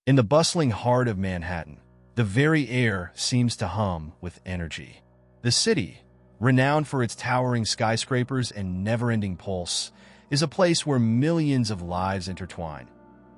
In the bustling heart of Manhattan, the very air seems to hum with energy. The city, renowned for its towering skyscrapers and never-ending pulse, is a place where millions of lives intertwine,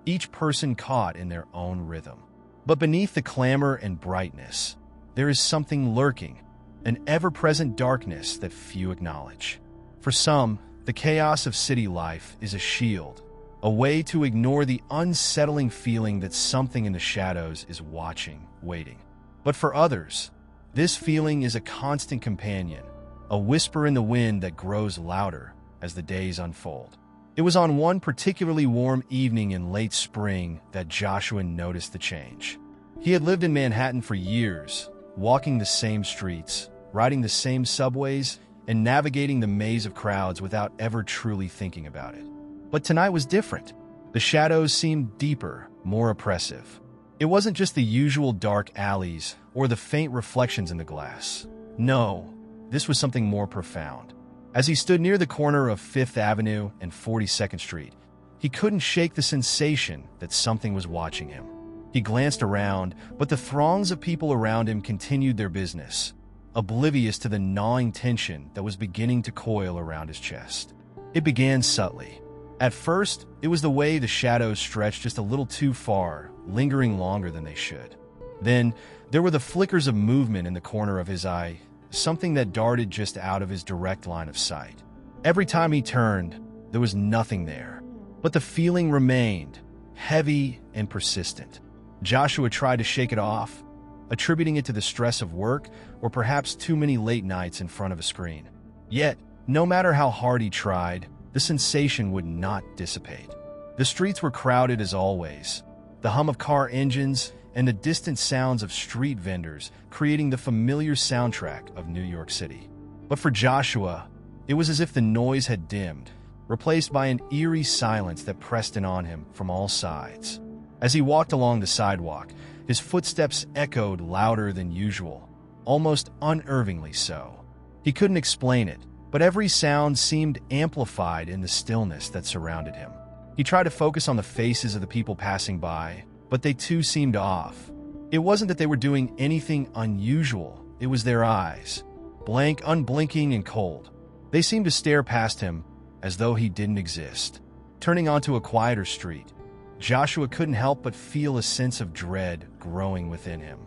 each person caught in their own rhythm. But beneath the clamor and brightness, there is something lurking, an ever-present darkness that few acknowledge. For some, the chaos of city life is a shield, a way to ignore the unsettling feeling that something in the shadows is watching, waiting. But for others, this feeling is a constant companion, a whisper in the wind that grows louder as the days unfold. It was on one particularly warm evening in late spring that Joshua noticed the change. He had lived in Manhattan for years, walking the same streets, riding the same subways, and navigating the maze of crowds without ever truly thinking about it. But tonight was different. The shadows seemed deeper, more oppressive. It wasn't just the usual dark alleys or the faint reflections in the glass. No, this was something more profound. As he stood near the corner of 5th Avenue and 42nd Street, he couldn't shake the sensation that something was watching him. He glanced around, but the throngs of people around him continued their business, oblivious to the gnawing tension that was beginning to coil around his chest. It began subtly. At first, it was the way the shadows stretched just a little too far, lingering longer than they should. Then, there were the flickers of movement in the corner of his eye, something that darted just out of his direct line of sight. Every time he turned, there was nothing there. But the feeling remained, heavy and persistent. Joshua tried to shake it off, attributing it to the stress of work or perhaps too many late nights in front of a screen. Yet, no matter how hard he tried, the sensation would not dissipate. The streets were crowded as always, the hum of car engines and the distant sounds of street vendors creating the familiar soundtrack of New York City. But for Joshua, it was as if the noise had dimmed, replaced by an eerie silence that pressed in on him from all sides. As he walked along the sidewalk, his footsteps echoed louder than usual, almost unnervingly so. He couldn't explain it, but every sound seemed amplified in the stillness that surrounded him. He tried to focus on the faces of the people passing by, but they too seemed off. It wasn't that they were doing anything unusual, it was their eyes, blank, unblinking, and cold. They seemed to stare past him as though he didn't exist. Turning onto a quieter street, Joshua couldn't help but feel a sense of dread growing within him.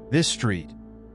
This street,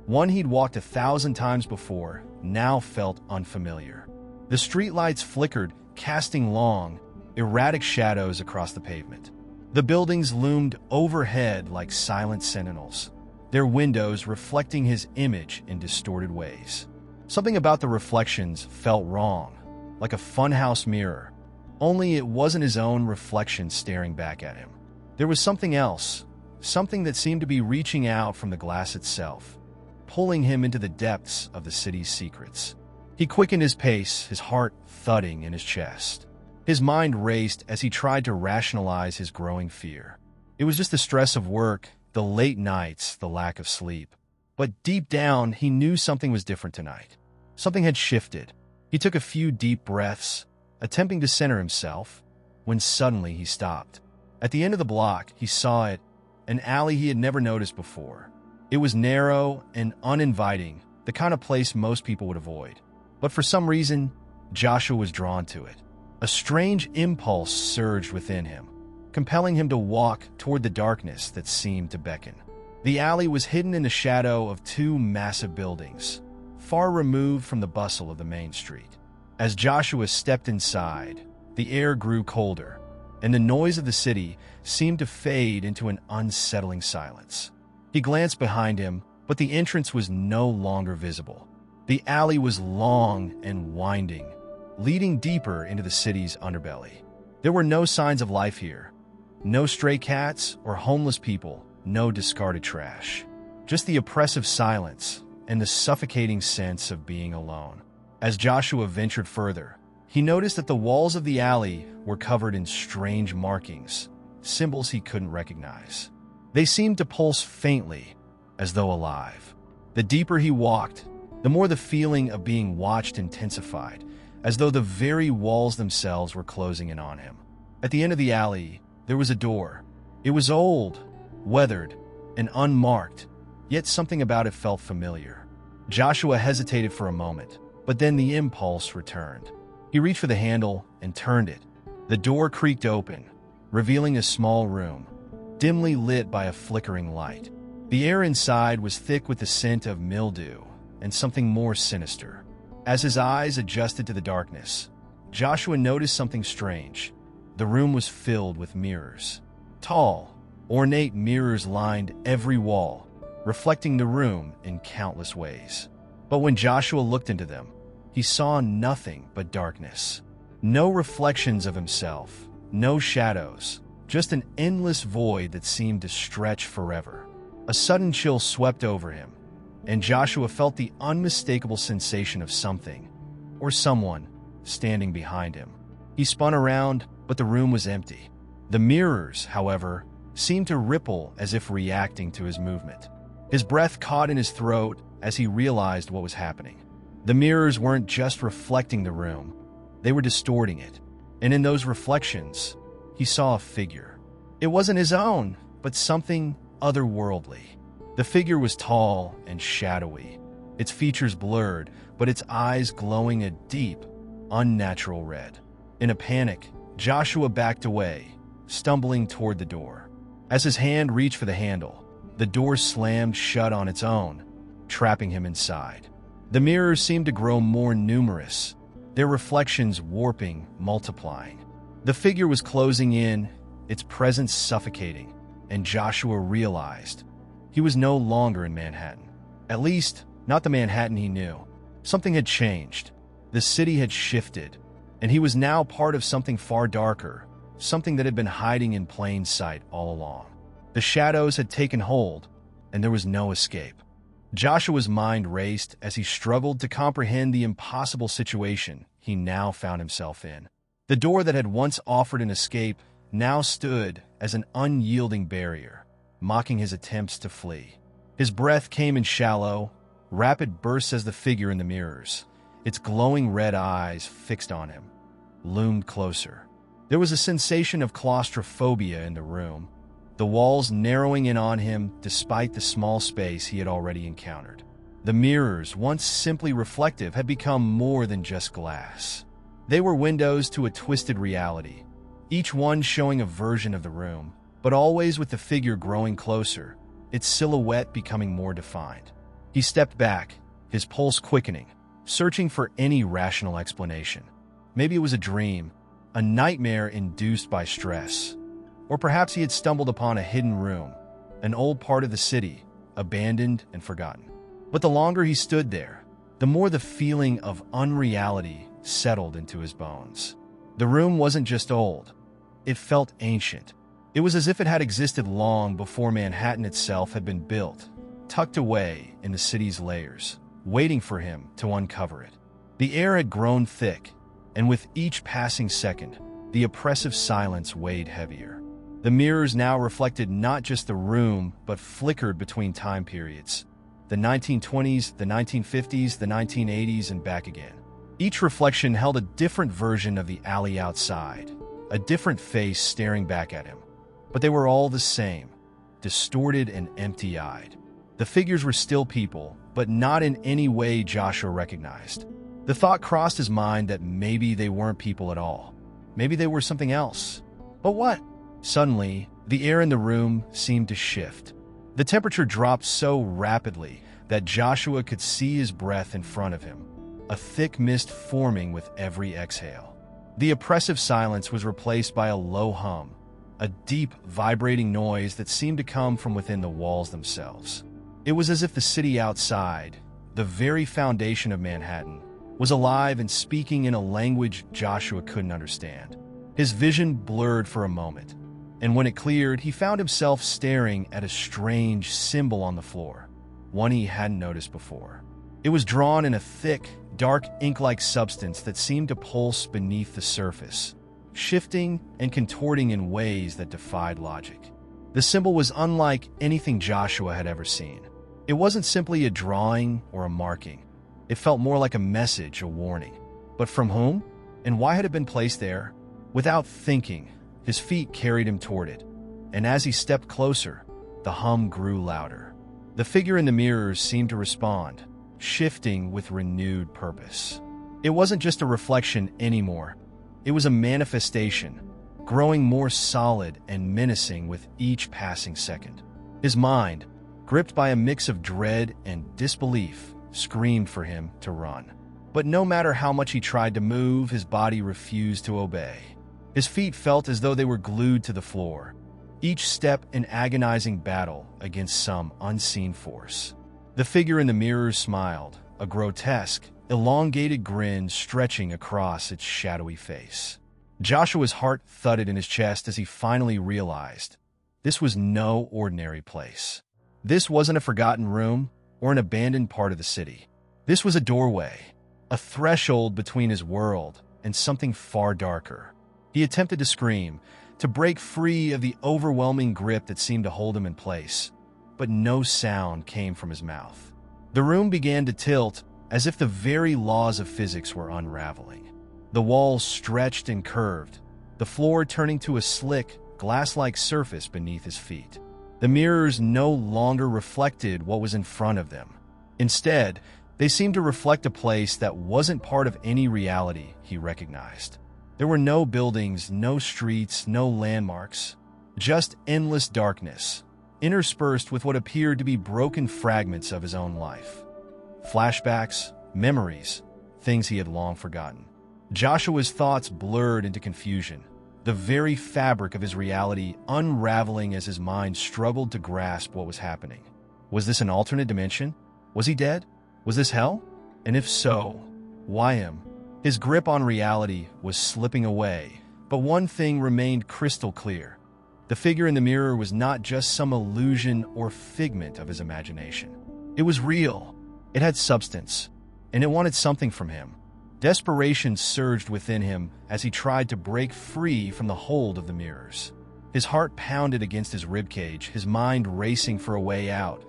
one he'd walked 1,000 times before, now felt unfamiliar. The streetlights flickered, casting long, erratic shadows across the pavement. The buildings loomed overhead like silent sentinels, their windows reflecting his image in distorted ways. Something about the reflections felt wrong, like a funhouse mirror, only it wasn't his own reflection staring back at him. There was something else, something that seemed to be reaching out from the glass itself, pulling him into the depths of the city's secrets. He quickened his pace, his heart thudding in his chest. His mind raced as he tried to rationalize his growing fear. It was just the stress of work, the late nights, the lack of sleep. But deep down, he knew something was different tonight. Something had shifted. He took a few deep breaths, attempting to center himself, when suddenly he stopped. At the end of the block, he saw it, an alley he had never noticed before. It was narrow and uninviting, the kind of place most people would avoid. But for some reason, Joshua was drawn to it. A strange impulse surged within him, compelling him to walk toward the darkness that seemed to beckon. The alley was hidden in the shadow of two massive buildings, far removed from the bustle of the main street. As Joshua stepped inside, the air grew colder, and the noise of the city seemed to fade into an unsettling silence. He glanced behind him, but the entrance was no longer visible. The alley was long and winding, leading deeper into the city's underbelly. There were no signs of life here. No stray cats or homeless people, no discarded trash. Just the oppressive silence and the suffocating sense of being alone. As Joshua ventured further, he noticed that the walls of the alley were covered in strange markings, symbols he couldn't recognize. They seemed to pulse faintly, as though alive. The deeper he walked, the more the feeling of being watched intensified, as though the very walls themselves were closing in on him. At the end of the alley, there was a door. It was old, weathered and unmarked, yet something about it felt familiar. Joshua hesitated for a moment, but then the impulse returned. He reached for the handle and turned it. The door creaked open, revealing a small room, dimly lit by a flickering light. The air inside was thick with the scent of mildew and something more sinister. As his eyes adjusted to the darkness, Joshua noticed something strange. The room was filled with mirrors. Tall, ornate mirrors lined every wall, reflecting the room in countless ways. But when Joshua looked into them, he saw nothing but darkness. No reflections of himself, no shadows, just an endless void that seemed to stretch forever. A sudden chill swept over him, and Joshua felt the unmistakable sensation of something, or someone, standing behind him. He spun around, but the room was empty. The mirrors, however, seemed to ripple as if reacting to his movement. His breath caught in his throat as he realized what was happening. The mirrors weren't just reflecting the room, they were distorting it. And in those reflections, he saw a figure. It wasn't his own, but something otherworldly. The figure was tall and shadowy, its features blurred, but its eyes glowing a deep, unnatural red. In a panic, Joshua backed away, stumbling toward the door. As his hand reached for the handle, the door slammed shut on its own, trapping him inside. The mirrors seemed to grow more numerous, their reflections warping, multiplying. The figure was closing in, its presence suffocating, and Joshua realized he was no longer in Manhattan. At least, not the Manhattan he knew. Something had changed. The city had shifted, and he was now part of something far darker, something that had been hiding in plain sight all along. The shadows had taken hold, and there was no escape. Joshua's mind raced as he struggled to comprehend the impossible situation he now found himself in. The door that had once offered an escape now stood as an unyielding barrier, mocking his attempts to flee. His breath came in shallow, rapid bursts as the figure in the mirrors, its glowing red eyes fixed on him, loomed closer. There was a sensation of claustrophobia in the room, the walls narrowing in on him despite the small space he had already encountered. The mirrors, once simply reflective, had become more than just glass. They were windows to a twisted reality, each one showing a version of the room, but always with the figure growing closer, its silhouette becoming more defined. He stepped back, his pulse quickening, searching for any rational explanation. Maybe it was a dream, a nightmare induced by stress. Or perhaps he had stumbled upon a hidden room, an old part of the city, abandoned and forgotten. But the longer he stood there, the more the feeling of unreality settled into his bones. The room wasn't just old. It felt ancient. It was as if it had existed long before Manhattan itself had been built, tucked away in the city's layers, waiting for him to uncover it. The air had grown thick, and with each passing second, the oppressive silence weighed heavier. The mirrors now reflected not just the room, but flickered between time periods. The 1920s, the 1950s, the 1980s, and back again. Each reflection held a different version of the alley outside, a different face staring back at him. But they were all the same, distorted and empty-eyed. The figures were still people, but not in any way Joshua recognized. The thought crossed his mind that maybe they weren't people at all. Maybe they were something else. But what? Suddenly, the air in the room seemed to shift. The temperature dropped so rapidly that Joshua could see his breath in front of him, a thick mist forming with every exhale. The oppressive silence was replaced by a low hum, a deep, vibrating noise that seemed to come from within the walls themselves. It was as if the city outside, the very foundation of Manhattan, was alive and speaking in a language Joshua couldn't understand. His vision blurred for a moment, and when it cleared, he found himself staring at a strange symbol on the floor, one he hadn't noticed before. It was drawn in a thick, dark ink-like substance that seemed to pulse beneath the surface, shifting and contorting in ways that defied logic. The symbol was unlike anything Joshua had ever seen. It wasn't simply a drawing or a marking. It felt more like a message, a warning. But from whom? And why had it been placed there? Without thinking, his feet carried him toward it, and as he stepped closer, the hum grew louder. The figure in the mirrors seemed to respond, shifting with renewed purpose. It wasn't just a reflection anymore. It was a manifestation, growing more solid and menacing with each passing second. His mind, gripped by a mix of dread and disbelief, screamed for him to run. But no matter how much he tried to move, his body refused to obey. His feet felt as though they were glued to the floor, each step an agonizing battle against some unseen force. The figure in the mirror smiled, a grotesque, elongated grin stretching across its shadowy face. Joshua's heart thudded in his chest as he finally realized this was no ordinary place. This wasn't a forgotten room or an abandoned part of the city. This was a doorway, a threshold between his world and something far darker. He attempted to scream, to break free of the overwhelming grip that seemed to hold him in place, but no sound came from his mouth. The room began to tilt as if the very laws of physics were unraveling. The walls stretched and curved, the floor turning to a slick, glass-like surface beneath his feet. The mirrors no longer reflected what was in front of them. Instead, they seemed to reflect a place that wasn't part of any reality he recognized. There were no buildings, no streets, no landmarks, just endless darkness, interspersed with what appeared to be broken fragments of his own life. Flashbacks, memories, things he had long forgotten. Joshua's thoughts blurred into confusion, the very fabric of his reality unraveling as his mind struggled to grasp what was happening. Was this an alternate dimension? Was he dead? Was this hell? And if so, why him? His grip on reality was slipping away, but one thing remained crystal clear. The figure in the mirror was not just some illusion or figment of his imagination. It was real. It had substance, and it wanted something from him. Desperation surged within him as he tried to break free from the hold of the mirrors. His heart pounded against his ribcage, his mind racing for a way out.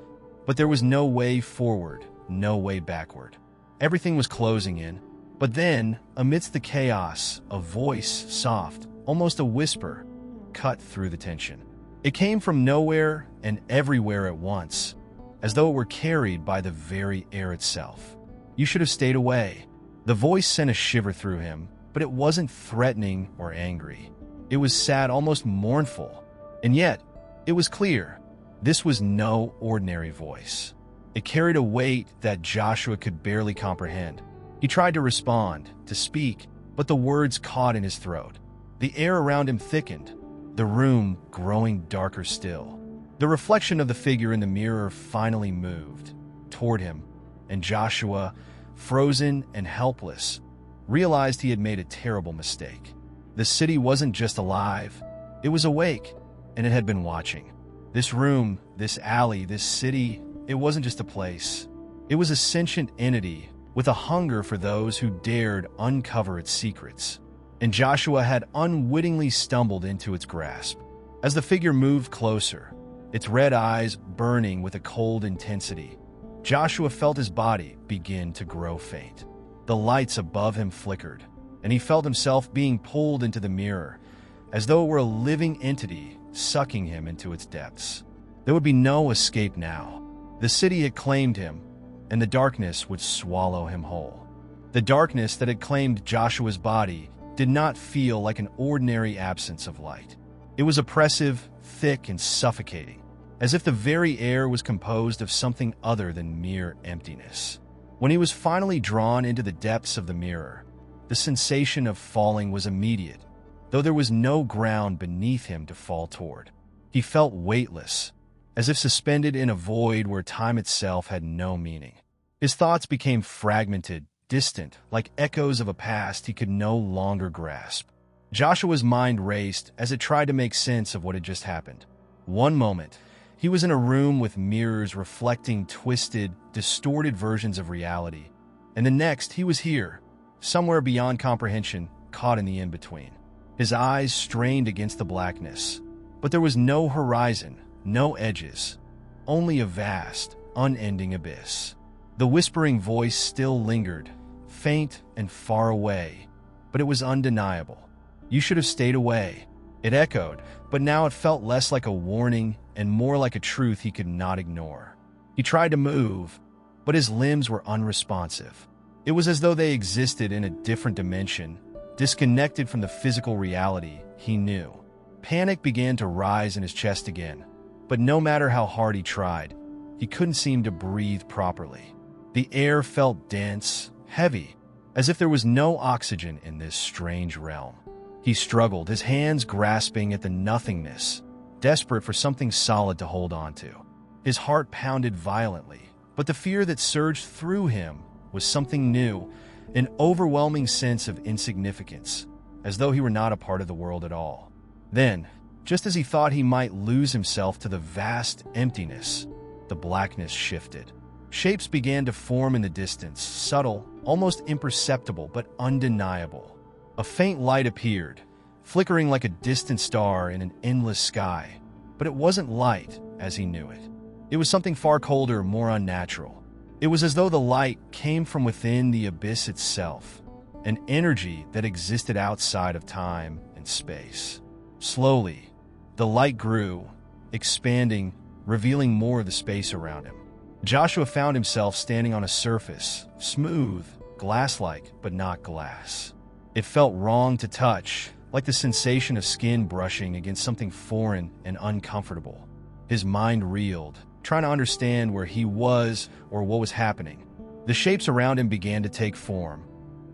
But there was no way forward, no way backward. Everything was closing in. But then, amidst the chaos, a voice, soft, almost a whisper, cut through the tension. It came from nowhere and everywhere at once, as though it were carried by the very air itself. You should have stayed away. The voice sent a shiver through him, but it wasn't threatening or angry. It was sad, almost mournful. And yet, it was clear. This was no ordinary voice. It carried a weight that Joshua could barely comprehend. He tried to respond, to speak, but the words caught in his throat. The air around him thickened, the room growing darker still. The reflection of the figure in the mirror finally moved toward him, and Joshua, frozen and helpless, realized he had made a terrible mistake. The city wasn't just alive, it was awake, and it had been watching. This room, this alley, this city, it wasn't just a place. It was a sentient entity with a hunger for those who dared uncover its secrets. And Joshua had unwittingly stumbled into its grasp. As the figure moved closer, its red eyes burning with a cold intensity, Joshua felt his body begin to grow faint. The lights above him flickered, and he felt himself being pulled into the mirror, as though it were a living entity sucking him into its depths. There would be no escape now. The city had claimed him, and the darkness would swallow him whole. The darkness that had claimed Joshua's body did not feel like an ordinary absence of light. It was oppressive, thick, and suffocating, as if the very air was composed of something other than mere emptiness. When he was finally drawn into the depths of the mirror, the sensation of falling was immediate, though there was no ground beneath him to fall toward. He felt weightless, as if suspended in a void where time itself had no meaning. His thoughts became fragmented, distant, like echoes of a past he could no longer grasp. Joshua's mind raced as it tried to make sense of what had just happened. One moment, he was in a room with mirrors reflecting twisted, distorted versions of reality. And the next, he was here, somewhere beyond comprehension, caught in the in-between. His eyes strained against the blackness, but there was no horizon, no edges, only a vast, unending abyss. The whispering voice still lingered, faint and far away, but it was undeniable. You should have stayed away. It echoed, but now it felt less like a warning and more like a truth he could not ignore. He tried to move, but his limbs were unresponsive. It was as though they existed in a different dimension, disconnected from the physical reality he knew. Panic began to rise in his chest again, but no matter how hard he tried, he couldn't seem to breathe properly. The air felt dense, heavy, as if there was no oxygen in this strange realm. He struggled, his hands grasping at the nothingness, desperate for something solid to hold on to. His heart pounded violently, but the fear that surged through him was something new, an overwhelming sense of insignificance, as though he were not a part of the world at all. Then, just as he thought he might lose himself to the vast emptiness, the blackness shifted. Shapes began to form in the distance, subtle, almost imperceptible, but undeniable. A faint light appeared, flickering like a distant star in an endless sky, but it wasn't light as he knew it. It was something far colder, more unnatural. It was as though the light came from within the abyss itself, an energy that existed outside of time and space. Slowly, the light grew, expanding, revealing more of the space around him. Joshua found himself standing on a surface, smooth, glass-like, but not glass. It felt wrong to touch, like the sensation of skin brushing against something foreign and uncomfortable. His mind reeled, trying to understand where he was or what was happening. The shapes around him began to take form,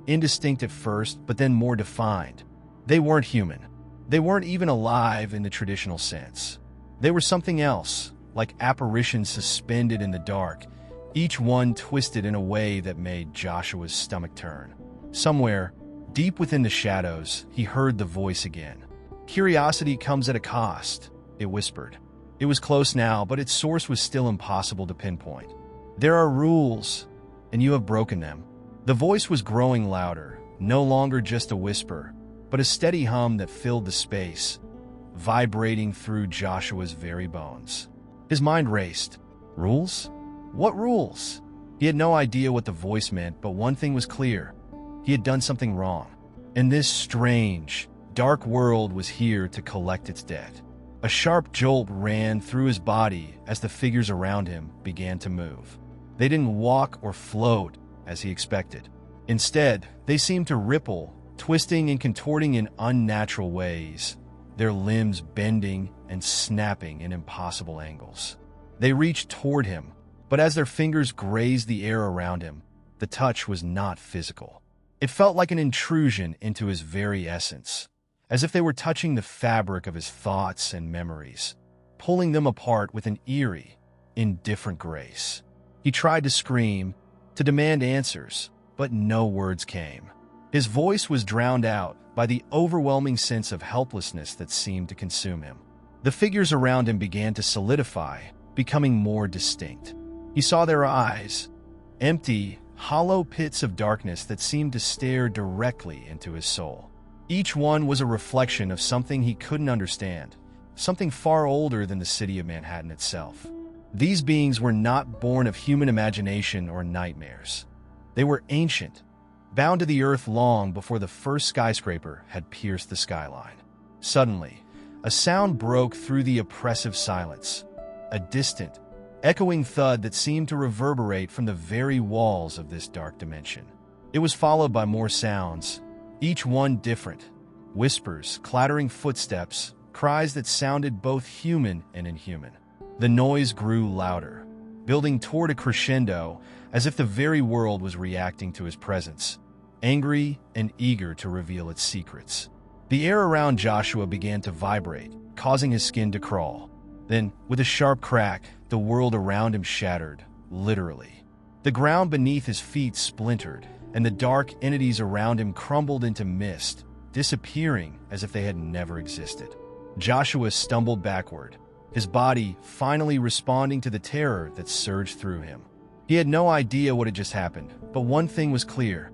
indistinct at first, but then more defined. They weren't human. They weren't even alive in the traditional sense. They were something else, like apparitions suspended in the dark, each one twisted in a way that made Joshua's stomach turn. Somewhere, deep within the shadows, he heard the voice again. "Curiosity comes at a cost," it whispered. It was close now, but its source was still impossible to pinpoint. "There are rules, and you have broken them." The voice was growing louder, no longer just a whisper, but a steady hum that filled the space, vibrating through Joshua's very bones. His mind raced. Rules? What rules? He had no idea what the voice meant, but one thing was clear. He had done something wrong, and this strange, dark world was here to collect its debt. A sharp jolt ran through his body as the figures around him began to move. They didn't walk or float as he expected. Instead, they seemed to ripple, twisting and contorting in unnatural ways, their limbs bending and snapping in impossible angles. They reached toward him, but as their fingers grazed the air around him, the touch was not physical. It felt like an intrusion into his very essence, as if they were touching the fabric of his thoughts and memories, pulling them apart with an eerie, indifferent grace. He tried to scream, to demand answers, but no words came. His voice was drowned out by the overwhelming sense of helplessness that seemed to consume him. The figures around him began to solidify, becoming more distinct. He saw their eyes, empty, hollow pits of darkness that seemed to stare directly into his soul. Each one was a reflection of something he couldn't understand, something far older than the city of Manhattan itself. These beings were not born of human imagination or nightmares. They were ancient, bound to the earth long before the first skyscraper had pierced the skyline. Suddenly, a sound broke through the oppressive silence, a distant, echoing thud that seemed to reverberate from the very walls of this dark dimension. It was followed by more sounds, each one different. Whispers, clattering footsteps, cries that sounded both human and inhuman. The noise grew louder, building toward a crescendo as if the very world was reacting to his presence, angry and eager to reveal its secrets. The air around Joshua began to vibrate, causing his skin to crawl. Then, with a sharp crack, the world around him shattered, literally. The ground beneath his feet splintered, and the dark entities around him crumbled into mist, disappearing as if they had never existed. Joshua stumbled backward, his body finally responding to the terror that surged through him. He had no idea what had just happened, but one thing was clear.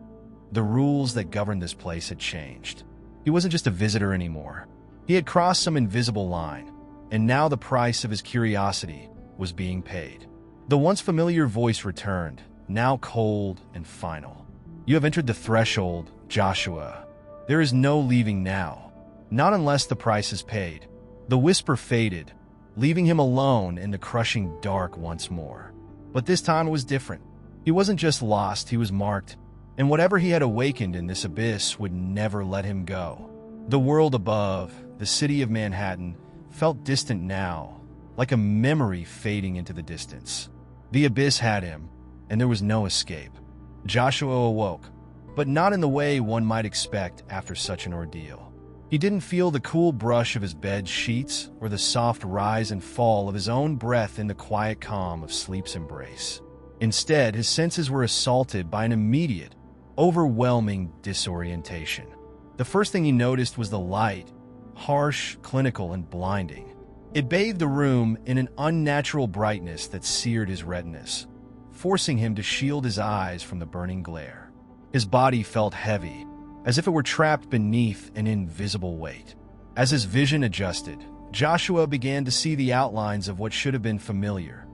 The rules that governed this place had changed. He wasn't just a visitor anymore. He had crossed some invisible line, and now the price of his curiosity was being paid. The once familiar voice returned, now cold and final. "You have entered the threshold, Joshua. There is no leaving now." Not unless the price is paid. The whisper faded, leaving him alone in the crushing dark once more. But this time was different. He wasn't just lost, he was marked, and whatever he had awakened in this abyss would never let him go. The world above, the city of Manhattan, felt distant now, like a memory fading into the distance. The abyss had him, and there was no escape. Joshua awoke, but not in the way one might expect after such an ordeal. He didn't feel the cool brush of his bed sheets or the soft rise and fall of his own breath in the quiet calm of sleep's embrace. Instead, his senses were assaulted by an immediate, overwhelming disorientation. The first thing he noticed was the light, harsh, clinical, and blinding. It bathed the room in an unnatural brightness that seared his retinas, forcing him to shield his eyes from the burning glare. His body felt heavy, as if it were trapped beneath an invisible weight. As his vision adjusted, Joshua began to see the outlines of what should have been familiar.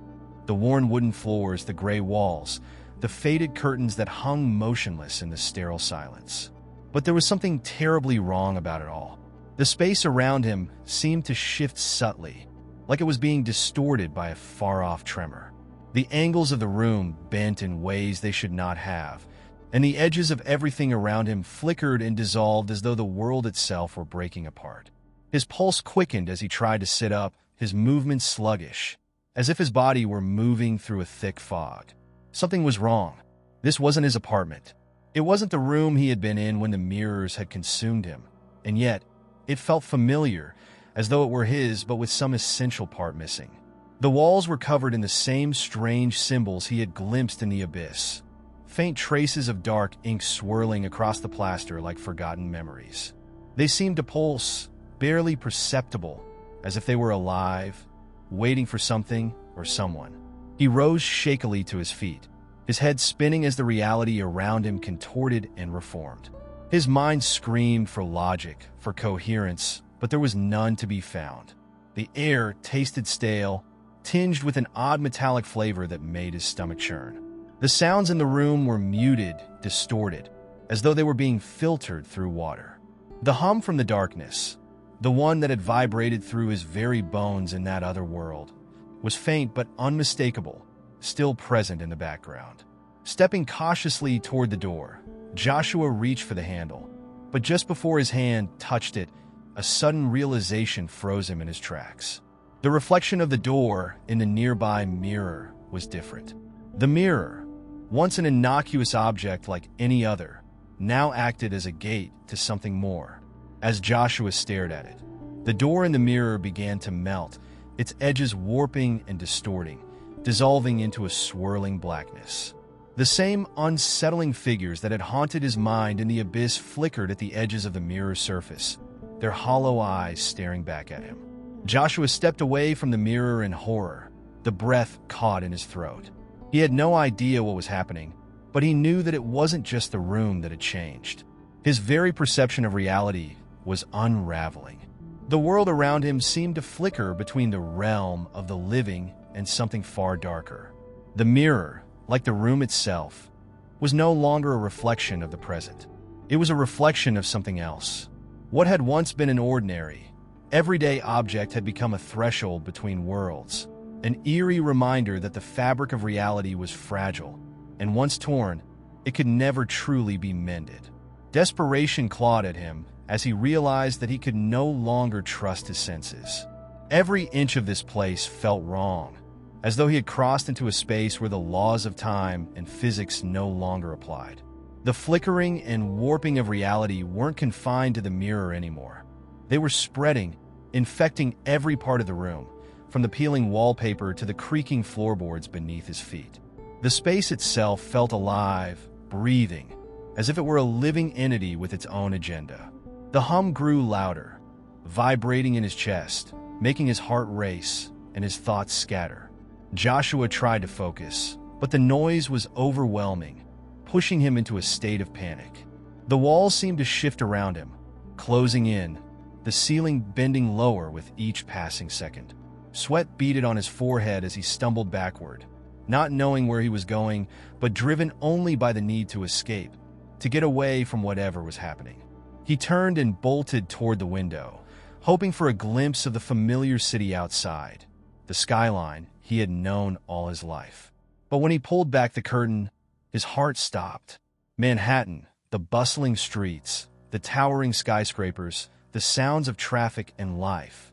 The worn wooden floors, the gray walls, the faded curtains that hung motionless in the sterile silence. But there was something terribly wrong about it all. The space around him seemed to shift subtly, like it was being distorted by a far-off tremor. The angles of the room bent in ways they should not have, and the edges of everything around him flickered and dissolved as though the world itself were breaking apart. His pulse quickened as he tried to sit up, his movements sluggish, as if his body were moving through a thick fog. Something was wrong. This wasn't his apartment. It wasn't the room he had been in when the mirrors had consumed him, and yet it felt familiar, as though it were his but with some essential part missing. The walls were covered in the same strange symbols he had glimpsed in the abyss, faint traces of dark ink swirling across the plaster like forgotten memories. They seemed to pulse, barely perceptible, as if they were alive, waiting for something or someone. He rose shakily to his feet, his head spinning as the reality around him contorted and reformed. His mind screamed for logic, for coherence, but there was none to be found. The air tasted stale, tinged with an odd metallic flavor that made his stomach churn. The sounds in the room were muted, distorted, as though they were being filtered through water. The hum from the darkness, the one that had vibrated through his very bones in that other world, was faint but unmistakable, still present in the background. Stepping cautiously toward the door, Joshua reached for the handle, but just before his hand touched it, a sudden realization froze him in his tracks. The reflection of the door in the nearby mirror was different. The mirror, once an innocuous object like any other, now acted as a gate to something more. As Joshua stared at it, the door in the mirror began to melt, its edges warping and distorting, dissolving into a swirling blackness. The same unsettling figures that had haunted his mind in the abyss flickered at the edges of the mirror's surface, their hollow eyes staring back at him. Joshua stepped away from the mirror in horror, the breath caught in his throat. He had no idea what was happening, but he knew that it wasn't just the room that had changed. His very perception of reality was unraveling. The world around him seemed to flicker between the realm of the living and something far darker. The mirror, like the room itself, was no longer a reflection of the present. It was a reflection of something else. What had once been an ordinary, everyday object had become a threshold between worlds, an eerie reminder that the fabric of reality was fragile, and once torn, it could never truly be mended. Desperation clawed at him as he realized that he could no longer trust his senses. Every inch of this place felt wrong, as though he had crossed into a space where the laws of time and physics no longer applied. The flickering and warping of reality weren't confined to the mirror anymore. They were spreading, infecting every part of the room, from the peeling wallpaper to the creaking floorboards beneath his feet. The space itself felt alive, breathing, as if it were a living entity with its own agenda. The hum grew louder, vibrating in his chest, making his heart race and his thoughts scatter. Joshua tried to focus, but the noise was overwhelming, pushing him into a state of panic. The walls seemed to shift around him, closing in, the ceiling bending lower with each passing second. Sweat beaded on his forehead as he stumbled backward, not knowing where he was going, but driven only by the need to escape, to get away from whatever was happening. He turned and bolted toward the window, hoping for a glimpse of the familiar city outside, the skyline he had known all his life. But when he pulled back the curtain, his heart stopped. Manhattan, the bustling streets, the towering skyscrapers, the sounds of traffic and life,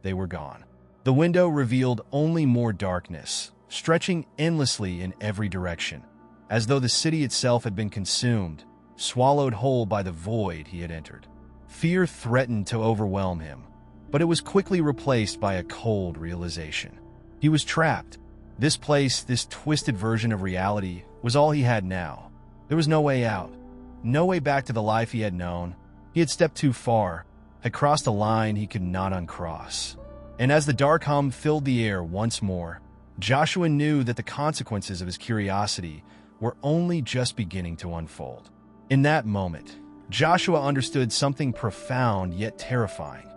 they were gone. The window revealed only more darkness, stretching endlessly in every direction, as though the city itself had been consumed, swallowed whole by the void he had entered. Fear threatened to overwhelm him, but it was quickly replaced by a cold realization. He was trapped. This place, this twisted version of reality, was all he had now. There was no way out, no way back to the life he had known. He had stepped too far, had crossed a line he could not uncross. And as the dark hum filled the air once more, Joshua knew that the consequences of his curiosity were only just beginning to unfold. In that moment, Joshua understood something profound yet terrifying.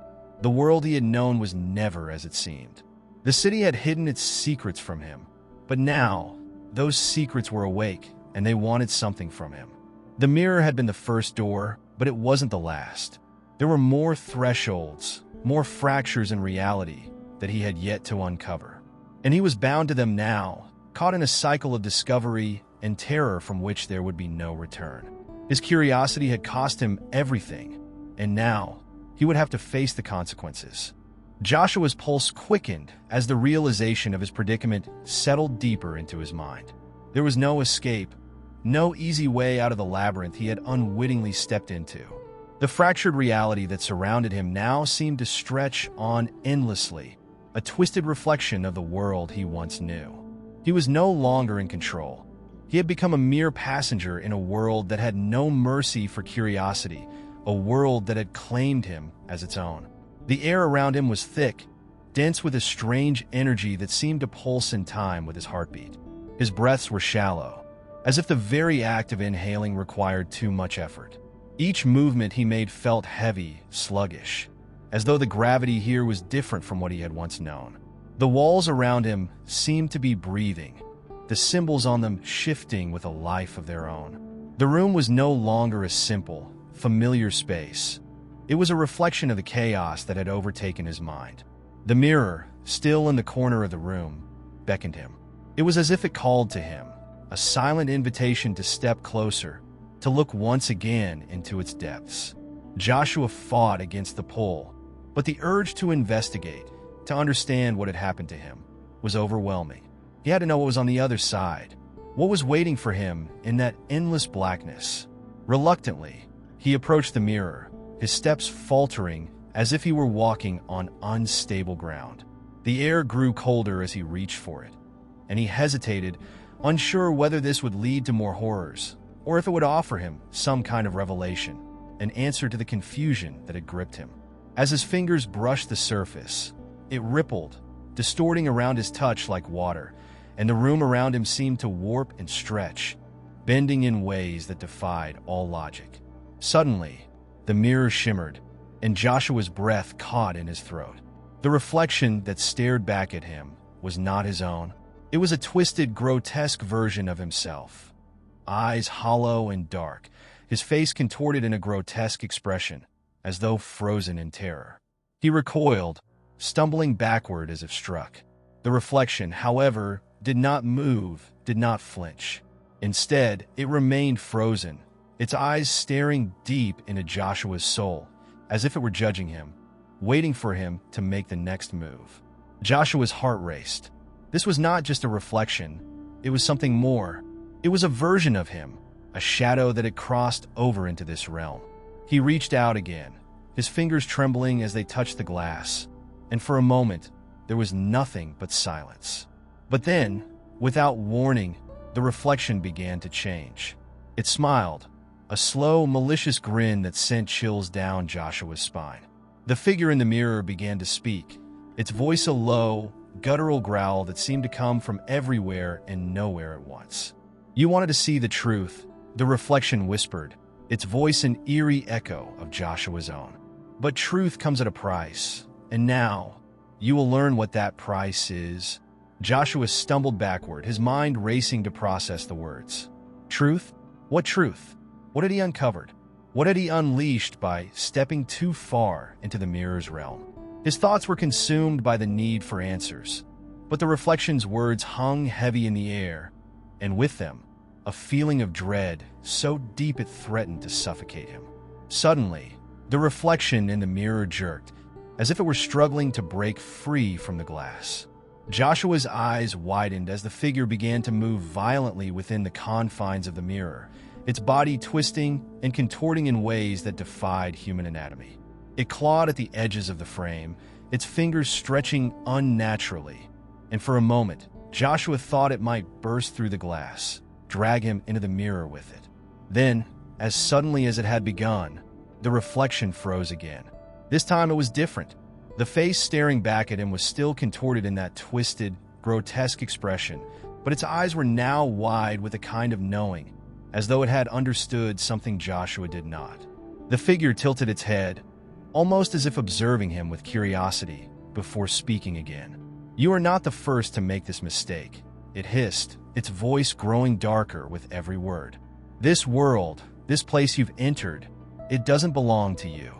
The world he had known was never as it seemed. The city had hidden its secrets from him, but now those secrets were awake and they wanted something from him. The mirror had been the first door, but it wasn't the last. There were more thresholds, more fractures in reality that he had yet to uncover. And he was bound to them now, caught in a cycle of discovery and terror from which there would be no return. His curiosity had cost him everything, and now he would have to face the consequences. Joshua's pulse quickened as the realization of his predicament settled deeper into his mind. There was no escape, no easy way out of the labyrinth he had unwittingly stepped into. The fractured reality that surrounded him now seemed to stretch on endlessly, a twisted reflection of the world he once knew. He was no longer in control. He had become a mere passenger in a world that had no mercy for curiosity, a world that had claimed him as its own. The air around him was thick, dense with a strange energy that seemed to pulse in time with his heartbeat. His breaths were shallow, as if the very act of inhaling required too much effort. Each movement he made felt heavy, sluggish, as though the gravity here was different from what he had once known. The walls around him seemed to be breathing, the symbols on them shifting with a life of their own. The room was no longer a simple, familiar space. It was a reflection of the chaos that had overtaken his mind. The mirror, still in the corner of the room, beckoned him. It was as if it called to him, a silent invitation to step closer, to look once again into its depths. Joshua fought against the pull, but the urge to investigate, to understand what had happened to him, was overwhelming. He had to know what was on the other side, what was waiting for him in that endless blackness. Reluctantly, he approached the mirror, his steps faltering as if he were walking on unstable ground. The air grew colder as he reached for it, and he hesitated, unsure whether this would lead to more horrors, or if it would offer him some kind of revelation, an answer to the confusion that had gripped him. As his fingers brushed the surface, it rippled, distorting around his touch like water, and the room around him seemed to warp and stretch, bending in ways that defied all logic. Suddenly, the mirror shimmered, and Joshua's breath caught in his throat. The reflection that stared back at him was not his own. It was a twisted, grotesque version of himself. Eyes hollow and dark, his face contorted in a grotesque expression, as though frozen in terror. He recoiled, stumbling backward as if struck. The reflection, however, did not move, did not flinch. Instead, it remained frozen, its eyes staring deep into Joshua's soul, as if it were judging him, waiting for him to make the next move. Joshua's heart raced. This was not just a reflection, it was something more. It was a version of him, a shadow that had crossed over into this realm. He reached out again, his fingers trembling as they touched the glass, and for a moment, there was nothing but silence. But then, without warning, the reflection began to change. It smiled, a slow, malicious grin that sent chills down Joshua's spine. The figure in the mirror began to speak, its voice a low, guttural growl that seemed to come from everywhere and nowhere at once. "You wanted to see the truth," the reflection whispered, its voice an eerie echo of Joshua's own. "But truth comes at a price, and now you will learn what that price is." Joshua stumbled backward, his mind racing to process the words. Truth? What truth? What had he uncovered? What had he unleashed by stepping too far into the mirror's realm? His thoughts were consumed by the need for answers, but the reflection's words hung heavy in the air, and with them, a feeling of dread so deep it threatened to suffocate him. Suddenly, the reflection in the mirror jerked, as if it were struggling to break free from the glass. Joshua's eyes widened as the figure began to move violently within the confines of the mirror, its body twisting and contorting in ways that defied human anatomy. It clawed at the edges of the frame, its fingers stretching unnaturally, and for a moment, Joshua thought it might burst through the glass, drag him into the mirror with it. Then, as suddenly as it had begun, the reflection froze again. This time it was different. The face staring back at him was still contorted in that twisted, grotesque expression, but its eyes were now wide with a kind of knowing, as though it had understood something Joshua did not. The figure tilted its head, almost as if observing him with curiosity, before speaking again. "You are not the first to make this mistake," it hissed, its voice growing darker with every word. "This world, this place you've entered, it doesn't belong to you.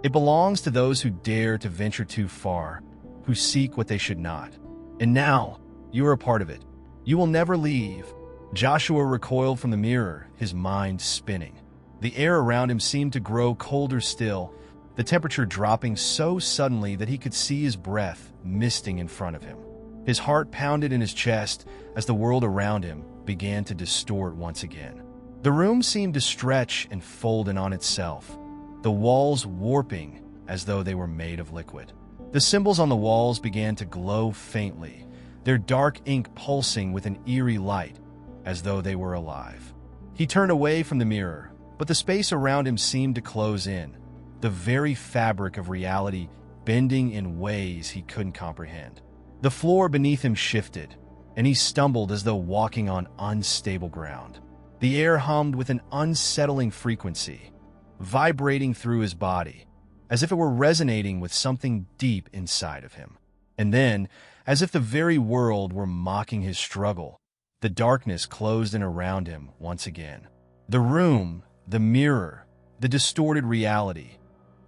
It belongs to those who dare to venture too far, who seek what they should not. And now, you are a part of it. You will never leave." Joshua recoiled from the mirror, his mind spinning. The air around him seemed to grow colder still, the temperature dropping so suddenly that he could see his breath misting in front of him. His heart pounded in his chest as the world around him began to distort once again. The room seemed to stretch and fold in on itself, the walls warping as though they were made of liquid. The symbols on the walls began to glow faintly, their dark ink pulsing with an eerie light, as though they were alive. He turned away from the mirror, but the space around him seemed to close in, the very fabric of reality bending in ways he couldn't comprehend. The floor beneath him shifted, and he stumbled as though walking on unstable ground. The air hummed with an unsettling frequency, vibrating through his body, as if it were resonating with something deep inside of him. And then, as if the very world were mocking his struggle, the darkness closed in around him once again. The room, the mirror, the distorted reality,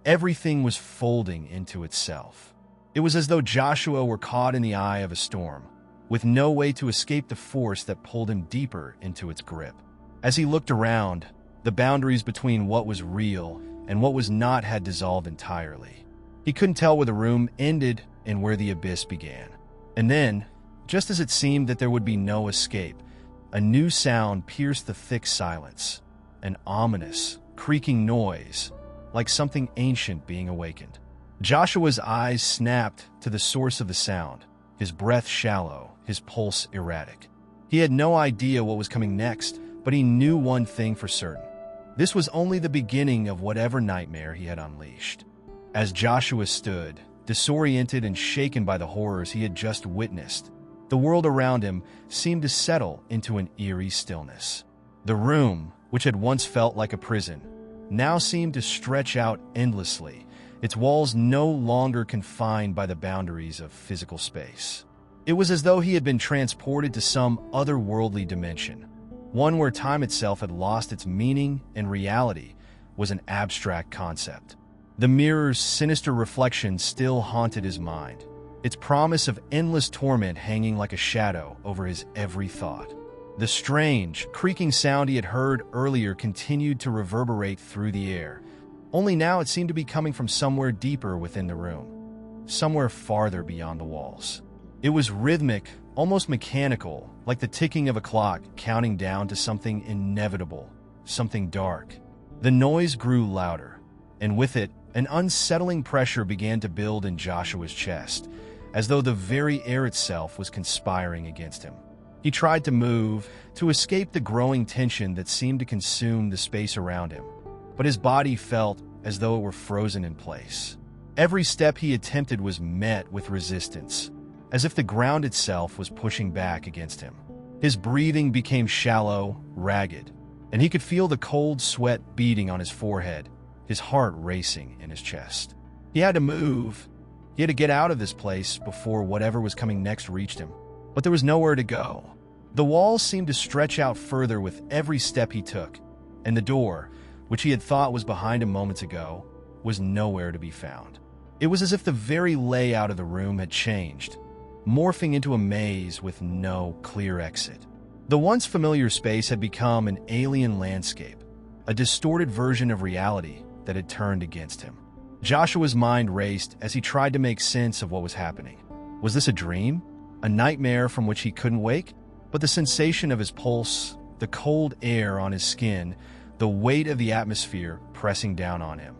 everything was folding into itself. It was as though Joshua were caught in the eye of a storm, with no way to escape the force that pulled him deeper into its grip. As he looked around, the boundaries between what was real and what was not had dissolved entirely. He couldn't tell where the room ended and where the abyss began. And then, just as it seemed that there would be no escape, a new sound pierced the thick silence, an ominous, creaking noise, like something ancient being awakened. Joshua's eyes snapped to the source of the sound, his breath shallow, his pulse erratic. He had no idea what was coming next, but he knew one thing for certain. This was only the beginning of whatever nightmare he had unleashed. As Joshua stood, disoriented and shaken by the horrors he had just witnessed, the world around him seemed to settle into an eerie stillness. The room, which had once felt like a prison, now seemed to stretch out endlessly, its walls no longer confined by the boundaries of physical space. It was as though he had been transported to some otherworldly dimension, one where time itself had lost its meaning and reality was an abstract concept. The mirror's sinister reflection still haunted his mind, its promise of endless torment hanging like a shadow over his every thought. The strange, creaking sound he had heard earlier continued to reverberate through the air, only now it seemed to be coming from somewhere deeper within the room, somewhere farther beyond the walls. It was rhythmic, almost mechanical, like the ticking of a clock counting down to something inevitable, something dark. The noise grew louder, and with it, an unsettling pressure began to build in Joshua's chest, as though the very air itself was conspiring against him. He tried to move, to escape the growing tension that seemed to consume the space around him, but his body felt as though it were frozen in place. Every step he attempted was met with resistance, as if the ground itself was pushing back against him. His breathing became shallow, ragged, and he could feel the cold sweat beating on his forehead, his heart racing in his chest. He had to move. He had to get out of this place before whatever was coming next reached him. But there was nowhere to go. The walls seemed to stretch out further with every step he took, and the door, which he had thought was behind him moments ago, was nowhere to be found. It was as if the very layout of the room had changed, morphing into a maze with no clear exit. The once familiar space had become an alien landscape, a distorted version of reality that had turned against him. Joshua's mind raced as he tried to make sense of what was happening. Was this a dream? A nightmare from which he couldn't wake? But the sensation of his pulse, the cold air on his skin, the weight of the atmosphere pressing down on him,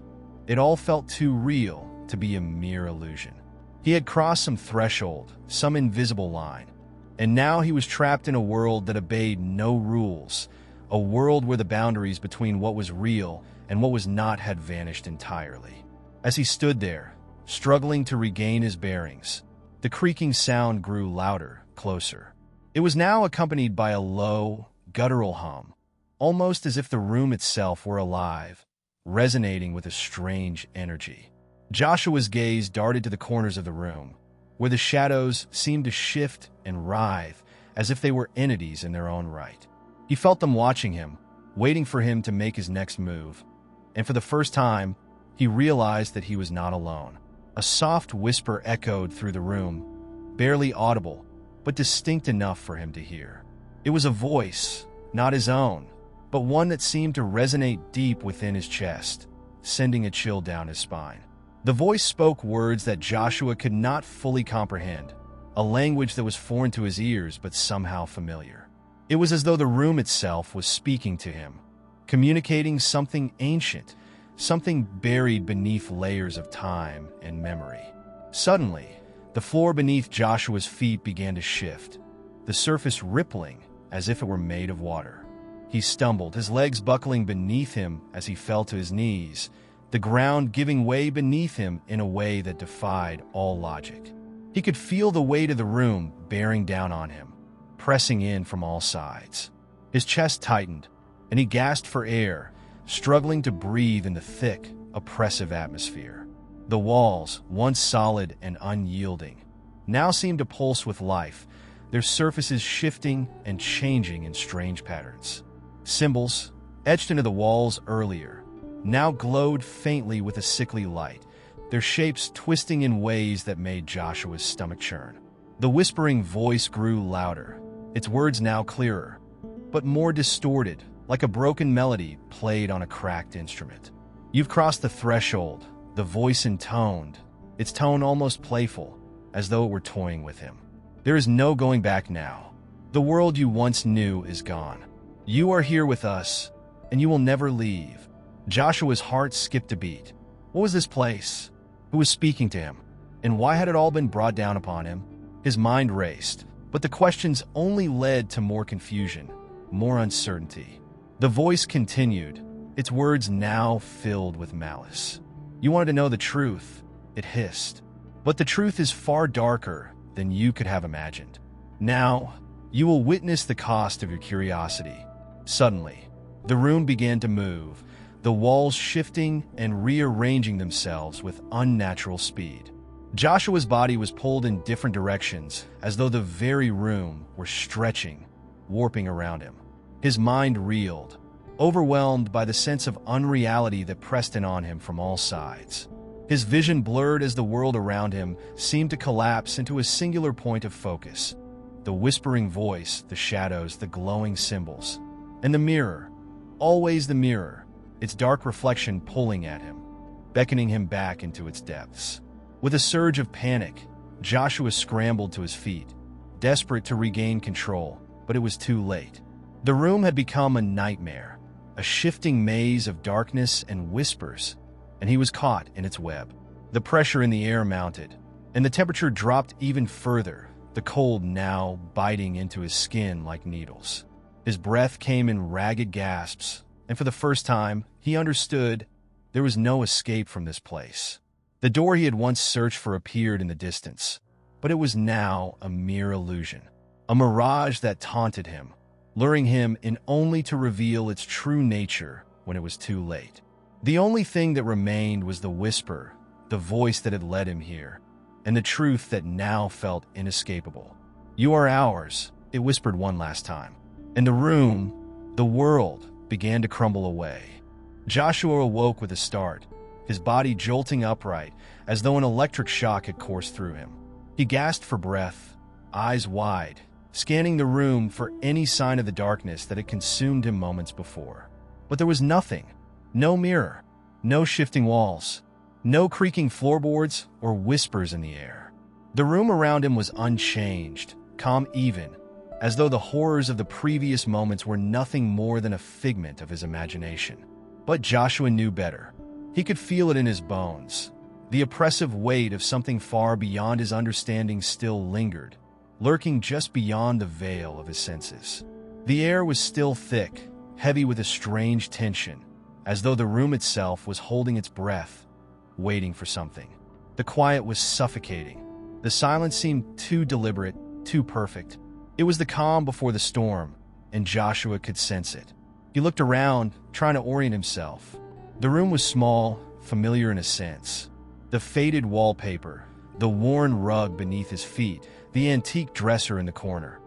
it all felt too real to be a mere illusion. He had crossed some threshold, some invisible line, and now he was trapped in a world that obeyed no rules, a world where the boundaries between what was real and what was not had vanished entirely. As he stood there, struggling to regain his bearings, the creaking sound grew louder, closer. It was now accompanied by a low, guttural hum, almost as if the room itself were alive, resonating with a strange energy. Joshua's gaze darted to the corners of the room, where the shadows seemed to shift and writhe as if they were entities in their own right. He felt them watching him, waiting for him to make his next move, and for the first time, he realized that he was not alone. A soft whisper echoed through the room, barely audible, but distinct enough for him to hear. It was a voice, not his own, but one that seemed to resonate deep within his chest, sending a chill down his spine. The voice spoke words that Joshua could not fully comprehend, a language that was foreign to his ears but somehow familiar. It was as though the room itself was speaking to him, communicating something ancient, something buried beneath layers of time and memory. Suddenly, the floor beneath Joshua's feet began to shift, the surface rippling as if it were made of water. He stumbled, his legs buckling beneath him as he fell to his knees, the ground giving way beneath him in a way that defied all logic. He could feel the weight of the room bearing down on him, pressing in from all sides. His chest tightened, and he gasped for air, struggling to breathe in the thick, oppressive atmosphere. The walls, once solid and unyielding, now seemed to pulse with life, their surfaces shifting and changing in strange patterns. Symbols, etched into the walls earlier, now glowed faintly with a sickly light, their shapes twisting in ways that made Joshua's stomach churn. The whispering voice grew louder, its words now clearer, but more distorted, like a broken melody played on a cracked instrument. "You've crossed the threshold," the voice intoned, its tone almost playful, as though it were toying with him. "There is no going back now. The world you once knew is gone. You are here with us, and you will never leave." Joshua's heart skipped a beat. What was this place? Who was speaking to him? And why had it all been brought down upon him? His mind raced, but the questions only led to more confusion, more uncertainty. The voice continued, its words now filled with malice. "You wanted to know the truth," it hissed. "But the truth is far darker than you could have imagined. Now, you will witness the cost of your curiosity." Suddenly, the room began to move, the walls shifting and rearranging themselves with unnatural speed. Joshua's body was pulled in different directions, as though the very room were stretching, warping around him. His mind reeled, overwhelmed by the sense of unreality that pressed in on him from all sides. His vision blurred as the world around him seemed to collapse into a singular point of focus. The whispering voice, the shadows, the glowing symbols. And the mirror, always the mirror, its dark reflection pulling at him, beckoning him back into its depths. With a surge of panic, Joshua scrambled to his feet, desperate to regain control, but it was too late. The room had become a nightmare, a shifting maze of darkness and whispers, and he was caught in its web. The pressure in the air mounted, and the temperature dropped even further, the cold now biting into his skin like needles. His breath came in ragged gasps, and for the first time, he understood there was no escape from this place. The door he had once searched for appeared in the distance, but it was now a mere illusion, a mirage that taunted him, luring him in only to reveal its true nature when it was too late. The only thing that remained was the whisper, the voice that had led him here, and the truth that now felt inescapable. "You are ours," it whispered one last time. And the room, the world, began to crumble away. Joshua awoke with a start, his body jolting upright as though an electric shock had coursed through him. He gasped for breath, eyes wide, scanning the room for any sign of the darkness that had consumed him moments before. But there was nothing. No mirror, no shifting walls, no creaking floorboards or whispers in the air. The room around him was unchanged, calm even, as though the horrors of the previous moments were nothing more than a figment of his imagination. But Joshua knew better. He could feel it in his bones. The oppressive weight of something far beyond his understanding still lingered, lurking just beyond the veil of his senses. The air was still thick, heavy with a strange tension, as though the room itself was holding its breath, waiting for something. The quiet was suffocating. The silence seemed too deliberate, too perfect. It was the calm before the storm, and Joshua could sense it. He looked around, trying to orient himself. The room was small, familiar in a sense. The faded wallpaper, the worn rug beneath his feet, the antique dresser in the corner.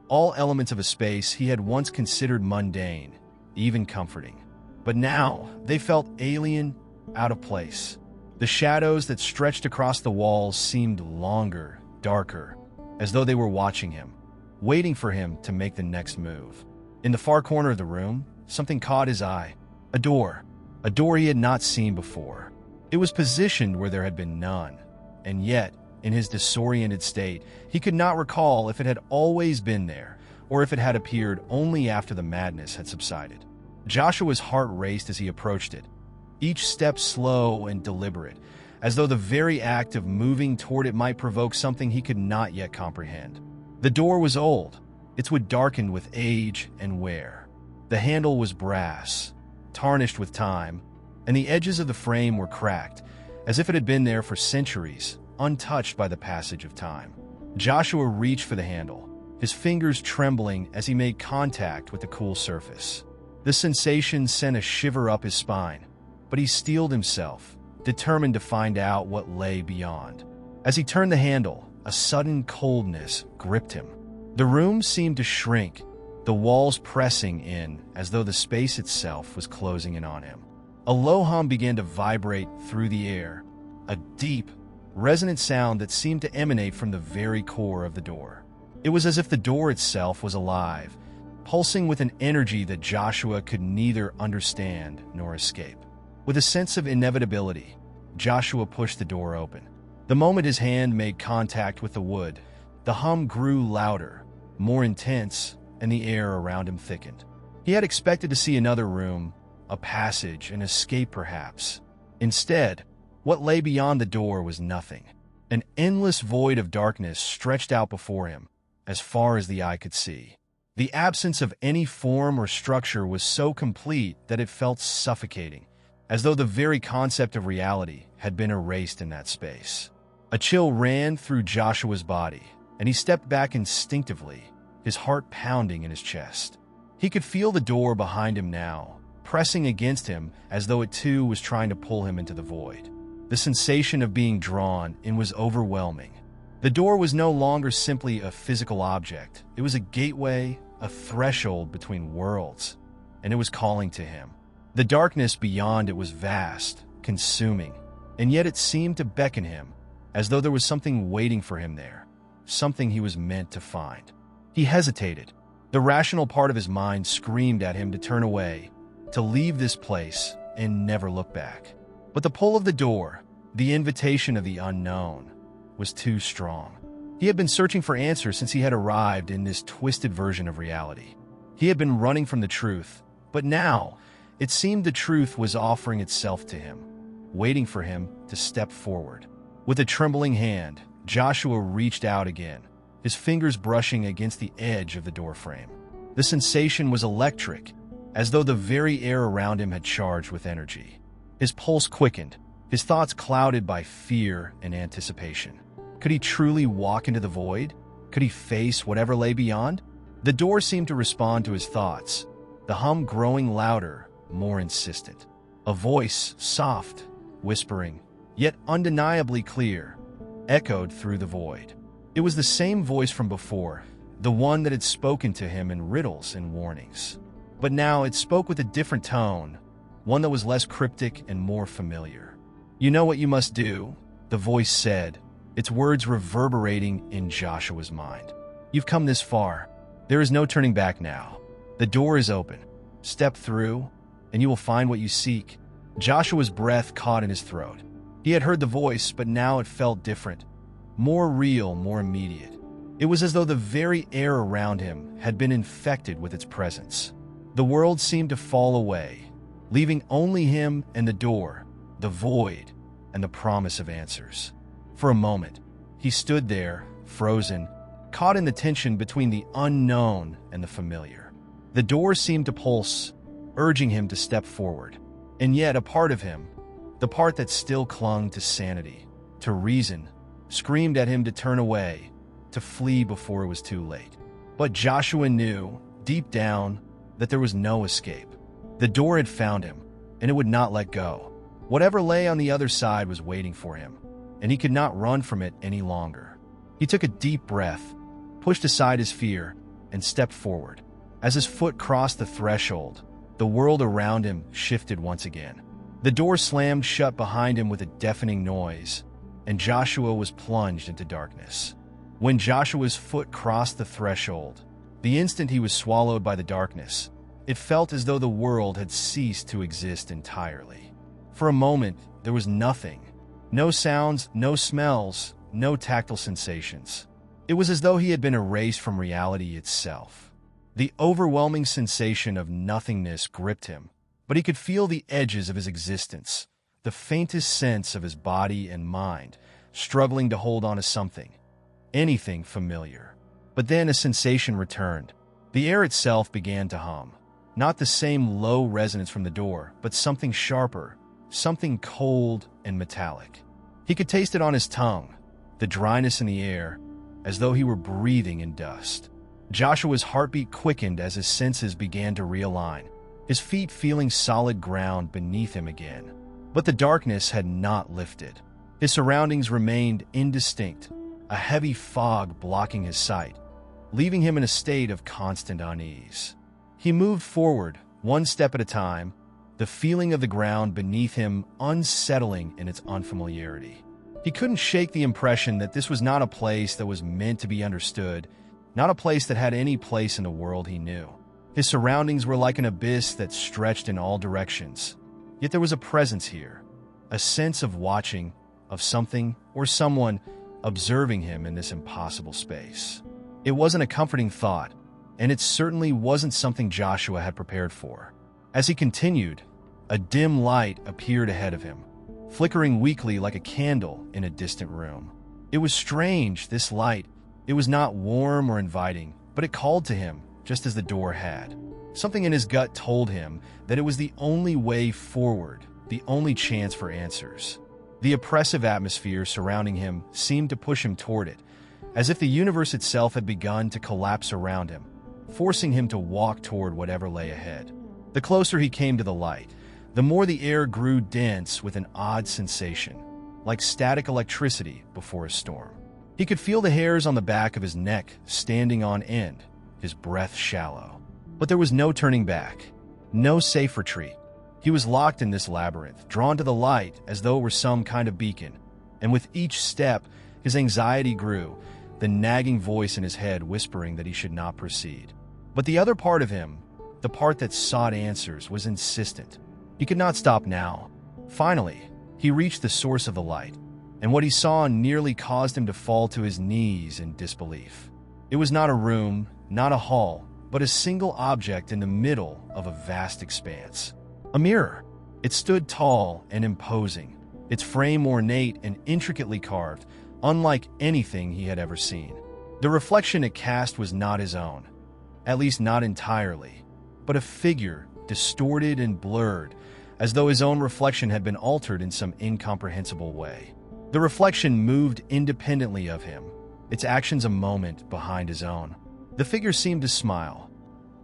All elements of a space he had once considered mundane, even comforting. But now, they felt alien, out of place. The shadows that stretched across the walls seemed longer, darker, as though they were watching him, waiting for him to make the next move. In the far corner of the room, something caught his eye. A door he had not seen before. It was positioned where there had been none, and yet, in his disoriented state, he could not recall if it had always been there, or if it had appeared only after the madness had subsided. Joshua's heart raced as he approached it, each step slow and deliberate, as though the very act of moving toward it might provoke something he could not yet comprehend. The door was old, its wood darkened with age and wear. The handle was brass, tarnished with time, and the edges of the frame were cracked, as if it had been there for centuries, untouched by the passage of time. Joshua reached for the handle, his fingers trembling as he made contact with the cool surface. The sensation sent a shiver up his spine, but he steeled himself, determined to find out what lay beyond. As he turned the handle, a sudden coldness gripped him. The room seemed to shrink, the walls pressing in as though the space itself was closing in on him. A low hum began to vibrate through the air, a deep, resonant sound that seemed to emanate from the very core of the door. It was as if the door itself was alive, pulsing with an energy that Joshua could neither understand nor escape. With a sense of inevitability, Joshua pushed the door open. The moment his hand made contact with the wood, the hum grew louder, more intense, and the air around him thickened. He had expected to see another room, a passage, an escape perhaps. Instead, what lay beyond the door was nothing. An endless void of darkness stretched out before him, as far as the eye could see. The absence of any form or structure was so complete that it felt suffocating, as though the very concept of reality had been erased in that space. A chill ran through Joshua's body, and he stepped back instinctively, his heart pounding in his chest. He could feel the door behind him now, pressing against him as though it too was trying to pull him into the void. The sensation of being drawn in was overwhelming. The door was no longer simply a physical object. It was a gateway, a threshold between worlds, and it was calling to him. The darkness beyond it was vast, consuming, and yet it seemed to beckon him, as though there was something waiting for him there, something he was meant to find. He hesitated. The rational part of his mind screamed at him to turn away, to leave this place and never look back. But the pull of the door, the invitation of the unknown, was too strong. He had been searching for answers since he had arrived in this twisted version of reality. He had been running from the truth, but now it seemed the truth was offering itself to him, waiting for him to step forward. With a trembling hand, Joshua reached out again, his fingers brushing against the edge of the doorframe. The sensation was electric, as though the very air around him had charged with energy. His pulse quickened, his thoughts clouded by fear and anticipation. Could he truly walk into the void? Could he face whatever lay beyond? The door seemed to respond to his thoughts, the hum growing louder, more insistent. A voice, soft, whispering, yet undeniably clear, echoed through the void. It was the same voice from before, the one that had spoken to him in riddles and warnings. But now it spoke with a different tone, one that was less cryptic and more familiar. "You know what you must do," the voice said, its words reverberating in Joshua's mind. "You've come this far. There is no turning back now. The door is open. Step through, and you will find what you seek." Joshua's breath caught in his throat. He had heard the voice, but now it felt different. More real, more immediate. It was as though the very air around him had been infected with its presence. The world seemed to fall away, leaving only him and the door, the void, and the promise of answers. For a moment, he stood there, frozen, caught in the tension between the unknown and the familiar. The door seemed to pulse, urging him to step forward. And yet a part of him, the part that still clung to sanity, to reason, screamed at him to turn away, to flee before it was too late. But Joshua knew, deep down, that there was no escape. The door had found him, and it would not let go. Whatever lay on the other side was waiting for him, and he could not run from it any longer. He took a deep breath, pushed aside his fear, and stepped forward. As his foot crossed the threshold, the world around him shifted once again. The door slammed shut behind him with a deafening noise, and Joshua was plunged into darkness. When Joshua's foot crossed the threshold, the instant he was swallowed by the darkness, it felt as though the world had ceased to exist entirely. For a moment, there was nothing. No sounds, no smells, no tactile sensations. It was as though he had been erased from reality itself. The overwhelming sensation of nothingness gripped him, but he could feel the edges of his existence, the faintest sense of his body and mind, struggling to hold on to something, anything familiar. But then a sensation returned. The air itself began to hum. Not the same low resonance from the door, but something sharper, something cold and metallic. He could taste it on his tongue, the dryness in the air, as though he were breathing in dust. Joshua's heartbeat quickened as his senses began to realign, his feet feeling solid ground beneath him again. But the darkness had not lifted. His surroundings remained indistinct, a heavy fog blocking his sight, leaving him in a state of constant unease. He moved forward, one step at a time, the feeling of the ground beneath him unsettling in its unfamiliarity. He couldn't shake the impression that this was not a place that was meant to be understood, not a place that had any place in the world he knew. His surroundings were like an abyss that stretched in all directions. Yet there was a presence here, a sense of watching, of something or someone observing him in this impossible space. It wasn't a comforting thought, and it certainly wasn't something Joshua had prepared for. As he continued, a dim light appeared ahead of him, flickering weakly like a candle in a distant room. It was strange, this light. It was not warm or inviting, but it called to him, just as the door had. Something in his gut told him that it was the only way forward, the only chance for answers. The oppressive atmosphere surrounding him seemed to push him toward it, as if the universe itself had begun to collapse around him, forcing him to walk toward whatever lay ahead. The closer he came to the light, the more the air grew dense with an odd sensation, like static electricity before a storm. He could feel the hairs on the back of his neck standing on end, his breath shallow. But there was no turning back, no safe retreat. He was locked in this labyrinth, drawn to the light as though it were some kind of beacon. And with each step, his anxiety grew, the nagging voice in his head whispering that he should not proceed. But the other part of him, the part that sought answers, was insistent. He could not stop now. Finally, he reached the source of the light, and what he saw nearly caused him to fall to his knees in disbelief. It was not a room, not a hall, but a single object in the middle of a vast expanse. A mirror. It stood tall and imposing, its frame ornate and intricately carved, unlike anything he had ever seen. The reflection it cast was not his own, at least not entirely, but a figure distorted and blurred, as though his own reflection had been altered in some incomprehensible way. The reflection moved independently of him, its actions a moment behind his own. The figure seemed to smile.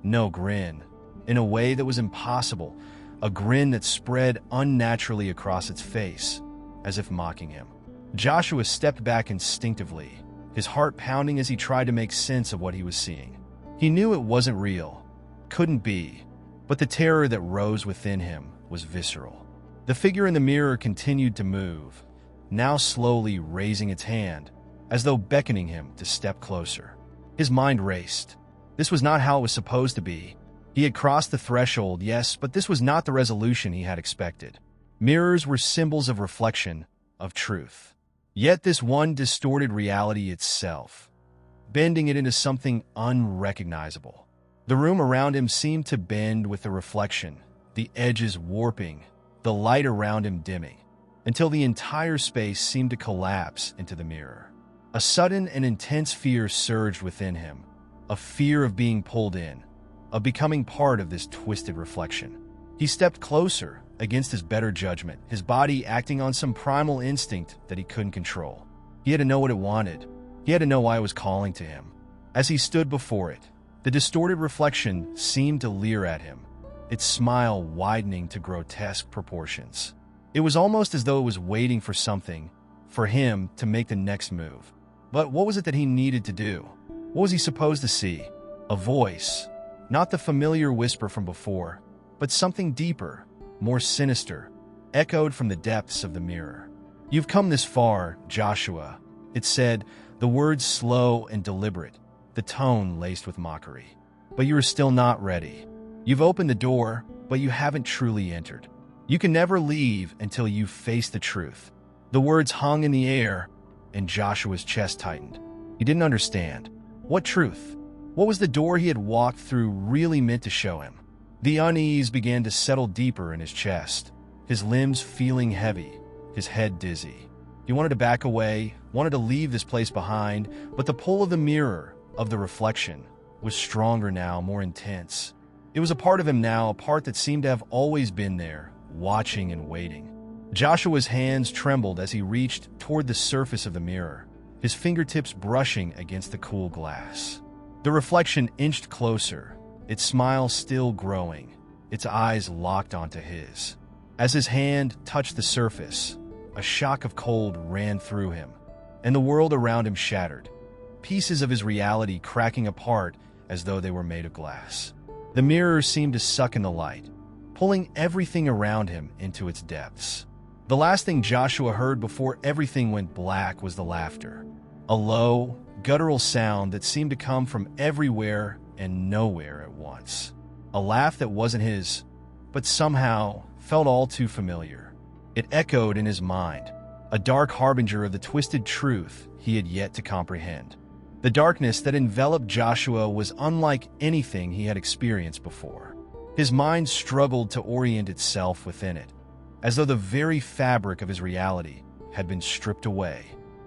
No grin, in a way that was impossible, a grin that spread unnaturally across its face, as if mocking him. Joshua stepped back instinctively, his heart pounding as he tried to make sense of what he was seeing. He knew it wasn't real, couldn't be, but the terror that rose within him, was visceral. The figure in the mirror continued to move, now slowly raising its hand, as though beckoning him to step closer. His mind raced. This was not how it was supposed to be. He had crossed the threshold, yes, but this was not the resolution he had expected. Mirrors were symbols of reflection, of truth. Yet this one distorted reality itself, bending it into something unrecognizable. The room around him seemed to bend with the reflection, the edges warping, the light around him dimming, until the entire space seemed to collapse into the mirror. A sudden and intense fear surged within him, a fear of being pulled in, of becoming part of this twisted reflection. He stepped closer, against his better judgment, his body acting on some primal instinct that he couldn't control. He had to know what it wanted. He had to know why it was calling to him. As he stood before it, the distorted reflection seemed to leer at him, its smile widening to grotesque proportions. It was almost as though it was waiting for something, for him to make the next move. But what was it that he needed to do? What was he supposed to see? A voice, not the familiar whisper from before, but something deeper, more sinister, echoed from the depths of the mirror. "You've come this far, Joshua," it said, the words slow and deliberate, the tone laced with mockery. "But you are still not ready. You've opened the door, but you haven't truly entered. You can never leave until you face the truth." The words hung in the air, and Joshua's chest tightened. He didn't understand. What truth? What was the door he had walked through really meant to show him? The unease began to settle deeper in his chest, his limbs feeling heavy, his head dizzy. He wanted to back away, wanted to leave this place behind, but the pull of the mirror, of the reflection, was stronger now, more intense. It was a part of him now, a part that seemed to have always been there, watching and waiting. Joshua's hands trembled as he reached toward the surface of the mirror, his fingertips brushing against the cool glass. The reflection inched closer, its smile still growing, its eyes locked onto his. As his hand touched the surface, a shock of cold ran through him, and the world around him shattered, pieces of his reality cracking apart as though they were made of glass. The mirror seemed to suck in the light, pulling everything around him into its depths. The last thing Joshua heard before everything went black was the laughter, a low, guttural sound that seemed to come from everywhere and nowhere at once. A laugh that wasn't his, but somehow felt all too familiar. It echoed in his mind, a dark harbinger of the twisted truth he had yet to comprehend. The darkness that enveloped Joshua was unlike anything he had experienced before. His mind struggled to orient itself within it, as though the very fabric of his reality had been stripped away.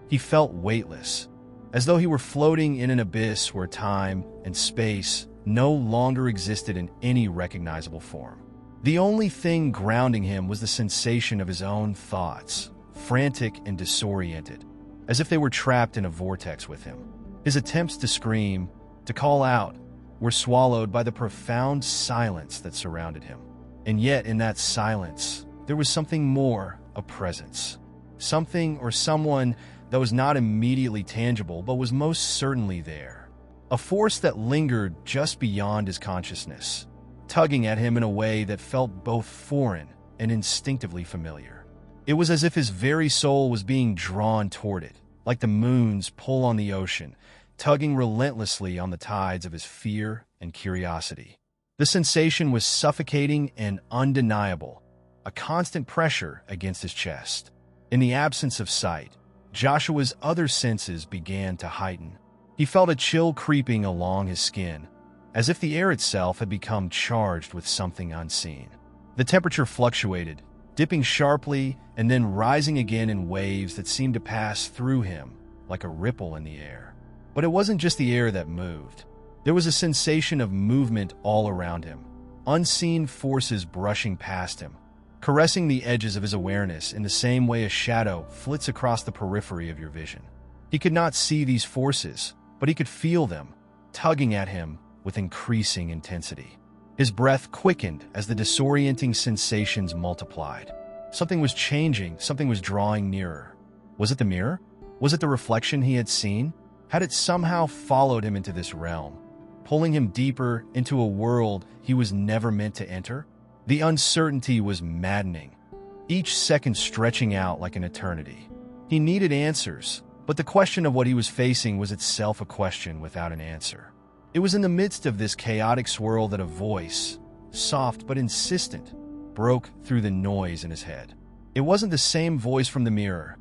He felt weightless, as though he were floating in an abyss where time and space no longer existed in any recognizable form. The only thing grounding him was the sensation of his own thoughts, frantic and disoriented, as if they were trapped in a vortex with him. His attempts to scream, to call out, were swallowed by the profound silence that surrounded him. And yet in that silence, there was something more, a presence. Something or someone that was not immediately tangible, but was most certainly there. A force that lingered just beyond his consciousness, tugging at him in a way that felt both foreign and instinctively familiar. It was as if his very soul was being drawn toward it, like the moon's pull on the ocean, tugging relentlessly on the tides of his fear and curiosity. The sensation was suffocating and undeniable, a constant pressure against his chest. In the absence of sight, Joshua's other senses began to heighten. He felt a chill creeping along his skin, as if the air itself had become charged with something unseen. The temperature fluctuated, dipping sharply and then rising again in waves that seemed to pass through him like a ripple in the air. But it wasn't just the air that moved. There was a sensation of movement all around him, unseen forces brushing past him, caressing the edges of his awareness in the same way a shadow flits across the periphery of your vision. He could not see these forces, but he could feel them, tugging at him with increasing intensity. His breath quickened as the disorienting sensations multiplied. Something was changing, something was drawing nearer. Was it the mirror? Was it the reflection he had seen? Had it somehow followed him into this realm, pulling him deeper into a world he was never meant to enter? The uncertainty was maddening, each second stretching out like an eternity. He needed answers, but the question of what he was facing was itself a question without an answer. It was in the midst of this chaotic swirl that a voice, soft but insistent, broke through the noise in his head. It wasn't the same voice from the mirror.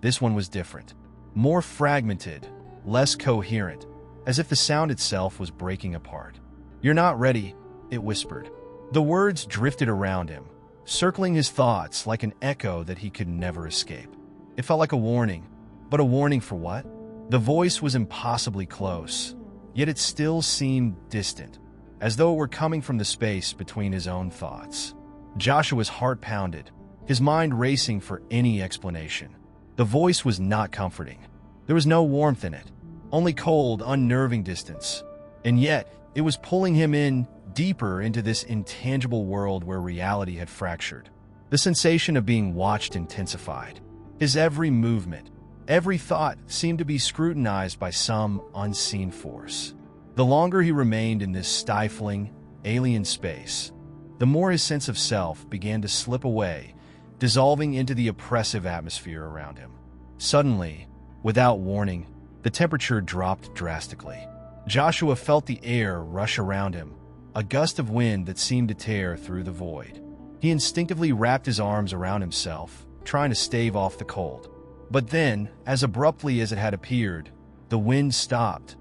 This one was different, more fragmented, less coherent, as if the sound itself was breaking apart. "You're not ready," it whispered. The words drifted around him, circling his thoughts like an echo that he could never escape. It felt like a warning, but a warning for what? The voice was impossibly close, yet it still seemed distant, as though it were coming from the space between his own thoughts. Joshua's heart pounded, his mind racing for any explanation. The voice was not comforting. There was no warmth in it, only cold, unnerving distance. And yet, it was pulling him in deeper into this intangible world where reality had fractured. The sensation of being watched intensified. His every movement, every thought seemed to be scrutinized by some unseen force. The longer he remained in this stifling, alien space, the more his sense of self began to slip away, dissolving into the oppressive atmosphere around him. Suddenly, without warning, the temperature dropped drastically. Joshua felt the air rush around him, a gust of wind that seemed to tear through the void. He instinctively wrapped his arms around himself, trying to stave off the cold. But then, as abruptly as it had appeared, the wind stopped,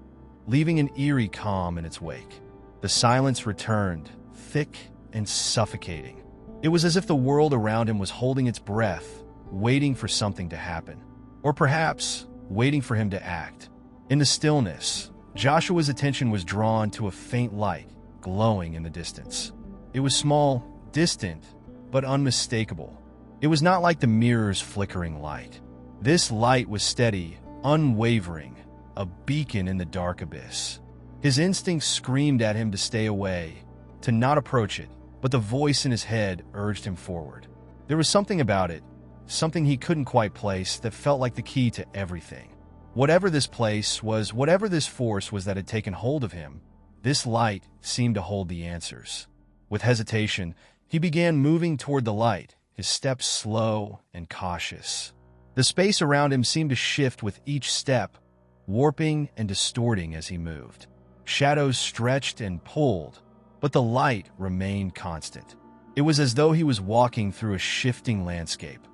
leaving an eerie calm in its wake. The silence returned, thick and suffocating. It was as if the world around him was holding its breath, waiting for something to happen. Or perhaps, waiting for him to act. In the stillness, Joshua's attention was drawn to a faint light glowing in the distance. It was small, distant, but unmistakable. It was not like the mirror's flickering light. This light was steady, unwavering, a beacon in the dark abyss. His instincts screamed at him to stay away, to not approach it, but the voice in his head urged him forward. There was something about it, something he couldn't quite place, that felt like the key to everything. Whatever this place was, whatever this force was that had taken hold of him, this light seemed to hold the answers. With hesitation, he began moving toward the light, his steps slow and cautious. The space around him seemed to shift with each step, warping and distorting as he moved. Shadows stretched and pulled, but the light remained constant. It was as though he was walking through a shifting landscape,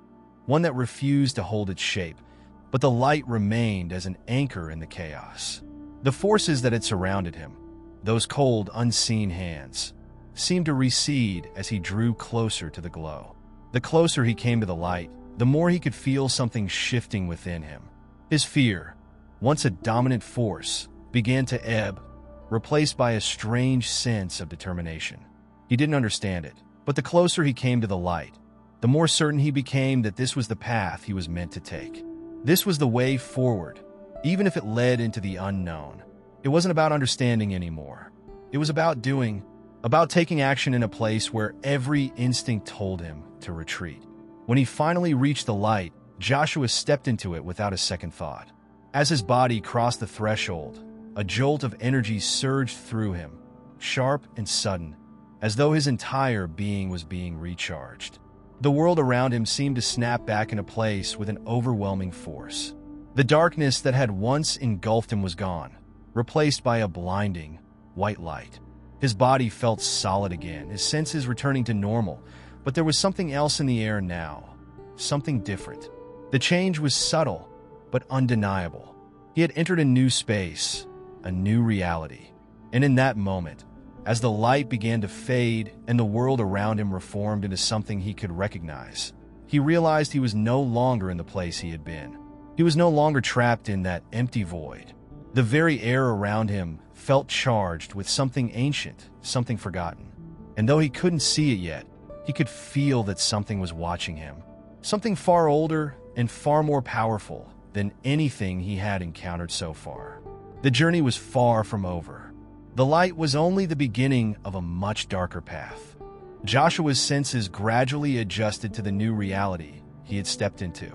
one that refused to hold its shape, but the light remained as an anchor in the chaos. The forces that had surrounded him, those cold, unseen hands, seemed to recede as he drew closer to the glow. The closer he came to the light, the more he could feel something shifting within him. His fear, once a dominant force, began to ebb, replaced by a strange sense of determination. He didn't understand it, but the closer he came to the light, the more certain he became that this was the path he was meant to take. This was the way forward, even if it led into the unknown. It wasn't about understanding anymore. It was about doing, about taking action in a place where every instinct told him to retreat. When he finally reached the light, Joshua stepped into it without a second thought. As his body crossed the threshold, a jolt of energy surged through him, sharp and sudden, as though his entire being was being recharged. The world around him seemed to snap back into place with an overwhelming force. The darkness that had once engulfed him was gone, replaced by a blinding, white light. His body felt solid again, his senses returning to normal, but there was something else in the air now, something different. The change was subtle, but undeniable. He had entered a new space, a new reality. And in that moment, as the light began to fade and the world around him reformed into something he could recognize, he realized he was no longer in the place he had been. He was no longer trapped in that empty void. The very air around him felt charged with something ancient, something forgotten. And though he couldn't see it yet, he could feel that something was watching him. Something far older and far more powerful than anything he had encountered so far. The journey was far from over. The light was only the beginning of a much darker path. Joshua's senses gradually adjusted to the new reality he had stepped into.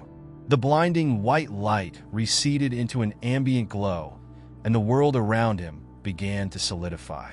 The blinding white light receded into an ambient glow, and the world around him began to solidify.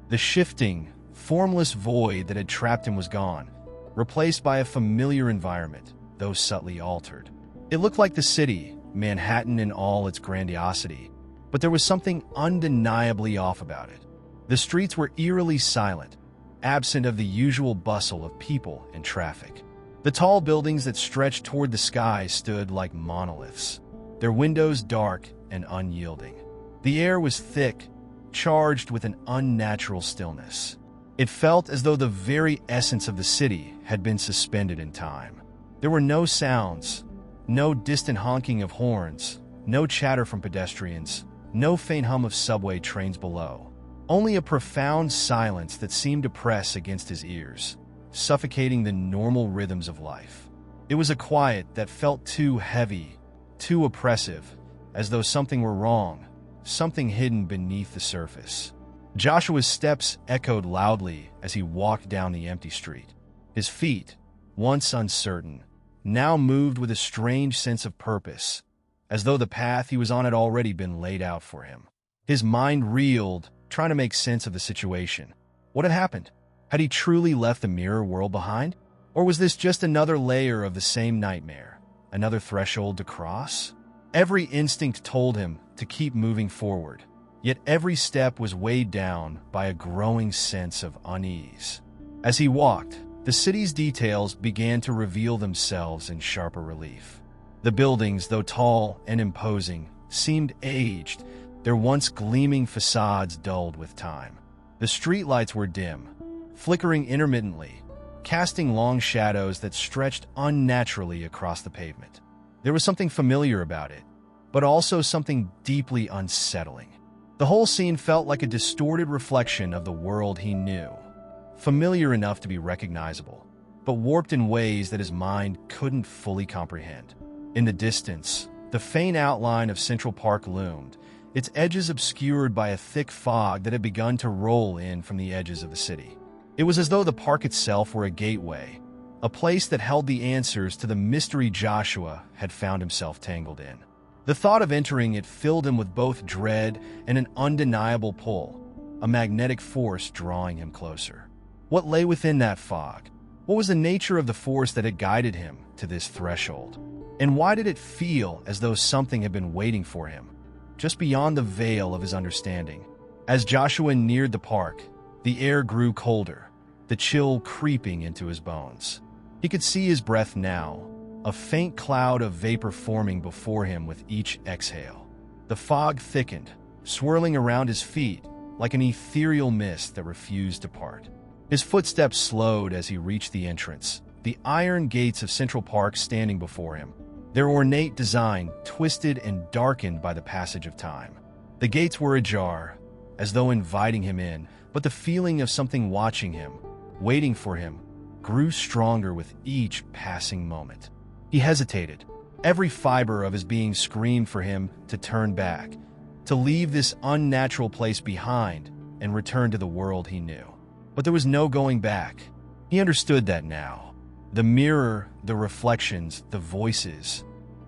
The shifting, formless void that had trapped him was gone, replaced by a familiar environment, though subtly altered. It looked like the city, Manhattan in all its grandiosity, but there was something undeniably off about it. The streets were eerily silent, absent of the usual bustle of people and traffic. The tall buildings that stretched toward the sky stood like monoliths, their windows dark and unyielding. The air was thick, charged with an unnatural stillness. It felt as though the very essence of the city had been suspended in time. There were no sounds, no distant honking of horns, no chatter from pedestrians, no faint hum of subway trains below. Only a profound silence that seemed to press against his ears, suffocating the normal rhythms of life. It was a quiet that felt too heavy, too oppressive, as though something were wrong, something hidden beneath the surface. Joshua's steps echoed loudly as he walked down the empty street. His feet, once uncertain, now moved with a strange sense of purpose, as though the path he was on had already been laid out for him. His mind reeled, trying to make sense of the situation. What had happened? Had he truly left the mirror world behind? Or was this just another layer of the same nightmare, another threshold to cross? Every instinct told him to keep moving forward, yet every step was weighed down by a growing sense of unease. As he walked, the city's details began to reveal themselves in sharper relief. The buildings, though tall and imposing, seemed aged, their once gleaming facades dulled with time. The streetlights were dim, flickering intermittently, casting long shadows that stretched unnaturally across the pavement. There was something familiar about it, but also something deeply unsettling. The whole scene felt like a distorted reflection of the world he knew, familiar enough to be recognizable, but warped in ways that his mind couldn't fully comprehend. In the distance, the faint outline of Central Park loomed, its edges obscured by a thick fog that had begun to roll in from the edges of the city. It was as though the park itself were a gateway, a place that held the answers to the mystery Joshua had found himself tangled in. The thought of entering it filled him with both dread and an undeniable pull, a magnetic force drawing him closer. What lay within that fog? What was the nature of the force that had guided him to this threshold? And why did it feel as though something had been waiting for him, just beyond the veil of his understanding? As Joshua neared the park, the air grew colder, the chill creeping into his bones. He could see his breath now, a faint cloud of vapor forming before him with each exhale. The fog thickened, swirling around his feet like an ethereal mist that refused to part. His footsteps slowed as he reached the entrance, the iron gates of Central Park standing before him, their ornate design twisted and darkened by the passage of time. The gates were ajar, as though inviting him in, but the feeling of something watching him, waiting for him, grew stronger with each passing moment. He hesitated. Every fiber of his being screamed for him to turn back, to leave this unnatural place behind and return to the world he knew. But there was no going back. He understood that now. The mirror, the reflections, the voices,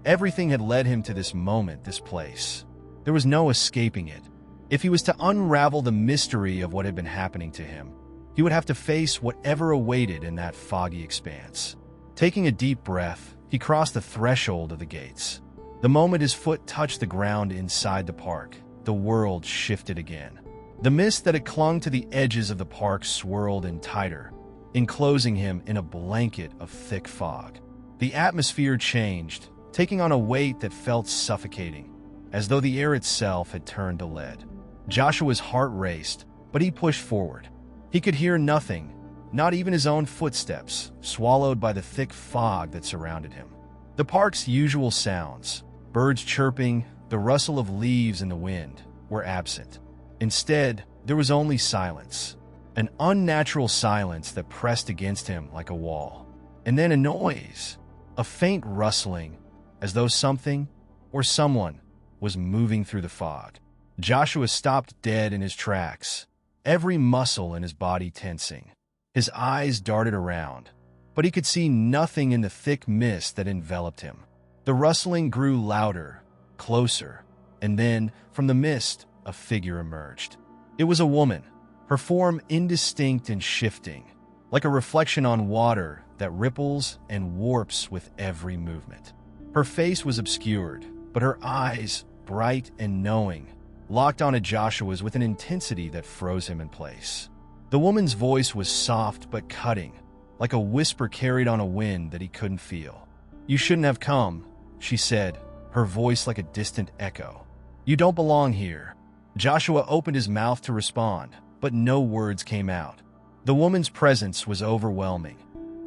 everything had led him to this moment, this place. There was no escaping it. If he was to unravel the mystery of what had been happening to him, he would have to face whatever awaited in that foggy expanse. Taking a deep breath, he crossed the threshold of the gates. The moment his foot touched the ground inside the park, the world shifted again. The mist that had clung to the edges of the park swirled in tighter, enclosing him in a blanket of thick fog. The atmosphere changed, taking on a weight that felt suffocating, as though the air itself had turned to lead. Joshua's heart raced, but he pushed forward. He could hear nothing, not even his own footsteps, swallowed by the thick fog that surrounded him. The park's usual sounds, birds chirping, the rustle of leaves in the wind, were absent. Instead, there was only silence, an unnatural silence that pressed against him like a wall. And then a noise, a faint rustling, as though something or someone was moving through the fog. Joshua stopped dead in his tracks, every muscle in his body tensing. His eyes darted around, but he could see nothing in the thick mist that enveloped him. The rustling grew louder, closer, and then, from the mist, a figure emerged. It was a woman, her form indistinct and shifting, like a reflection on water that ripples and warps with every movement. Her face was obscured, but her eyes, bright and knowing, locked onto Joshua's with an intensity that froze him in place. The woman's voice was soft but cutting, like a whisper carried on a wind that he couldn't feel. "You shouldn't have come," she said, her voice like a distant echo. "You don't belong here." Joshua opened his mouth to respond, but no words came out. The woman's presence was overwhelming,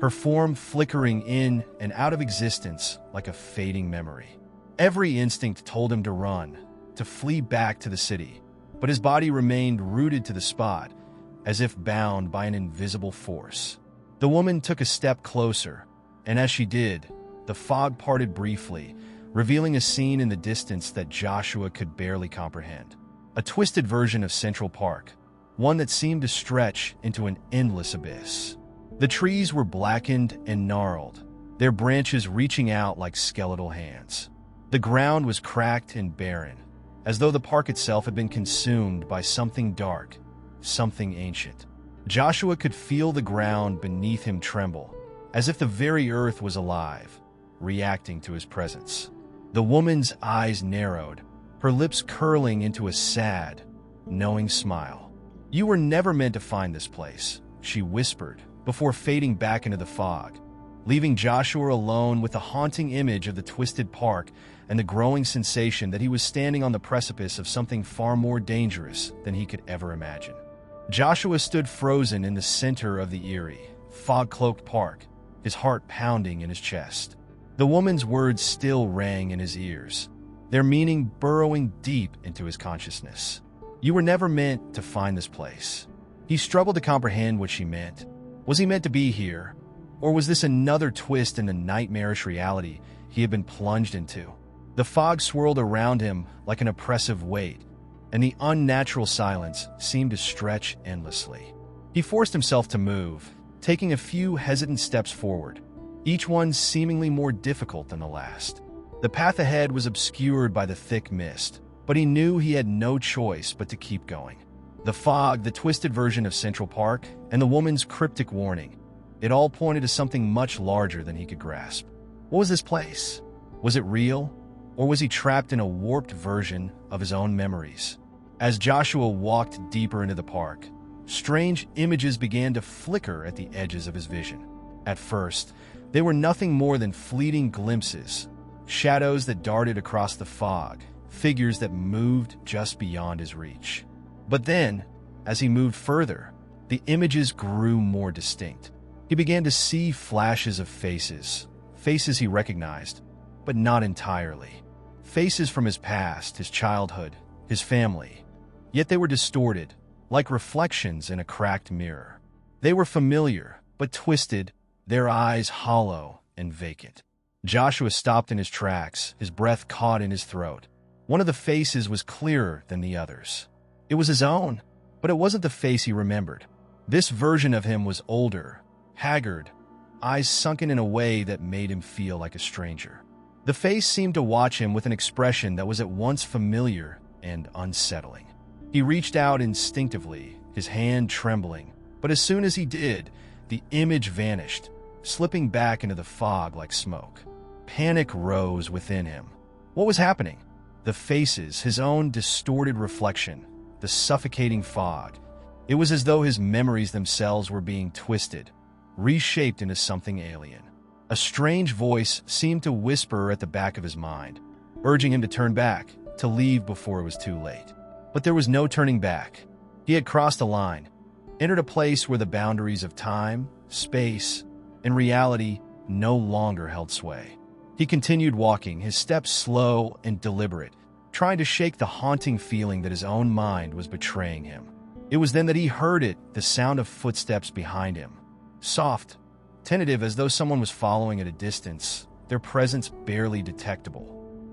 her form flickering in and out of existence like a fading memory. Every instinct told him to run, to flee back to the city, but his body remained rooted to the spot, as if bound by an invisible force. The woman took a step closer, and as she did, the fog parted briefly, revealing a scene in the distance that Joshua could barely comprehend. A twisted version of Central Park, one that seemed to stretch into an endless abyss. The trees were blackened and gnarled, their branches reaching out like skeletal hands. The ground was cracked and barren, as though the park itself had been consumed by something dark, something ancient. Joshua could feel the ground beneath him tremble, as if the very earth was alive, reacting to his presence. The woman's eyes narrowed, her lips curling into a sad, knowing smile. "You were never meant to find this place," she whispered, before fading back into the fog, leaving Joshua alone with the haunting image of the twisted park and the growing sensation that he was standing on the precipice of something far more dangerous than he could ever imagine. Joshua stood frozen in the center of the eerie, fog-cloaked park, his heart pounding in his chest. The woman's words still rang in his ears, their meaning burrowing deep into his consciousness. "You were never meant to find this place." He struggled to comprehend what she meant. Was he meant to be here? Or was this another twist in the nightmarish reality he had been plunged into? The fog swirled around him like an oppressive weight, and the unnatural silence seemed to stretch endlessly. He forced himself to move, taking a few hesitant steps forward, each one seemingly more difficult than the last. The path ahead was obscured by the thick mist, but he knew he had no choice but to keep going. The fog, the twisted version of Central Park, and the woman's cryptic warning, it all pointed to something much larger than he could grasp. What was this place? Was it real? Or was he trapped in a warped version of his own memories? As Joshua walked deeper into the park, strange images began to flicker at the edges of his vision. At first, they were nothing more than fleeting glimpses, shadows that darted across the fog, figures that moved just beyond his reach. But then, as he moved further, the images grew more distinct. He began to see flashes of faces he recognized, but not entirely. Faces from his past, his childhood, his family. Yet they were distorted, like reflections in a cracked mirror. They were familiar, but twisted, their eyes hollow and vacant. Joshua stopped in his tracks, his breath caught in his throat. One of the faces was clearer than the others. It was his own, but it wasn't the face he remembered. This version of him was older, haggard, eyes sunken in a way that made him feel like a stranger. The face seemed to watch him with an expression that was at once familiar and unsettling. He reached out instinctively, his hand trembling, but as soon as he did, the image vanished, slipping back into the fog like smoke. Panic rose within him. What was happening? The faces, his own distorted reflection, the suffocating fog. It was as though his memories themselves were being twisted, reshaped into something alien. A strange voice seemed to whisper at the back of his mind, urging him to turn back, to leave before it was too late. But there was no turning back. He had crossed a line, entered a place where the boundaries of time, space, and reality no longer held sway. He continued walking, his steps slow and deliberate, trying to shake the haunting feeling that his own mind was betraying him. It was then that he heard it, the sound of footsteps behind him. Soft, tentative, as though someone was following at a distance, their presence barely detectable.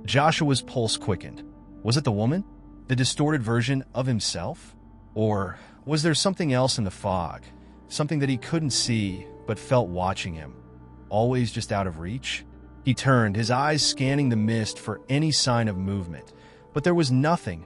Joshua's pulse quickened. Was it the woman? The distorted version of himself? Or was there something else in the fog, something that he couldn't see but felt watching him, always just out of reach? He turned, his eyes scanning the mist for any sign of movement, but there was nothing,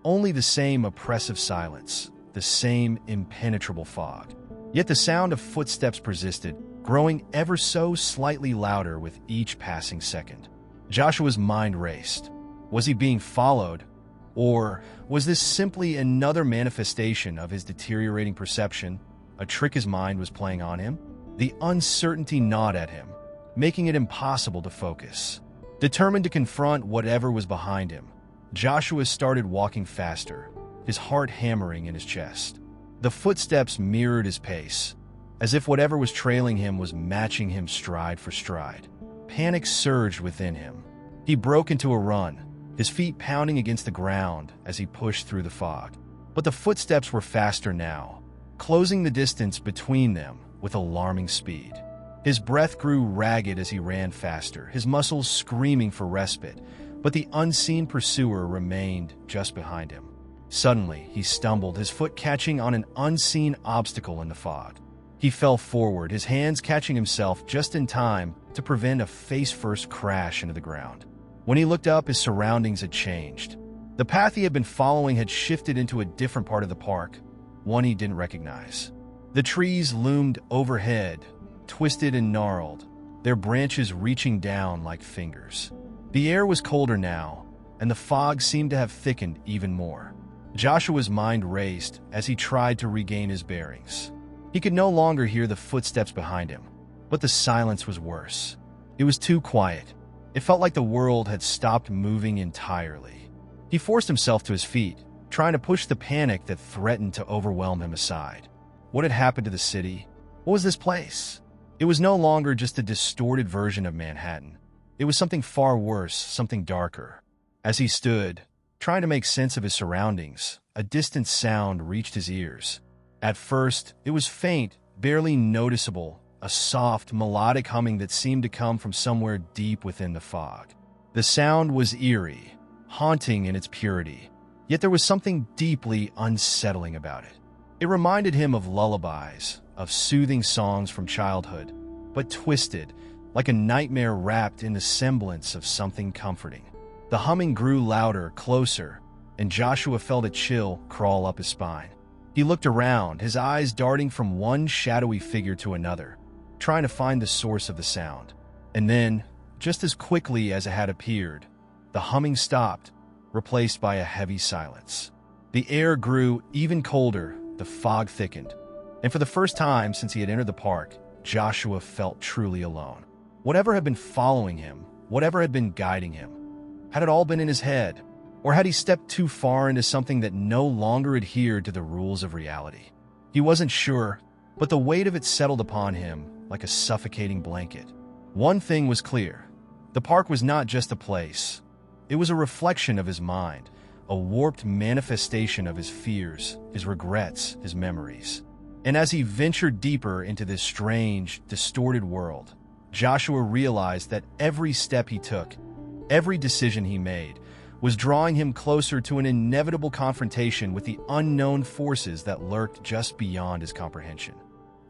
only the same oppressive silence, the same impenetrable fog. Yet the sound of footsteps persisted, growing ever so slightly louder with each passing second. Joshua's mind raced. Was he being followed? Or was this simply another manifestation of his deteriorating perception, a trick his mind was playing on him? The uncertainty gnawed at him, making it impossible to focus. Determined to confront whatever was behind him, Joshua started walking faster, his heart hammering in his chest. The footsteps mirrored his pace, as if whatever was trailing him was matching him stride for stride. Panic surged within him. He broke into a run, his feet pounding against the ground as he pushed through the fog. But the footsteps were faster now, closing the distance between them with alarming speed. His breath grew ragged as he ran faster, his muscles screaming for respite, but the unseen pursuer remained just behind him. Suddenly, he stumbled, his foot catching on an unseen obstacle in the fog. He fell forward, his hands catching himself just in time to prevent a face-first crash into the ground. When he looked up, his surroundings had changed. The path he had been following had shifted into a different part of the park, one he didn't recognize. The trees loomed overhead, twisted and gnarled, their branches reaching down like fingers. The air was colder now, and the fog seemed to have thickened even more. Joshua's mind raced as he tried to regain his bearings. He could no longer hear the footsteps behind him, but the silence was worse. It was too quiet. It felt like the world had stopped moving entirely. He forced himself to his feet, trying to push the panic that threatened to overwhelm him aside. What had happened to the city? What was this place? It was no longer just a distorted version of Manhattan. It was something far worse, something darker. As he stood, trying to make sense of his surroundings, a distant sound reached his ears. At first, it was faint, barely noticeable, a soft, melodic humming that seemed to come from somewhere deep within the fog. The sound was eerie, haunting in its purity, yet there was something deeply unsettling about it. It reminded him of lullabies, of soothing songs from childhood, but twisted, like a nightmare wrapped in the semblance of something comforting. The humming grew louder, closer, and Joshua felt a chill crawl up his spine. He looked around, his eyes darting from one shadowy figure to another, trying to find the source of the sound. And then, just as quickly as it had appeared, the humming stopped, replaced by a heavy silence. The air grew even colder, the fog thickened, and for the first time since he had entered the park, Joshua felt truly alone. Whatever had been following him, whatever had been guiding him, had it all been in his head? Or had he stepped too far into something that no longer adhered to the rules of reality? He wasn't sure, but the weight of it settled upon him like a suffocating blanket. One thing was clear. The park was not just a place. It was a reflection of his mind, a warped manifestation of his fears, his regrets, his memories. And as he ventured deeper into this strange, distorted world, Joshua realized that every step he took, every decision he made, was drawing him closer to an inevitable confrontation with the unknown forces that lurked just beyond his comprehension.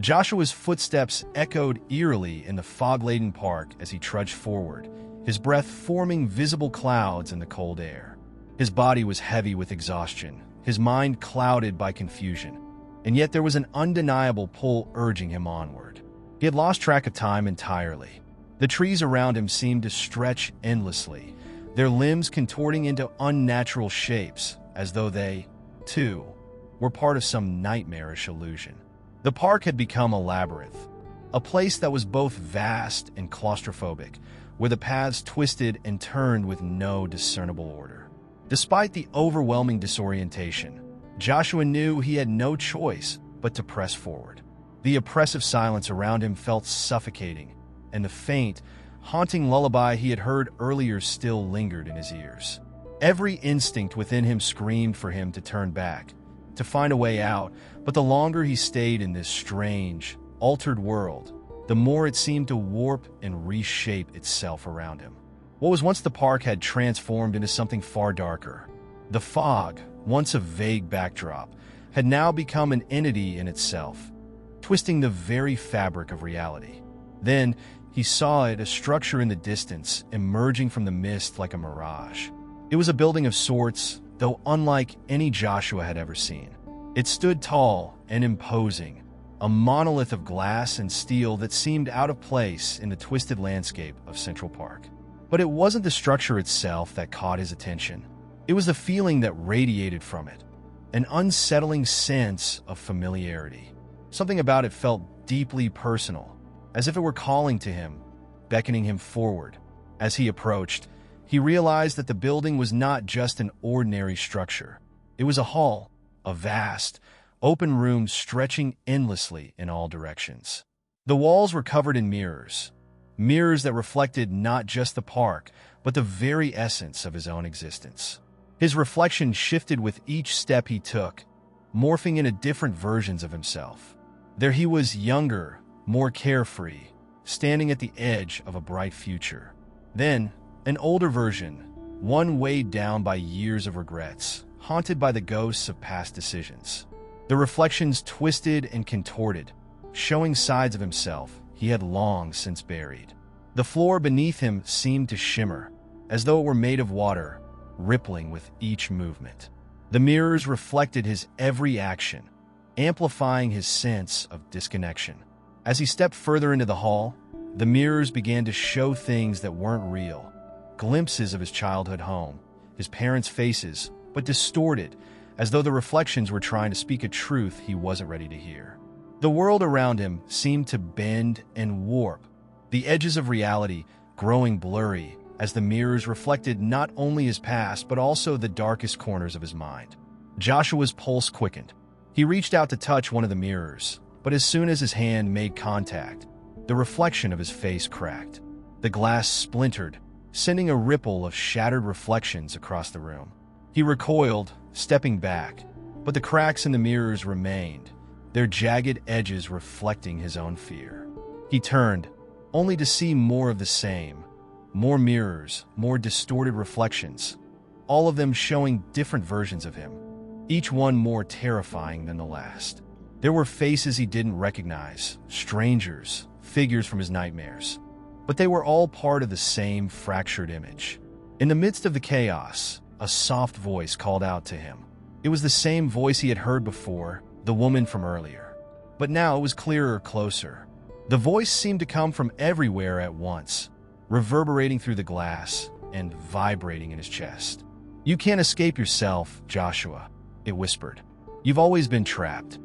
Joshua's footsteps echoed eerily in the fog-laden park as he trudged forward, his breath forming visible clouds in the cold air. His body was heavy with exhaustion, his mind clouded by confusion, and yet there was an undeniable pull urging him onward. He had lost track of time entirely. The trees around him seemed to stretch endlessly, their limbs contorting into unnatural shapes, as though they, too, were part of some nightmarish illusion. The park had become a labyrinth, a place that was both vast and claustrophobic, where the paths twisted and turned with no discernible order. Despite the overwhelming disorientation, Joshua knew he had no choice but to press forward. The oppressive silence around him felt suffocating, and the faint, haunting lullaby he had heard earlier still lingered in his ears. Every instinct within him screamed for him to turn back, to find a way out, but the longer he stayed in this strange, altered world, the more it seemed to warp and reshape itself around him. What was once the park had transformed into something far darker. The fog, once a vague backdrop, had now become an entity in itself, twisting the very fabric of reality. Then, he saw it, a structure in the distance, emerging from the mist like a mirage. It was a building of sorts, though unlike any Joshua had ever seen. It stood tall and imposing, a monolith of glass and steel that seemed out of place in the twisted landscape of Central Park. But it wasn't the structure itself that caught his attention. It was the feeling that radiated from it, an unsettling sense of familiarity. Something about it felt deeply personal, as if it were calling to him, beckoning him forward. As he approached, he realized that the building was not just an ordinary structure. It was a hall, a vast, open room stretching endlessly in all directions. The walls were covered in mirrors that reflected not just the park, but the very essence of his own existence. His reflection shifted with each step he took, morphing into different versions of himself. There he was, younger, more carefree, standing at the edge of a bright future. Then, an older version, one weighed down by years of regrets, haunted by the ghosts of past decisions. The reflections twisted and contorted, showing sides of himself he had long since buried. The floor beneath him seemed to shimmer, as though it were made of water, rippling with each movement. The mirrors reflected his every action, amplifying his sense of disconnection. As he stepped further into the hall, the mirrors began to show things that weren't real. Glimpses of his childhood home, his parents' faces, but distorted, as though the reflections were trying to speak a truth he wasn't ready to hear. The world around him seemed to bend and warp, the edges of reality growing blurry as the mirrors reflected not only his past but also the darkest corners of his mind. Joshua's pulse quickened. He reached out to touch one of the mirrors, but as soon as his hand made contact, the reflection of his face cracked. The glass splintered, sending a ripple of shattered reflections across the room. He recoiled, stepping back, but the cracks in the mirrors remained, their jagged edges reflecting his own fear. He turned, only to see more of the same. More mirrors, more distorted reflections, all of them showing different versions of him, each one more terrifying than the last. There were faces he didn't recognize, strangers, figures from his nightmares, but they were all part of the same fractured image. In the midst of the chaos, a soft voice called out to him. It was the same voice he had heard before, the woman from earlier. But now it was clearer, closer. The voice seemed to come from everywhere at once, reverberating through the glass and vibrating in his chest. "You can't escape yourself, Joshua," it whispered. "You've always been trapped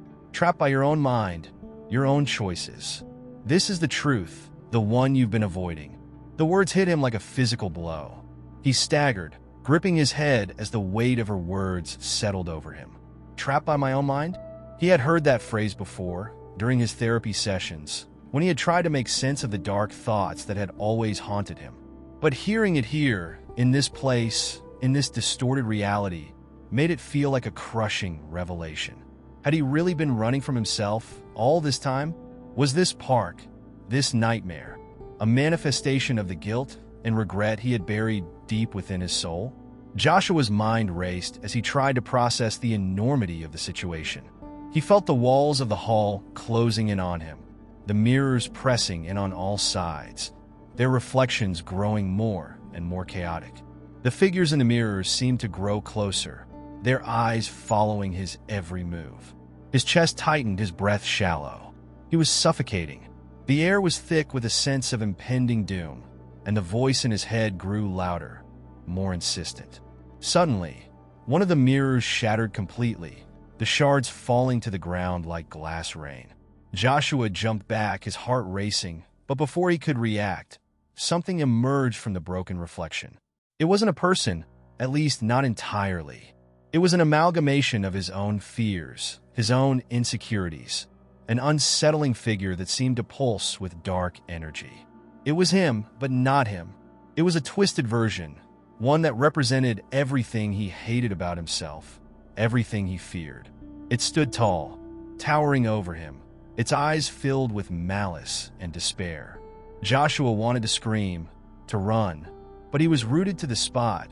by your own mind, your own choices. This is the truth, the one you've been avoiding." The words hit him like a physical blow. He staggered, gripping his head as the weight of her words settled over him. Trapped by my own mind? He had heard that phrase before, during his therapy sessions, when he had tried to make sense of the dark thoughts that had always haunted him. But hearing it here, in this place, in this distorted reality, made it feel like a crushing revelation. Had he really been running from himself all this time? Was this park, this nightmare, a manifestation of the guilt and regret he had buried deep within his soul? Joshua's mind raced as he tried to process the enormity of the situation. He felt the walls of the hall closing in on him, the mirrors pressing in on all sides, their reflections growing more and more chaotic. The figures in the mirrors seemed to grow closer, their eyes following his every move. His chest tightened, his breath shallow. He was suffocating. The air was thick with a sense of impending doom, and the voice in his head grew louder, more insistent. Suddenly, one of the mirrors shattered completely, the shards falling to the ground like glass rain. Joshua jumped back, his heart racing, but before he could react, something emerged from the broken reflection. It wasn't a person, at least not entirely. It was an amalgamation of his own fears, his own insecurities, an unsettling figure that seemed to pulse with dark energy. It was him, but not him. It was a twisted version, one that represented everything he hated about himself, everything he feared. It stood tall, towering over him, its eyes filled with malice and despair. Joshua wanted to scream, to run, but he was rooted to the spot,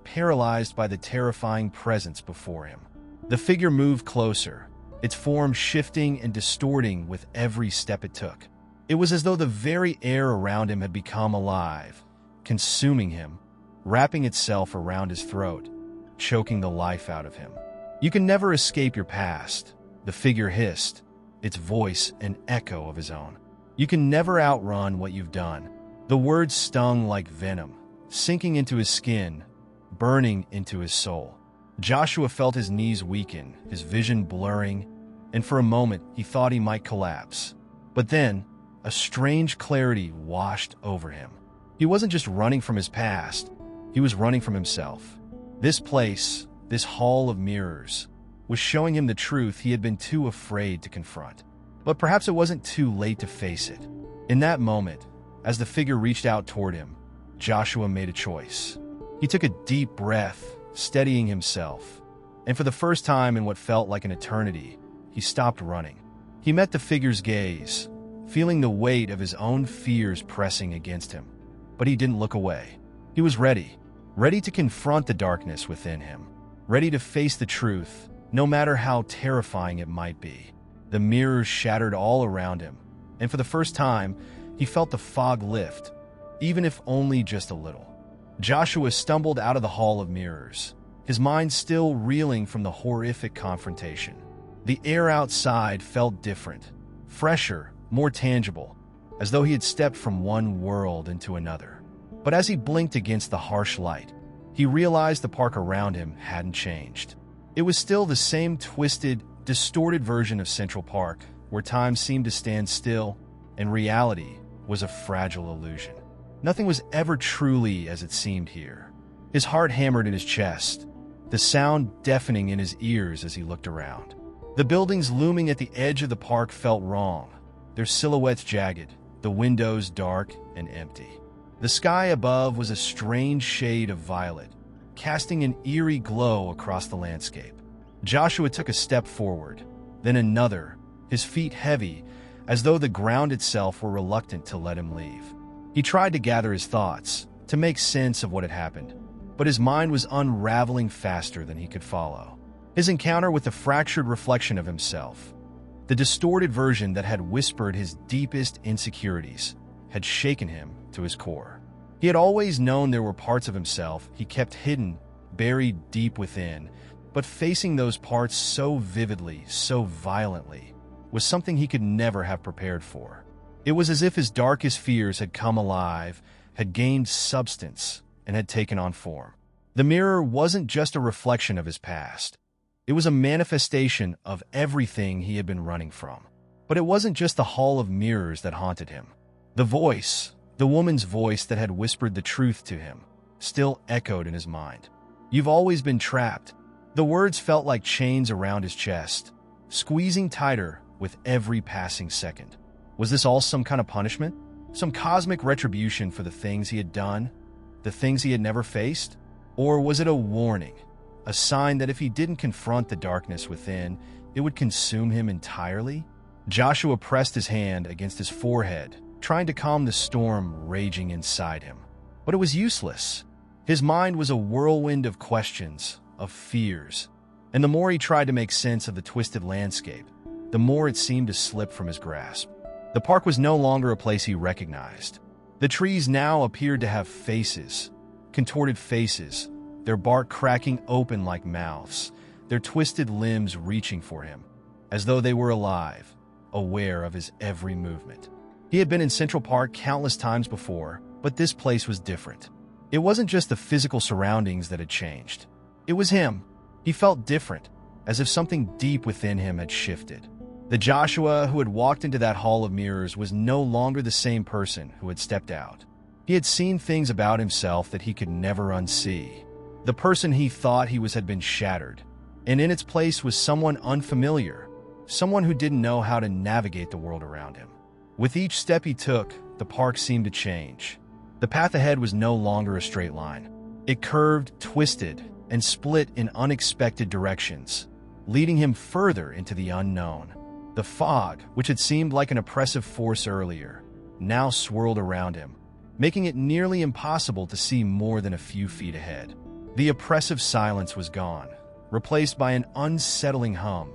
paralyzed by the terrifying presence before him. The figure moved closer, its form shifting and distorting with every step it took. It was as though the very air around him had become alive, consuming him, wrapping itself around his throat, choking the life out of him. You can never escape your past, the figure hissed, its voice an echo of his own. You can never outrun what you've done. The words stung like venom, sinking into his skin, burning into his soul. Joshua felt his knees weaken, his vision blurring, and for a moment he thought he might collapse. But then, a strange clarity washed over him. He wasn't just running from his past, he was running from himself. This place, this hall of mirrors, was showing him the truth he had been too afraid to confront. But perhaps it wasn't too late to face it. In that moment, as the figure reached out toward him, Joshua made a choice. He took a deep breath, steadying himself, and for the first time in what felt like an eternity, he stopped running. He met the figure's gaze, feeling the weight of his own fears pressing against him. But he didn't look away. He was ready to confront the darkness within him, ready to face the truth, no matter how terrifying it might be. The mirrors shattered all around him, and for the first time, he felt the fog lift, even if only just a little. Joshua stumbled out of the hall of mirrors, his mind still reeling from the horrific confrontation. The air outside felt different, fresher, more tangible, as though he had stepped from one world into another. But as he blinked against the harsh light, he realized the park around him hadn't changed. It was still the same twisted, distorted version of Central Park, where time seemed to stand still and reality was a fragile illusion. Nothing was ever truly as it seemed here. His heart hammered in his chest, the sound deafening in his ears as he looked around. The buildings looming at the edge of the park felt wrong, their silhouettes jagged, the windows dark and empty. The sky above was a strange shade of violet, casting an eerie glow across the landscape. Joshua took a step forward, then another, his feet heavy, as though the ground itself were reluctant to let him leave. He tried to gather his thoughts, to make sense of what had happened, but his mind was unraveling faster than he could follow. His encounter with the fractured reflection of himself, the distorted version that had whispered his deepest insecurities, had shaken him to his core. He had always known there were parts of himself he kept hidden, buried deep within, but facing those parts so vividly, so violently, was something he could never have prepared for. It was as if his darkest fears had come alive, had gained substance, and had taken on form. The mirror wasn't just a reflection of his past. It was a manifestation of everything he had been running from. But it wasn't just the hall of mirrors that haunted him. The voice, the woman's voice that had whispered the truth to him, still echoed in his mind. "You've always been trapped." The words felt like chains around his chest, squeezing tighter with every passing second. Was this all some kind of punishment? Some cosmic retribution for the things he had done? The things he had never faced? Or was it a warning? A sign that if he didn't confront the darkness within, it would consume him entirely? Joshua pressed his hand against his forehead, trying to calm the storm raging inside him. But it was useless. His mind was a whirlwind of questions, of fears. And the more he tried to make sense of the twisted landscape, the more it seemed to slip from his grasp. The park was no longer a place he recognized. The trees now appeared to have faces, contorted faces, their bark cracking open like mouths, their twisted limbs reaching for him, as though they were alive, aware of his every movement. He had been in Central Park countless times before, but this place was different. It wasn't just the physical surroundings that had changed. It was him. He felt different, as if something deep within him had shifted. The Joshua who had walked into that hall of mirrors was no longer the same person who had stepped out. He had seen things about himself that he could never unsee. The person he thought he was had been shattered, and in its place was someone unfamiliar, someone who didn't know how to navigate the world around him. With each step he took, the park seemed to change. The path ahead was no longer a straight line. It curved, twisted, and split in unexpected directions, leading him further into the unknown. The fog, which had seemed like an oppressive force earlier, now swirled around him, making it nearly impossible to see more than a few feet ahead. The oppressive silence was gone, replaced by an unsettling hum,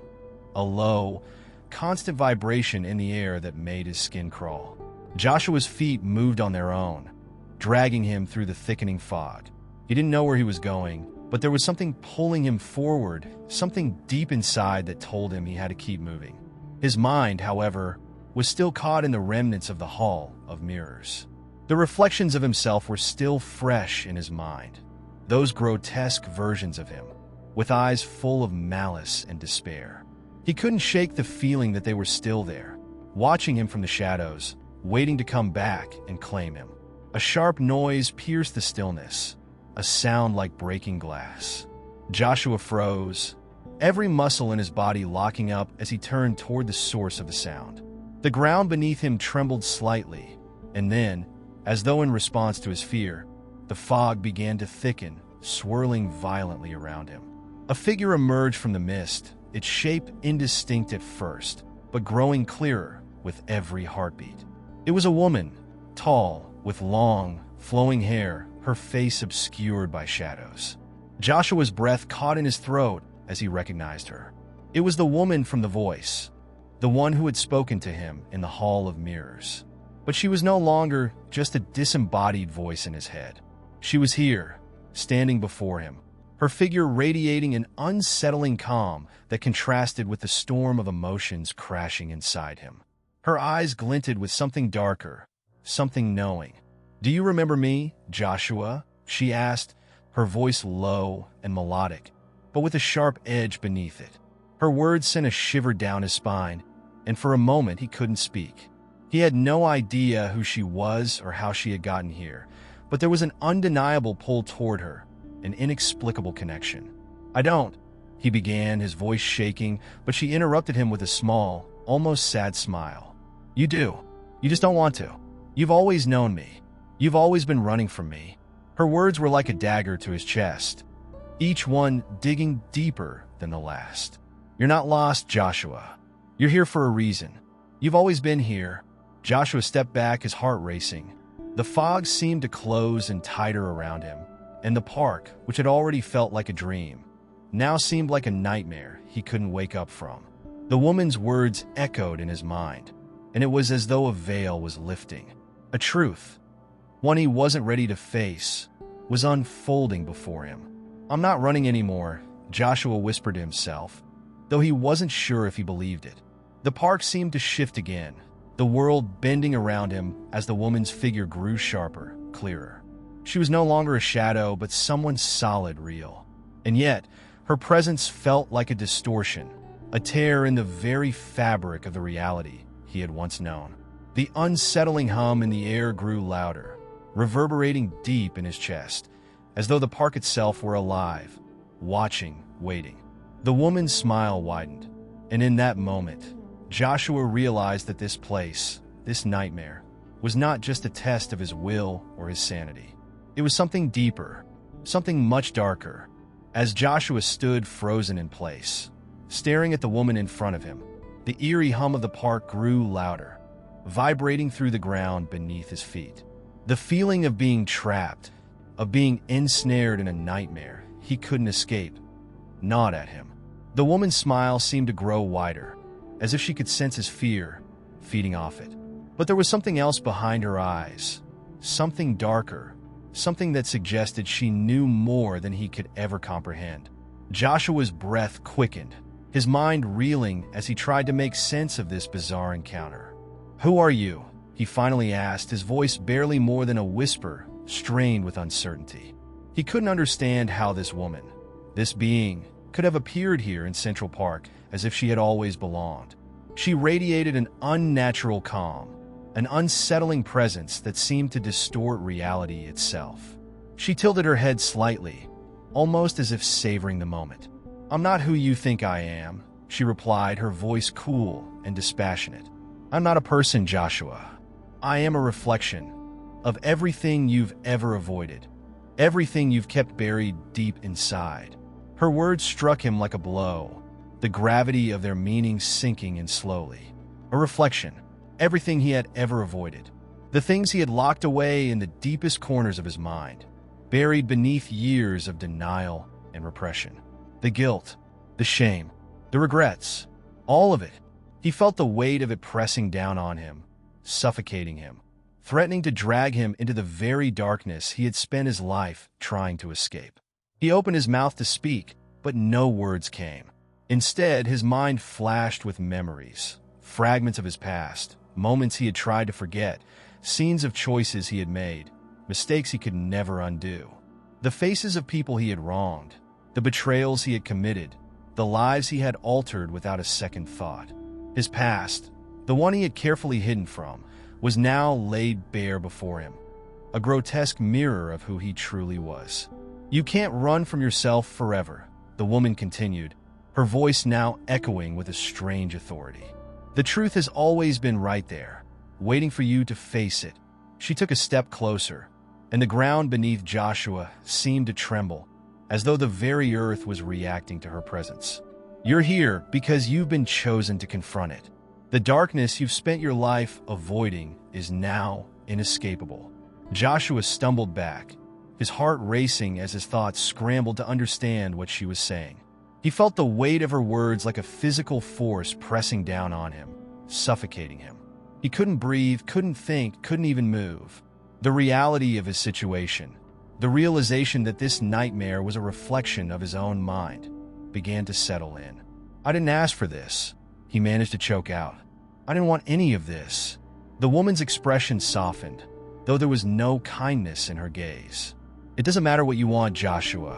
a low, constant vibration in the air that made his skin crawl. Joshua's feet moved on their own, dragging him through the thickening fog. He didn't know where he was going, but there was something pulling him forward, something deep inside that told him he had to keep moving. His mind, however, was still caught in the remnants of the Hall of Mirrors. The reflections of himself were still fresh in his mind, those grotesque versions of him, with eyes full of malice and despair. He couldn't shake the feeling that they were still there, watching him from the shadows, waiting to come back and claim him. A sharp noise pierced the stillness, a sound like breaking glass. Joshua froze, every muscle in his body locking up as he turned toward the source of the sound. The ground beneath him trembled slightly, and then, as though in response to his fear, the fog began to thicken, swirling violently around him. A figure emerged from the mist, its shape indistinct at first, but growing clearer with every heartbeat. It was a woman, tall, with long, flowing hair, her face obscured by shadows. Joshua's breath caught in his throat as he recognized her. It was the woman from the voice, the one who had spoken to him in the Hall of Mirrors. But she was no longer just a disembodied voice in his head. She was here, standing before him, her figure radiating an unsettling calm that contrasted with the storm of emotions crashing inside him. Her eyes glinted with something darker, something knowing. "Do you remember me, Joshua?" she asked, her voice low and melodic, but with a sharp edge beneath it. Her words sent a shiver down his spine, and for a moment he couldn't speak. He had no idea who she was or how she had gotten here, but there was an undeniable pull toward her, an inexplicable connection. "I don't," he began, his voice shaking, but she interrupted him with a small, almost sad smile. "You do. You just don't want to. You've always known me. You've always been running from me." Her words were like a dagger to his chest, each one digging deeper than the last. "You're not lost, Joshua. You're here for a reason. You've always been here." Joshua stepped back, his heart racing. The fog seemed to close in tighter around him, and the park, which had already felt like a dream, now seemed like a nightmare he couldn't wake up from. The woman's words echoed in his mind, and it was as though a veil was lifting. A truth, one he wasn't ready to face, was unfolding before him. "I'm not running anymore," Joshua whispered to himself, though he wasn't sure if he believed it. The park seemed to shift again, the world bending around him as the woman's figure grew sharper, clearer. She was no longer a shadow, but someone solid, real. And yet, her presence felt like a distortion, a tear in the very fabric of the reality he had once known. The unsettling hum in the air grew louder, reverberating deep in his chest, as though the park itself were alive, watching, waiting. The woman's smile widened, and in that moment, Joshua realized that this place, this nightmare, was not just a test of his will or his sanity. It was something deeper, something much darker. As Joshua stood frozen in place, staring at the woman in front of him, the eerie hum of the park grew louder, vibrating through the ground beneath his feet. The feeling of being trapped, of being ensnared in a nightmare he couldn't escape, gnawed at him. The woman's smile seemed to grow wider, as if she could sense his fear, feeding off it. But there was something else behind her eyes, something darker, something that suggested she knew more than he could ever comprehend. Joshua's breath quickened, his mind reeling as he tried to make sense of this bizarre encounter. "Who are you?" he finally asked, his voice barely more than a whisper, strained with uncertainty. He couldn't understand how this woman, this being, could have appeared here in Central Park as if she had always belonged. She radiated an unnatural calm, an unsettling presence that seemed to distort reality itself. She tilted her head slightly, almost as if savoring the moment. "I'm not who you think I am," she replied, her voice cool and dispassionate. "I'm not a person, Joshua. I am a reflection of everything you've ever avoided, everything you've kept buried deep inside." Her words struck him like a blow, the gravity of their meaning sinking in slowly. A reflection, everything he had ever avoided, the things he had locked away in the deepest corners of his mind, buried beneath years of denial and repression. The guilt, the shame, the regrets, all of it. He felt the weight of it pressing down on him, suffocating him, threatening to drag him into the very darkness he had spent his life trying to escape. He opened his mouth to speak, but no words came. Instead, his mind flashed with memories, fragments of his past, moments he had tried to forget, scenes of choices he had made, mistakes he could never undo. The faces of people he had wronged, the betrayals he had committed, the lives he had altered without a second thought. His past, the one he had carefully hidden from, was now laid bare before him, a grotesque mirror of who he truly was. "You can't run from yourself forever," the woman continued, her voice now echoing with a strange authority. "The truth has always been right there, waiting for you to face it." She took a step closer, and the ground beneath Joshua seemed to tremble, as though the very earth was reacting to her presence. "You're here because you've been chosen to confront it. The darkness you've spent your life avoiding is now inescapable." Joshua stumbled back, his heart racing as his thoughts scrambled to understand what she was saying. He felt the weight of her words like a physical force pressing down on him, suffocating him. He couldn't breathe, couldn't think, couldn't even move. The reality of his situation, the realization that this nightmare was a reflection of his own mind, began to settle in. "I didn't ask for this," he managed to choke out. "I didn't want any of this." The woman's expression softened, though there was no kindness in her gaze. "It doesn't matter what you want, Joshua.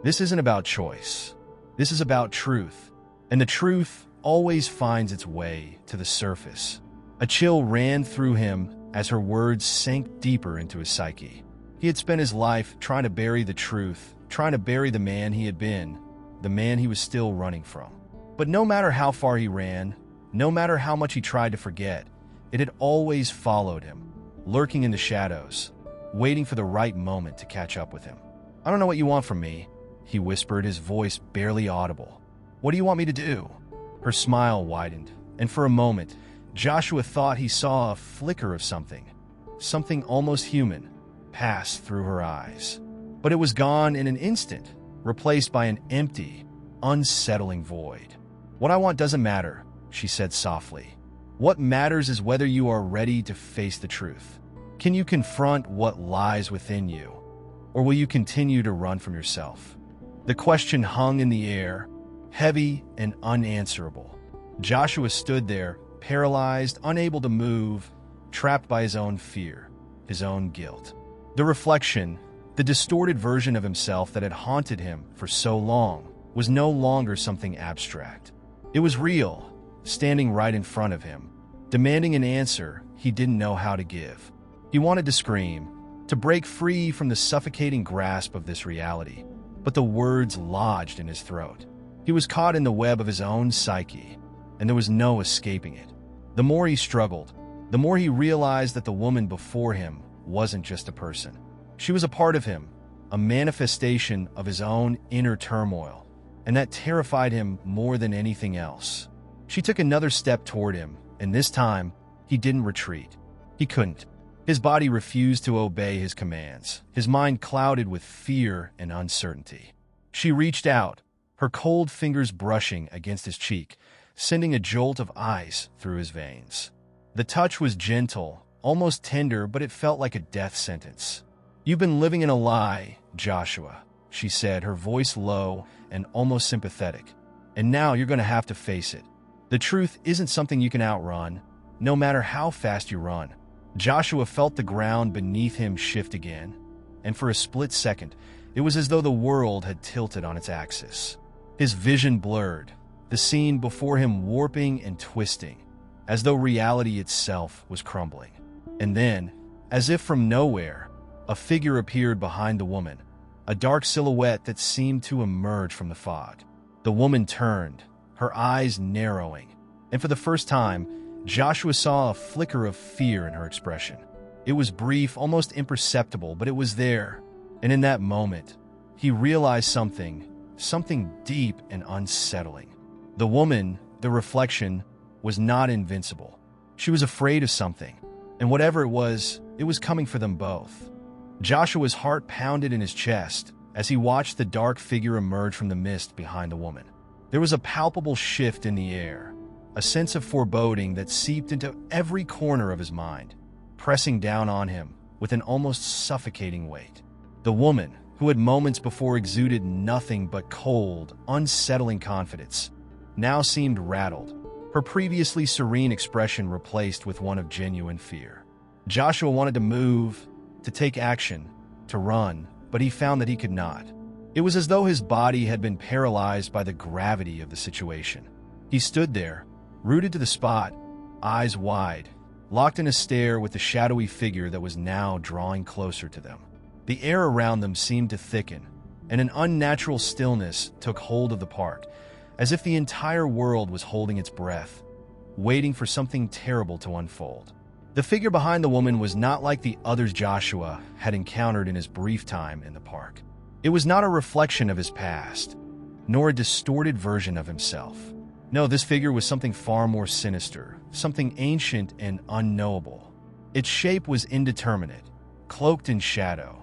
This isn't about choice. This is about truth, and the truth always finds its way to the surface." A chill ran through him as her words sank deeper into his psyche. He had spent his life trying to bury the truth, trying to bury the man he had been, the man he was still running from. But no matter how far he ran, no matter how much he tried to forget, it had always followed him, lurking in the shadows, waiting for the right moment to catch up with him. "I don't know what you want from me," he whispered, his voice barely audible. "What do you want me to do?" Her smile widened, and for a moment, Joshua thought he saw a flicker of something almost human, pass through her eyes. But it was gone in an instant, replaced by an empty, unsettling void. "What I want doesn't matter," she said softly. "What matters is whether you are ready to face the truth. Can you confront what lies within you, or will you continue to run from yourself?" The question hung in the air, heavy and unanswerable. Joshua stood there, paralyzed, unable to move, trapped by his own fear, his own guilt. The reflection, the distorted version of himself that had haunted him for so long, was no longer something abstract. It was real, standing right in front of him, demanding an answer he didn't know how to give. He wanted to scream, to break free from the suffocating grasp of this reality, but the words lodged in his throat. He was caught in the web of his own psyche, and there was no escaping it. The more he struggled, the more he realized that the woman before him wasn't just a person. She was a part of him, a manifestation of his own inner turmoil, and that terrified him more than anything else. She took another step toward him, and this time, he didn't retreat. He couldn't. His body refused to obey his commands, his mind clouded with fear and uncertainty. She reached out, her cold fingers brushing against his cheek, sending a jolt of ice through his veins. The touch was gentle, almost tender, but it felt like a death sentence. "You've been living in a lie, Joshua," she said, her voice low and almost sympathetic. "And now you're going to have to face it. The truth isn't something you can outrun, no matter how fast you run." Joshua felt the ground beneath him shift again, and for a split second, it was as though the world had tilted on its axis. His vision blurred, the scene before him warping and twisting, as though reality itself was crumbling. And then, as if from nowhere, a figure appeared behind the woman, a dark silhouette that seemed to emerge from the fog. The woman turned, her eyes narrowing, and for the first time, Joshua saw a flicker of fear in her expression. It was brief, almost imperceptible, but it was there, and in that moment, he realized something deep and unsettling. The woman, the reflection, was not invincible. She was afraid of something, and whatever it was coming for them both. Joshua's heart pounded in his chest as he watched the dark figure emerge from the mist behind the woman. There was a palpable shift in the air, a sense of foreboding that seeped into every corner of his mind, pressing down on him with an almost suffocating weight. The woman, who had moments before exuded nothing but cold, unsettling confidence, now seemed rattled, her previously serene expression replaced with one of genuine fear. Joshua wanted to move, to take action, to run, but he found that he could not. It was as though his body had been paralyzed by the gravity of the situation. He stood there, rooted to the spot, eyes wide, locked in a stare with the shadowy figure that was now drawing closer to them. The air around them seemed to thicken, and an unnatural stillness took hold of the park, as if the entire world was holding its breath, waiting for something terrible to unfold. The figure behind the woman was not like the others Joshua had encountered in his brief time in the park. It was not a reflection of his past, nor a distorted version of himself. No, this figure was something far more sinister, something ancient and unknowable. Its shape was indeterminate, cloaked in shadow,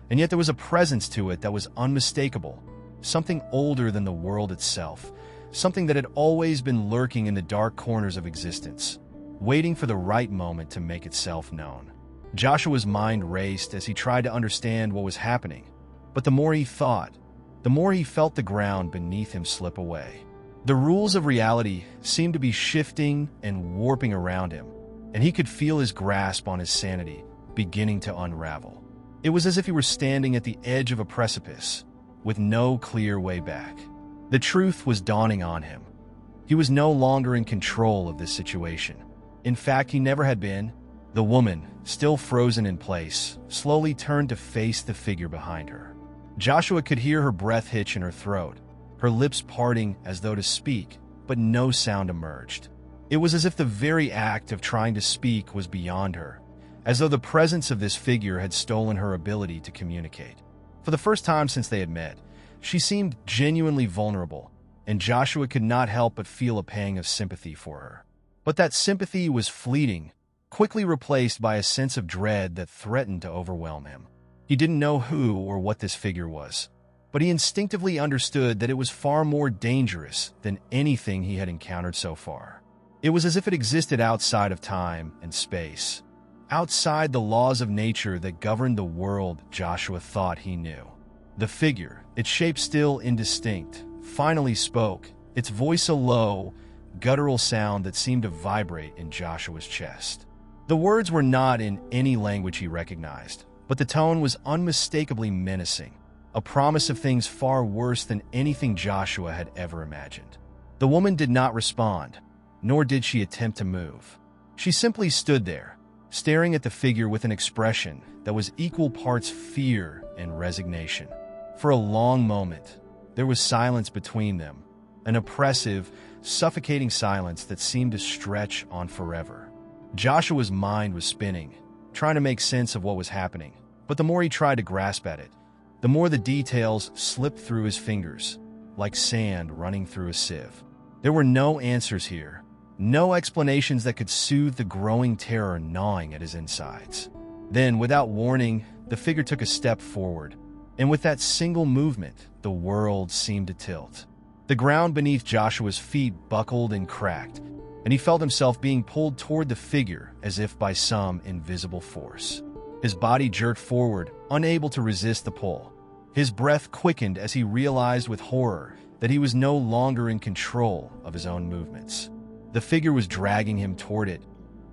and yet there was a presence to it that was unmistakable, something older than the world itself, something that had always been lurking in the dark corners of existence, waiting for the right moment to make itself known. Joshua's mind raced as he tried to understand what was happening, but the more he thought, the more he felt the ground beneath him slip away. The rules of reality seemed to be shifting and warping around him, and he could feel his grasp on his sanity beginning to unravel. It was as if he were standing at the edge of a precipice, with no clear way back. The truth was dawning on him. He was no longer in control of this situation. In fact, he never had been. The woman, still frozen in place, slowly turned to face the figure behind her. Joshua could hear her breath hitch in her throat, her lips parting as though to speak, but no sound emerged. It was as if the very act of trying to speak was beyond her, as though the presence of this figure had stolen her ability to communicate. For the first time since they had met, she seemed genuinely vulnerable, and Joshua could not help but feel a pang of sympathy for her. But that sympathy was fleeting, quickly replaced by a sense of dread that threatened to overwhelm him. He didn't know who or what this figure was, but he instinctively understood that it was far more dangerous than anything he had encountered so far. It was as if it existed outside of time and space, outside the laws of nature that governed the world Joshua thought he knew. The figure, its shape still indistinct, finally spoke, its voice a low, guttural sound that seemed to vibrate in Joshua's chest. The words were not in any language he recognized, but the tone was unmistakably menacing, a promise of things far worse than anything Joshua had ever imagined. The woman did not respond, nor did she attempt to move. She simply stood there, staring at the figure with an expression that was equal parts fear and resignation. For a long moment, there was silence between them, an oppressive, suffocating silence that seemed to stretch on forever. Joshua's mind was spinning, trying to make sense of what was happening, but the more he tried to grasp at it, the more the details slipped through his fingers, like sand running through a sieve. There were no answers here, no explanations that could soothe the growing terror gnawing at his insides. Then, without warning, the figure took a step forward, and with that single movement, the world seemed to tilt. The ground beneath Joshua's feet buckled and cracked, and he felt himself being pulled toward the figure as if by some invisible force. His body jerked forward, unable to resist the pull. His breath quickened as he realized with horror that he was no longer in control of his own movements. The figure was dragging him toward it,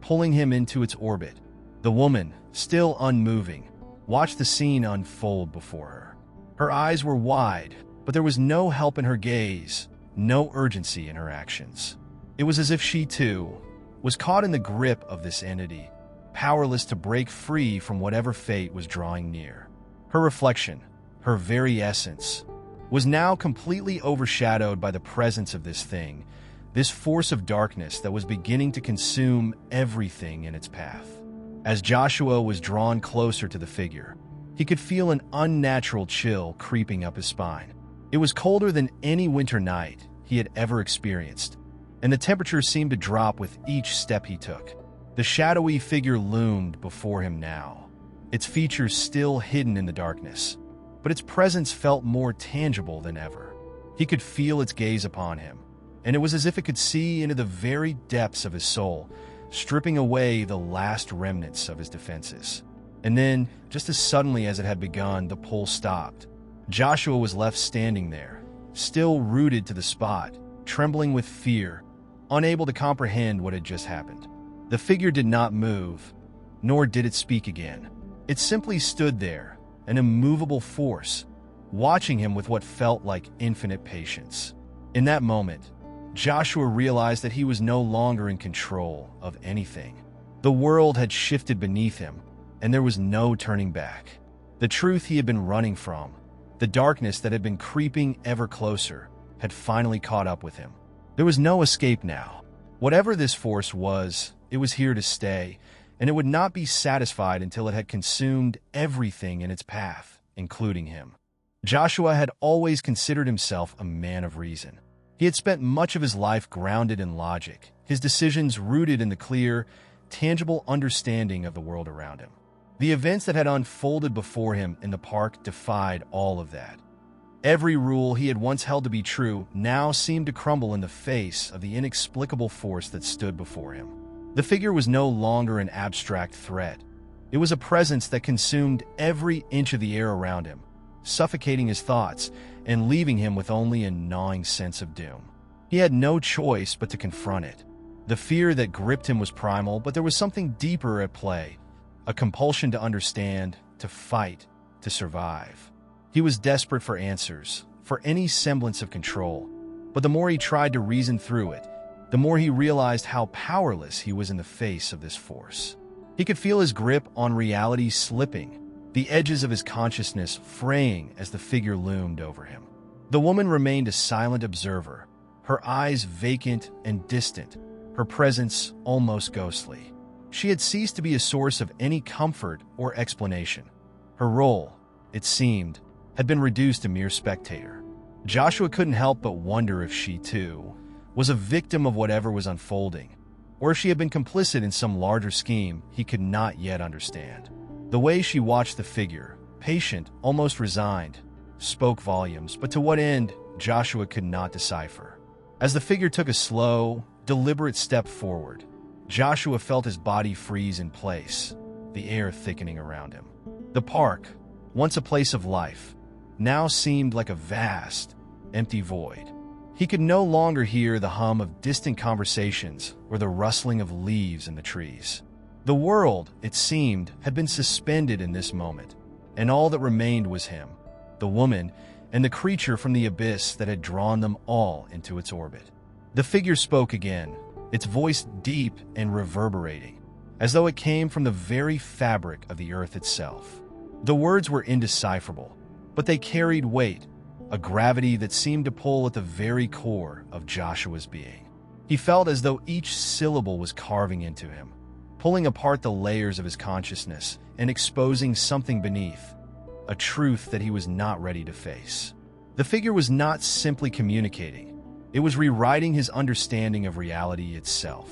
pulling him into its orbit. The woman, still unmoving, watched the scene unfold before her. Her eyes were wide, but there was no help in her gaze, no urgency in her actions. It was as if she, too, was caught in the grip of this entity, powerless to break free from whatever fate was drawing near. Her reflection, her very essence, was now completely overshadowed by the presence of this thing, this force of darkness that was beginning to consume everything in its path. As Joshua was drawn closer to the figure, he could feel an unnatural chill creeping up his spine. It was colder than any winter night he had ever experienced, and the temperature seemed to drop with each step he took. The shadowy figure loomed before him now, its features still hidden in the darkness, but its presence felt more tangible than ever. He could feel its gaze upon him, and it was as if it could see into the very depths of his soul, stripping away the last remnants of his defenses. And then, just as suddenly as it had begun, the pull stopped, Joshua was left standing there, still rooted to the spot, trembling with fear, unable to comprehend what had just happened. The figure did not move, nor did it speak again. It simply stood there, an immovable force, watching him with what felt like infinite patience. In that moment, Joshua realized that he was no longer in control of anything. The world had shifted beneath him, and there was no turning back. The truth he had been running from, the darkness that had been creeping ever closer, had finally caught up with him. There was no escape now. Whatever this force was, it was here to stay, and it would not be satisfied until it had consumed everything in its path, including him. Joshua had always considered himself a man of reason. He had spent much of his life grounded in logic, his decisions rooted in the clear, tangible understanding of the world around him. The events that had unfolded before him in the park defied all of that. Every rule he had once held to be true now seemed to crumble in the face of the inexplicable force that stood before him. The figure was no longer an abstract threat. It was a presence that consumed every inch of the air around him, suffocating his thoughts and leaving him with only a gnawing sense of doom. He had no choice but to confront it. The fear that gripped him was primal, but there was something deeper at play, a compulsion to understand, to fight, to survive. He was desperate for answers, for any semblance of control, but the more he tried to reason through it, the more he realized how powerless he was in the face of this force. He could feel his grip on reality slipping, the edges of his consciousness fraying as the figure loomed over him. The woman remained a silent observer, her eyes vacant and distant, her presence almost ghostly. She had ceased to be a source of any comfort or explanation. Her role, it seemed, had been reduced to mere spectator. Joshua couldn't help but wonder if she, too, was a victim of whatever was unfolding, or if she had been complicit in some larger scheme he could not yet understand. The way she watched the figure, patient, almost resigned, spoke volumes, but to what end, Joshua could not decipher. As the figure took a slow, deliberate step forward, Joshua felt his body freeze in place, the air thickening around him. The park, once a place of life, now seemed like a vast, empty void. He could no longer hear the hum of distant conversations or the rustling of leaves in the trees. The world, it seemed, had been suspended in this moment, and all that remained was him, the woman, and the creature from the abyss that had drawn them all into its orbit. The figure spoke again, its voice deep and reverberating, as though it came from the very fabric of the earth itself. The words were indecipherable, but they carried weight, a gravity that seemed to pull at the very core of Joshua's being. He felt as though each syllable was carving into him, pulling apart the layers of his consciousness and exposing something beneath, a truth that he was not ready to face. The figure was not simply communicating, it was rewriting his understanding of reality itself.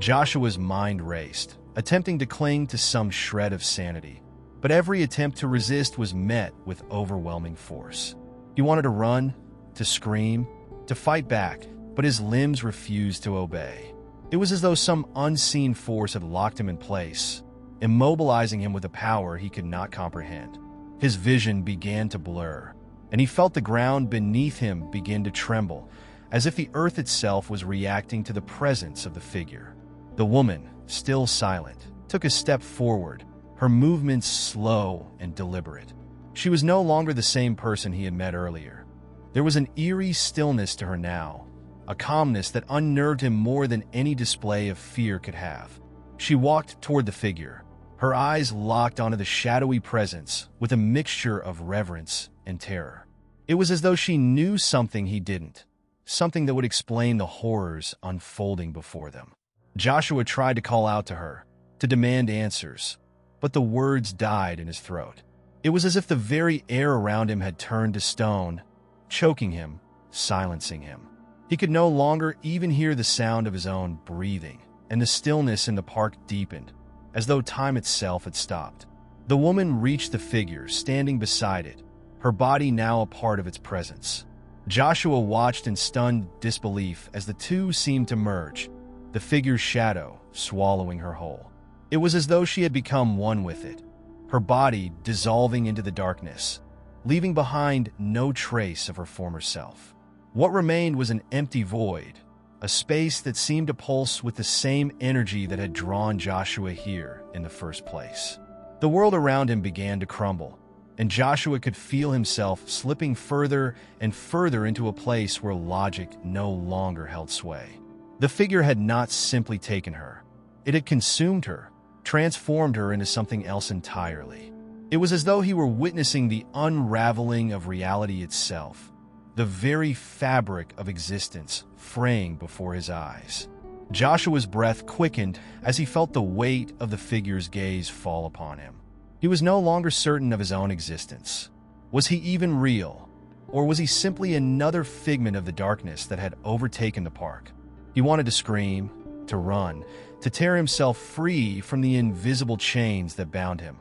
Joshua's mind raced, attempting to cling to some shred of sanity, but every attempt to resist was met with overwhelming force. He wanted to run, to scream, to fight back, but his limbs refused to obey. It was as though some unseen force had locked him in place, immobilizing him with a power he could not comprehend. His vision began to blur, and he felt the ground beneath him begin to tremble, as if the earth itself was reacting to the presence of the figure. The woman, still silent, took a step forward, her movements slow and deliberate. She was no longer the same person he had met earlier. There was an eerie stillness to her now, a calmness that unnerved him more than any display of fear could have. She walked toward the figure, her eyes locked onto the shadowy presence with a mixture of reverence and terror. It was as though she knew something he didn't, something that would explain the horrors unfolding before them. Joshua tried to call out to her, to demand answers, but the words died in his throat. It was as if the very air around him had turned to stone, choking him, silencing him. He could no longer even hear the sound of his own breathing, and the stillness in the park deepened, as though time itself had stopped. The woman reached the figure, standing beside it, her body now a part of its presence. Joshua watched in stunned disbelief as the two seemed to merge, the figure's shadow swallowing her whole. It was as though she had become one with it, her body dissolving into the darkness, leaving behind no trace of her former self. What remained was an empty void, a space that seemed to pulse with the same energy that had drawn Joshua here in the first place. The world around him began to crumble, and Joshua could feel himself slipping further and further into a place where logic no longer held sway. The figure had not simply taken her. It had consumed her, transformed her into something else entirely. It was as though he were witnessing the unraveling of reality itself, the very fabric of existence fraying before his eyes. Joshua's breath quickened as he felt the weight of the figure's gaze fall upon him. He was no longer certain of his own existence. Was he even real? Or was he simply another figment of the darkness that had overtaken the park? He wanted to scream, to run, to tear himself free from the invisible chains that bound him.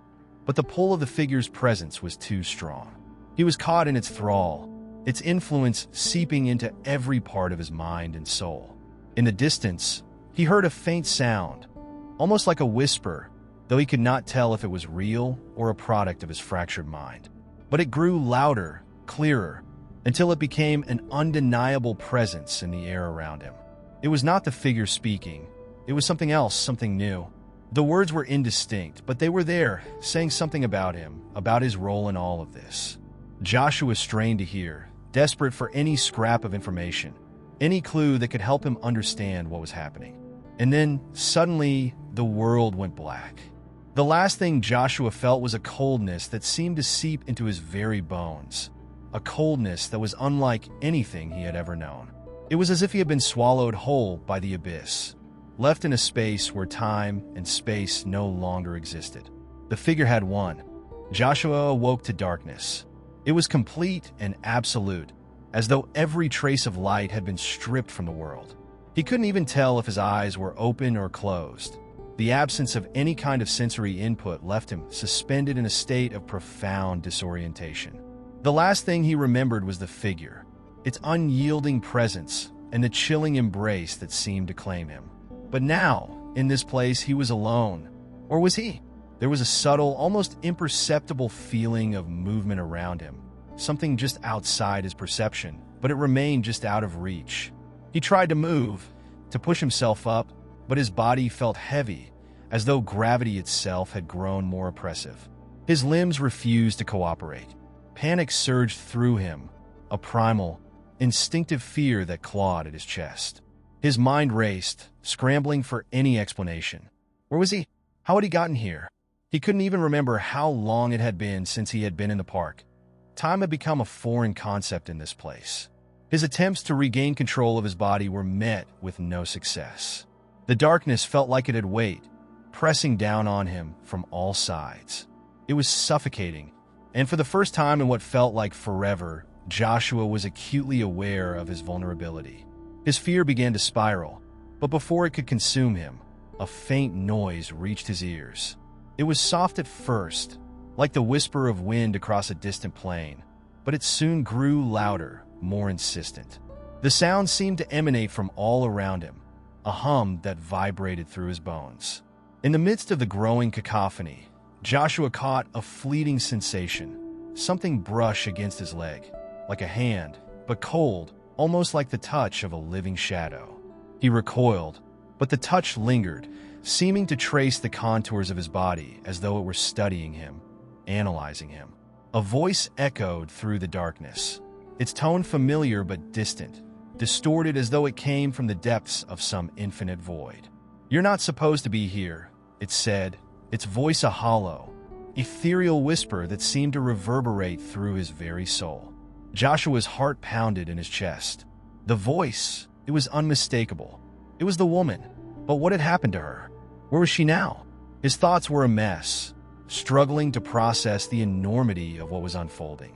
But the pull of the figure's presence was too strong. He was caught in its thrall, its influence seeping into every part of his mind and soul. In the distance, he heard a faint sound, almost like a whisper, though he could not tell if it was real or a product of his fractured mind. But it grew louder, clearer, until it became an undeniable presence in the air around him. It was not the figure speaking. It was something else, something new. The words were indistinct, but they were there, saying something about him, about his role in all of this. Joshua strained to hear, desperate for any scrap of information, any clue that could help him understand what was happening. And then, suddenly, the world went black. The last thing Joshua felt was a coldness that seemed to seep into his very bones, a coldness that was unlike anything he had ever known. It was as if he had been swallowed whole by the abyss, left in a space where time and space no longer existed. The figure had won. Joshua awoke to darkness. It was complete and absolute, as though every trace of light had been stripped from the world. He couldn't even tell if his eyes were open or closed. The absence of any kind of sensory input left him suspended in a state of profound disorientation. The last thing he remembered was the figure, its unyielding presence, and the chilling embrace that seemed to claim him. But now, in this place, he was alone. Or was he? There was a subtle, almost imperceptible feeling of movement around him, something just outside his perception, but it remained just out of reach. He tried to move, to push himself up, but his body felt heavy, as though gravity itself had grown more oppressive. His limbs refused to cooperate. Panic surged through him, a primal, instinctive fear that clawed at his chest. His mind raced, scrambling for any explanation. Where was he? How had he gotten here? He couldn't even remember how long it had been since he had been in the park. Time had become a foreign concept in this place. His attempts to regain control of his body were met with no success. The darkness felt like it had weight, pressing down on him from all sides. It was suffocating, and for the first time in what felt like forever, Joshua was acutely aware of his vulnerability. His fear began to spiral, but before it could consume him, a faint noise reached his ears. It was soft at first, like the whisper of wind across a distant plain, but it soon grew louder, more insistent. The sound seemed to emanate from all around him, a hum that vibrated through his bones. In the midst of the growing cacophony, Joshua caught a fleeting sensation, something brush against his leg, like a hand, but cold, almost like the touch of a living shadow. He recoiled, but the touch lingered, seeming to trace the contours of his body as though it were studying him, analyzing him. A voice echoed through the darkness, its tone familiar but distant, distorted as though it came from the depths of some infinite void. "You're not supposed to be here," it said, its voice a hollow, ethereal whisper that seemed to reverberate through his very soul. Joshua's heart pounded in his chest. The voice, it was unmistakable. It was the woman, but what had happened to her? Where was she now? His thoughts were a mess, struggling to process the enormity of what was unfolding.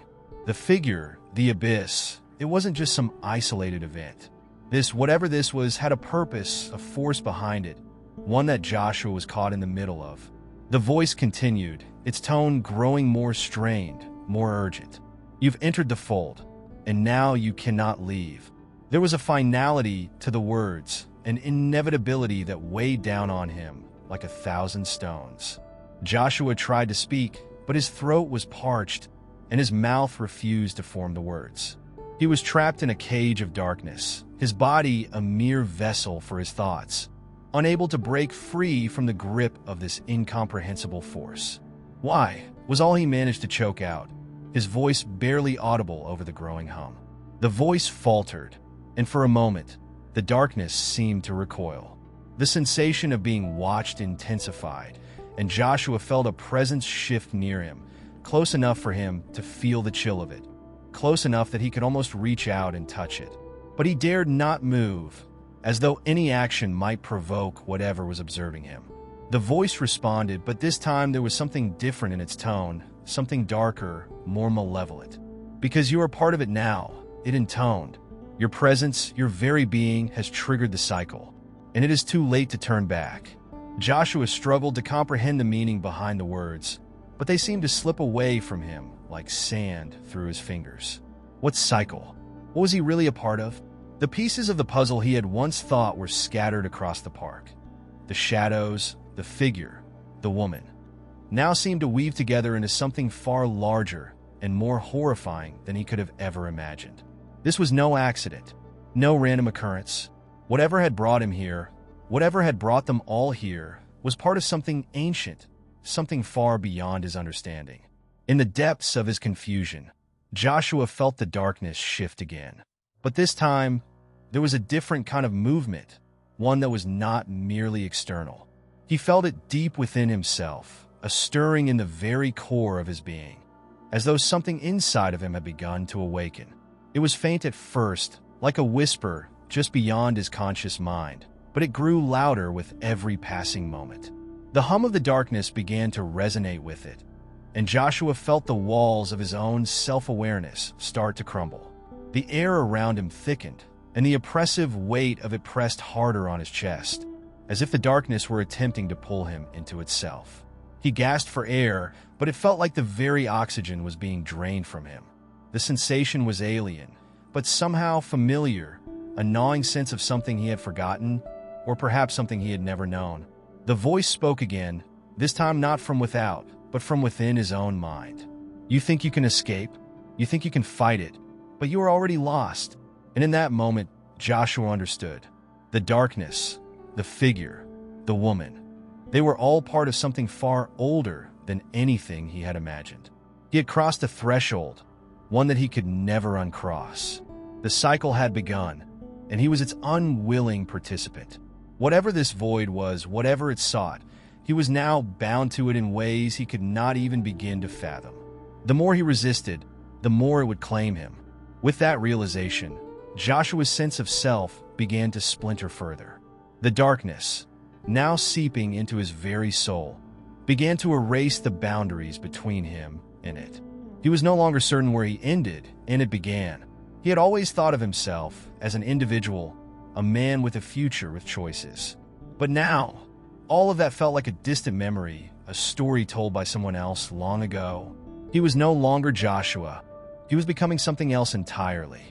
The figure, the abyss, it wasn't just some isolated event. This, whatever this was, had a purpose, a force behind it, one that Joshua was caught in the middle of. The voice continued, its tone growing more strained, more urgent. "You've entered the fold, and now you cannot leave." There was a finality to the words, an inevitability that weighed down on him like 1,000 stones. Joshua tried to speak, but his throat was parched, and his mouth refused to form the words. He was trapped in a cage of darkness, his body a mere vessel for his thoughts, unable to break free from the grip of this incomprehensible force. "Why?" was all he managed to choke out, his voice barely audible over the growing hum. The voice faltered, and for a moment, the darkness seemed to recoil. The sensation of being watched intensified, and Joshua felt a presence shift near him, close enough for him to feel the chill of it, close enough that he could almost reach out and touch it. But he dared not move, as though any action might provoke whatever was observing him. The voice responded, but this time there was something different in its tone, something darker, more malevolent. "Because you are part of it now," it intoned. "Your presence, your very being, has triggered the cycle, and it is too late to turn back." Joshua struggled to comprehend the meaning behind the words, but they seemed to slip away from him like sand through his fingers. What cycle? What was he really a part of? The pieces of the puzzle he had once thought were scattered across the park. The shadows, the figure, the woman, now seemed to weave together into something far larger and more horrifying than he could have ever imagined. This was no accident, no random occurrence. Whatever had brought him here, whatever had brought them all here, was part of something ancient, something far beyond his understanding. In the depths of his confusion, Joshua felt the darkness shift again. But this time, there was a different kind of movement, one that was not merely external. He felt it deep within himself, a stirring in the very core of his being, as though something inside of him had begun to awaken. It was faint at first, like a whisper just beyond his conscious mind, but it grew louder with every passing moment. The hum of the darkness began to resonate with it, and Joshua felt the walls of his own self-awareness start to crumble. The air around him thickened, and the oppressive weight of it pressed harder on his chest, as if the darkness were attempting to pull him into itself. He gasped for air, but it felt like the very oxygen was being drained from him. The sensation was alien, but somehow familiar, a gnawing sense of something he had forgotten, or perhaps something he had never known. The voice spoke again, this time not from without, but from within his own mind. "You think you can escape? You think you can fight it? But you are already lost." And in that moment, Joshua understood. The darkness, the figure, the woman, they were all part of something far older than anything he had imagined. He had crossed a threshold, one that he could never uncross. The cycle had begun, and he was its unwilling participant. Whatever this void was, whatever it sought, he was now bound to it in ways he could not even begin to fathom. The more he resisted, the more it would claim him. With that realization, Joshua's sense of self began to splinter further. The darkness, now seeping into his very soul, began to erase the boundaries between him and it. He was no longer certain where he ended and it began. He had always thought of himself as an individual, a man with a future with choices. But now, all of that felt like a distant memory, a story told by someone else long ago. He was no longer Joshua. He was becoming something else entirely.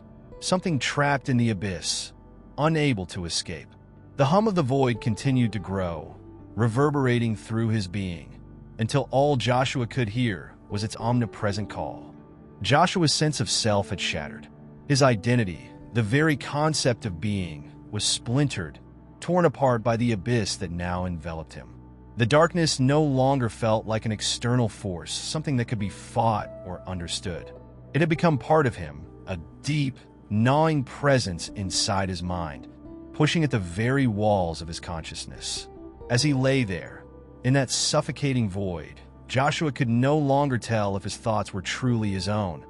Something trapped in the abyss, unable to escape. The hum of the void continued to grow, reverberating through his being, until all Joshua could hear was its omnipresent call. Joshua's sense of self had shattered. His identity, the very concept of being, was splintered, torn apart by the abyss that now enveloped him. The darkness no longer felt like an external force, something that could be fought or understood. It had become part of him, a deep, gnawing presence inside his mind, pushing at the very walls of his consciousness. As he lay there, in that suffocating void, Joshua could no longer tell if his thoughts were truly his own,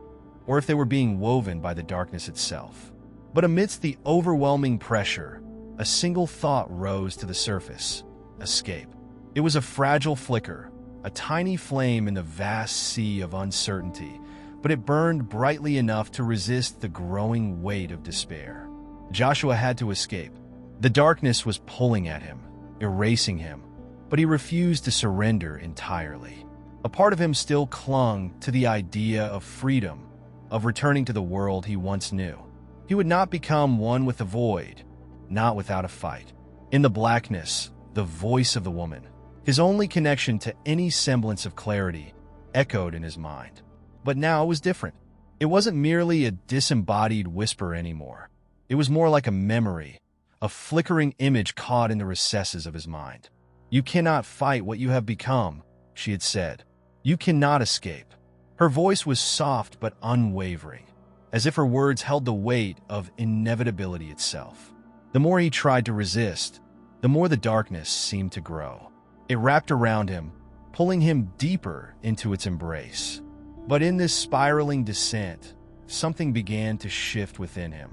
or if they were being woven by the darkness itself. But amidst the overwhelming pressure, a single thought rose to the surface: escape. It was a fragile flicker, a tiny flame in the vast sea of uncertainty, but it burned brightly enough to resist the growing weight of despair. Joshua had to escape. The darkness was pulling at him, erasing him, but he refused to surrender entirely. A part of him still clung to the idea of freedom, of returning to the world he once knew. He would not become one with the void, not without a fight. In the blackness, the voice of the woman, his only connection to any semblance of clarity, echoed in his mind. But now it was different. It wasn't merely a disembodied whisper anymore. It was more like a memory, a flickering image caught in the recesses of his mind. "You cannot fight what you have become," she had said. "You cannot escape." Her voice was soft but unwavering, as if her words held the weight of inevitability itself. The more he tried to resist, the more the darkness seemed to grow. It wrapped around him, pulling him deeper into its embrace. But in this spiraling descent, something began to shift within him.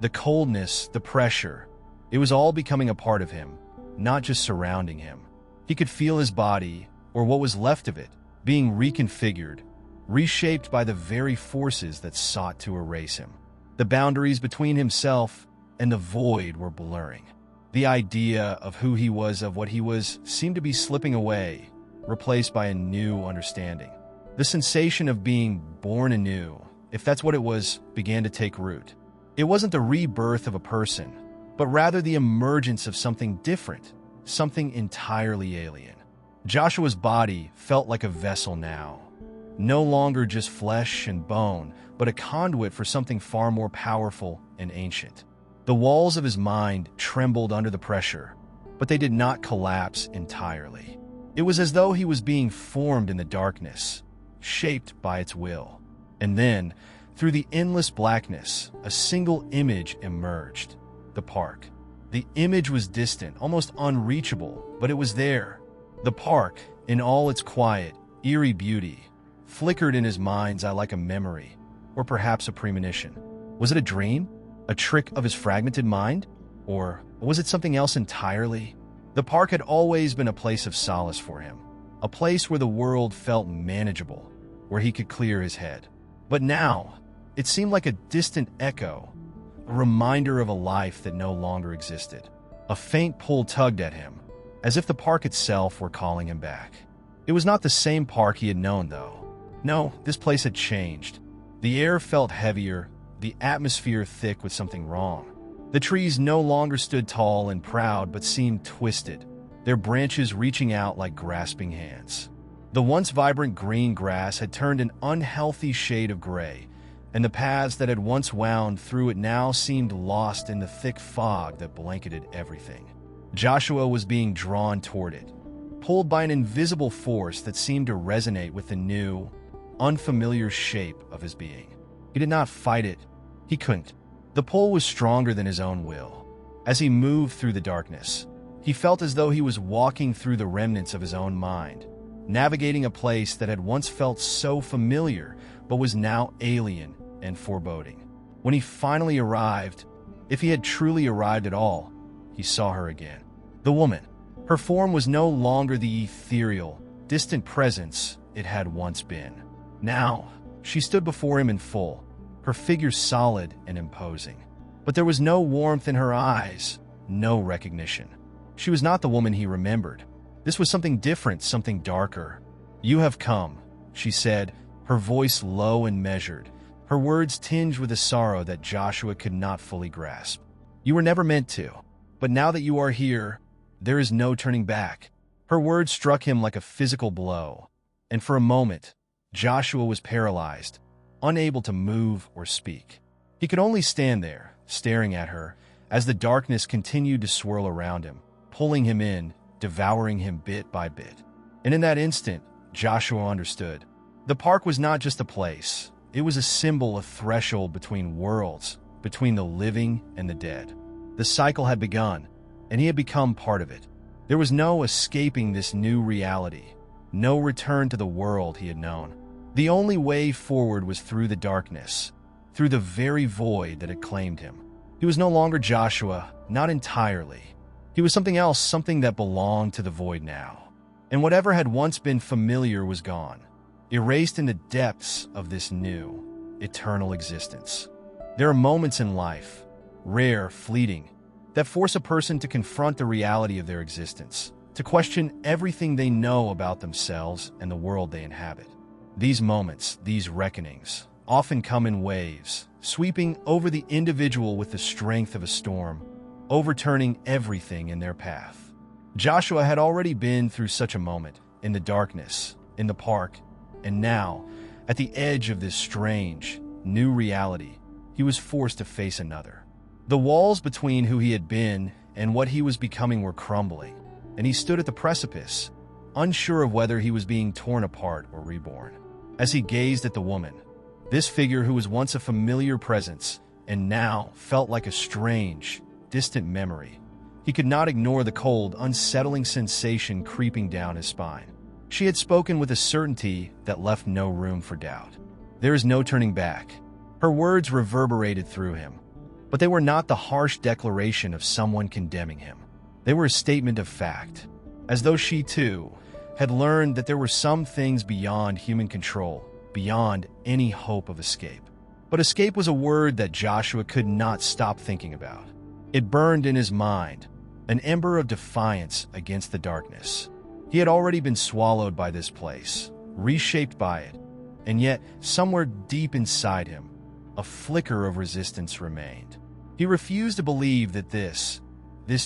The coldness, the pressure, it was all becoming a part of him, not just surrounding him. He could feel his body, or what was left of it, being reconfigured, reshaped by the very forces that sought to erase him. The boundaries between himself and the void were blurring. The idea of who he was, of what he was, seemed to be slipping away, replaced by a new understanding. The sensation of being born anew, if that's what it was, began to take root. It wasn't the rebirth of a person, but rather the emergence of something different, something entirely alien. Joshua's body felt like a vessel now, no longer just flesh and bone, but a conduit for something far more powerful and ancient. The walls of his mind trembled under the pressure, but they did not collapse entirely. It was as though he was being formed in the darkness, shaped by its will. And then, through the endless blackness, a single image emerged: the park. The image was distant, almost unreachable, but it was there. The park, in all its quiet, eerie beauty, flickered in his mind's eye like a memory, or perhaps a premonition. Was it a dream? A trick of his fragmented mind? Or was it something else entirely? The park had always been a place of solace for him, a place where the world felt manageable, where he could clear his head. But now, it seemed like a distant echo, a reminder of a life that no longer existed. A faint pull tugged at him, as if the park itself were calling him back. It was not the same park he had known, though. No, this place had changed. The air felt heavier, the atmosphere thick with something wrong. The trees no longer stood tall and proud, but seemed twisted, their branches reaching out like grasping hands. The once vibrant green grass had turned an unhealthy shade of gray, and the paths that had once wound through it now seemed lost in the thick fog that blanketed everything. Joshua was being drawn toward it, pulled by an invisible force that seemed to resonate with the new, unfamiliar shape of his being. He did not fight it. He couldn't. The pull was stronger than his own will. As he moved through the darkness, he felt as though he was walking through the remnants of his own mind, navigating a place that had once felt so familiar but was now alien and foreboding. When he finally arrived, if he had truly arrived at all, he saw her again. The woman. Her form was no longer the ethereal, distant presence it had once been. Now, she stood before him in full, her figure solid and imposing. But there was no warmth in her eyes, no recognition. She was not the woman he remembered. This was something different, something darker. "You have come," she said, her voice low and measured, her words tinged with a sorrow that Joshua could not fully grasp. "You were never meant to, but now that you are here, there is no turning back." Her words struck him like a physical blow, and for a moment, Joshua was paralyzed, unable to move or speak. He could only stand there, staring at her, as the darkness continued to swirl around him, pulling him in, devouring him bit by bit. And in that instant, Joshua understood. The park was not just a place. It was a symbol, a threshold between worlds, between the living and the dead. The cycle had begun, and he had become part of it. There was no escaping this new reality, no return to the world he had known. The only way forward was through the darkness, through the very void that had claimed him. He was no longer Joshua, not entirely. He was something else, something that belonged to the void now. And whatever had once been familiar was gone, erased in the depths of this new, eternal existence. There are moments in life, rare, fleeting, that force a person to confront the reality of their existence, to question everything they know about themselves and the world they inhabit. These moments, these reckonings, often come in waves, sweeping over the individual with the strength of a storm, overturning everything in their path. Joshua had already been through such a moment, in the darkness, in the park, and now, At the edge of this strange, new reality, he was forced to face another. The walls between who he had been and what he was becoming were crumbling, and he stood at the precipice, unsure of whether he was being torn apart or reborn. As he gazed at the woman, this figure who was once a familiar presence and now felt like a strange, distant memory, he could not ignore the cold, unsettling sensation creeping down his spine. She had spoken with a certainty that left no room for doubt. There is no turning back. Her words reverberated through him, but they were not the harsh declaration of someone condemning him. They were a statement of fact, as though she, too, had learned that there were some things beyond human control, beyond any hope of escape. But escape was a word that Joshua could not stop thinking about. It burned in his mind, an ember of defiance against the darkness. He had already been swallowed by this place, reshaped by it, and yet, somewhere deep inside him, a flicker of resistance remained. He refused to believe that this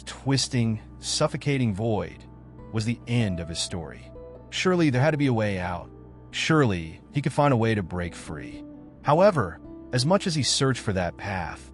twisting, suffocating void was the end of his story. Surely there had to be a way out. Surely he could find a way to break free. However, as much as he searched for that path,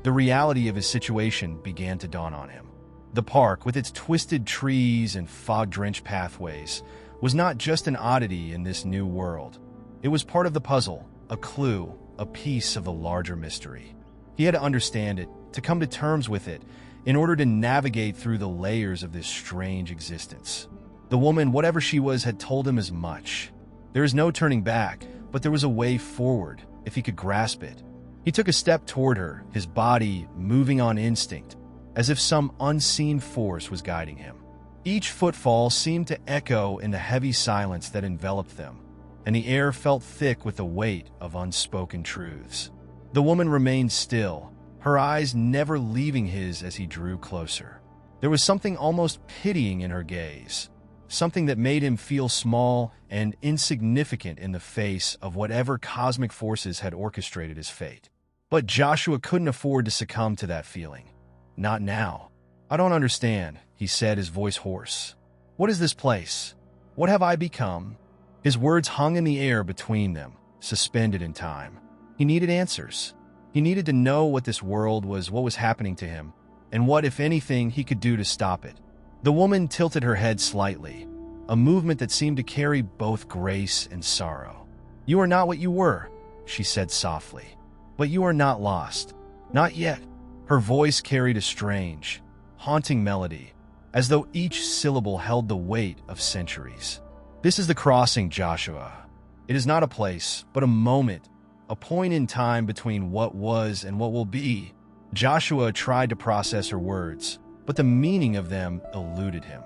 the reality of his situation began to dawn on him. The park, with its twisted trees and fog-drenched pathways, was not just an oddity in this new world. It was part of the puzzle, a clue, a piece of the larger mystery. He had to understand it, to come to terms with it, in order to navigate through the layers of this strange existence. The woman, whatever she was, had told him as much. There is no turning back, but there was a way forward, if he could grasp it. He took a step toward her, his body moving on instinct, as if some unseen force was guiding him. Each footfall seemed to echo in the heavy silence that enveloped them, and the air felt thick with the weight of unspoken truths. The woman remained still, her eyes never leaving his as he drew closer. There was something almost pitying in her gaze, something that made him feel small and insignificant in the face of whatever cosmic forces had orchestrated his fate. But Joshua couldn't afford to succumb to that feeling. Not now. "I don't understand," he said, his voice hoarse. "What is this place? What have I become?" His words hung in the air between them, suspended in time. He needed answers. He needed to know what this world was, what was happening to him, and what, if anything, he could do to stop it. The woman tilted her head slightly, a movement that seemed to carry both grace and sorrow. "You are not what you were," she said softly. "But you are not lost. Not yet." Her voice carried a strange, haunting melody, as though each syllable held the weight of centuries. "This is the crossing, Joshua. It is not a place, but a moment, a point in time between what was and what will be." Joshua tried to process her words, but the meaning of them eluded him.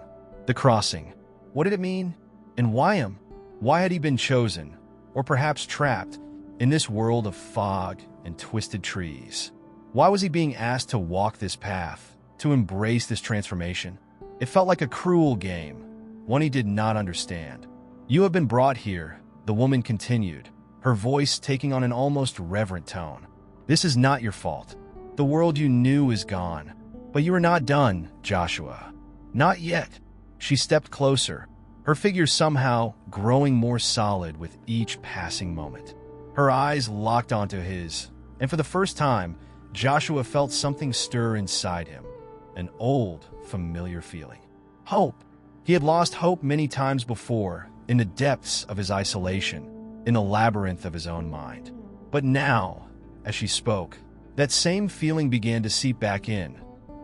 The crossing. What did it mean? And why him? Why had he been chosen, or perhaps trapped, in this world of fog and twisted trees? Why was he being asked to walk this path, to embrace this transformation? It felt like a cruel game, one he did not understand. "You have been brought here," the woman continued, her voice taking on an almost reverent tone. "This is not your fault. The world you knew is gone. But you are not done, Joshua. Not yet." She stepped closer, her figure somehow growing more solid with each passing moment. Her eyes locked onto his, and for the first time, Joshua felt something stir inside him, an old, familiar feeling. Hope. He had lost hope many times before, in the depths of his isolation, in the labyrinth of his own mind. But now, as she spoke, that same feeling began to seep back in,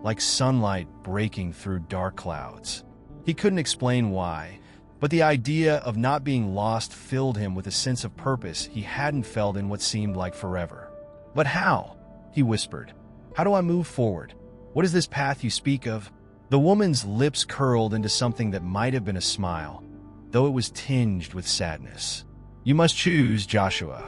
like sunlight breaking through dark clouds. He couldn't explain why, but the idea of not being lost filled him with a sense of purpose he hadn't felt in what seemed like forever. "But how?" he whispered. "How do I move forward? What is this path you speak of?" The woman's lips curled into something that might have been a smile, though it was tinged with sadness. "You must choose, Joshua.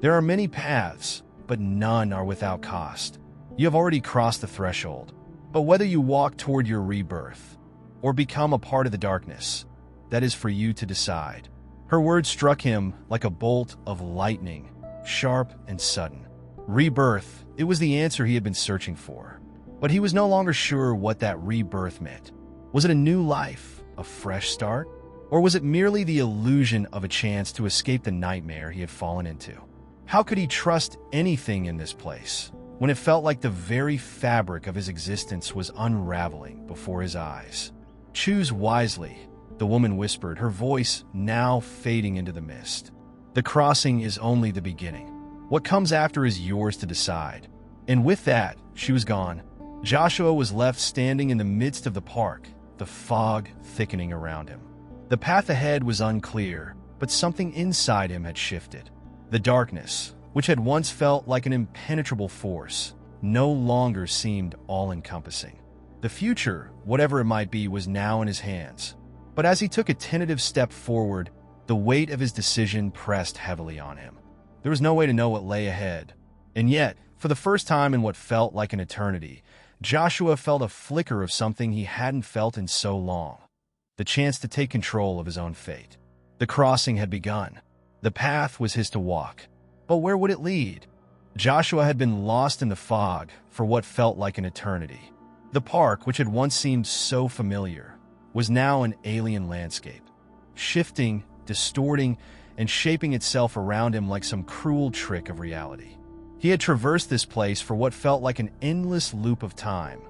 There are many paths, but none are without cost. You have already crossed the threshold. But whether you walk toward your rebirth, or become a part of the darkness, that is for you to decide." Her words struck him like a bolt of lightning, sharp and sudden. Rebirth, it was the answer he had been searching for. But he was no longer sure what that rebirth meant. Was it a new life, a fresh start? Or was it merely the illusion of a chance to escape the nightmare he had fallen into? How could he trust anything in this place when it felt like the very fabric of his existence was unraveling before his eyes? "Choose wisely," the woman whispered, her voice now fading into the mist. "The crossing is only the beginning. What comes after is yours to decide." And with that, she was gone. Joshua was left standing in the midst of the park, the fog thickening around him. The path ahead was unclear, but something inside him had shifted. The darkness, which had once felt like an impenetrable force, no longer seemed all-encompassing. The future, whatever it might be, was now in his hands. But as he took a tentative step forward, the weight of his decision pressed heavily on him. There was no way to know what lay ahead. And yet, for the first time in what felt like an eternity, Joshua felt a flicker of something he hadn't felt in so long. The chance to take control of his own fate. The crossing had begun. The path was his to walk. But where would it lead? Joshua had been lost in the fog for what felt like an eternity. The park, which had once seemed so familiar, was now an alien landscape, shifting, distorting, and shaping itself around him like some cruel trick of reality. He had traversed this place for what felt like an endless loop of time,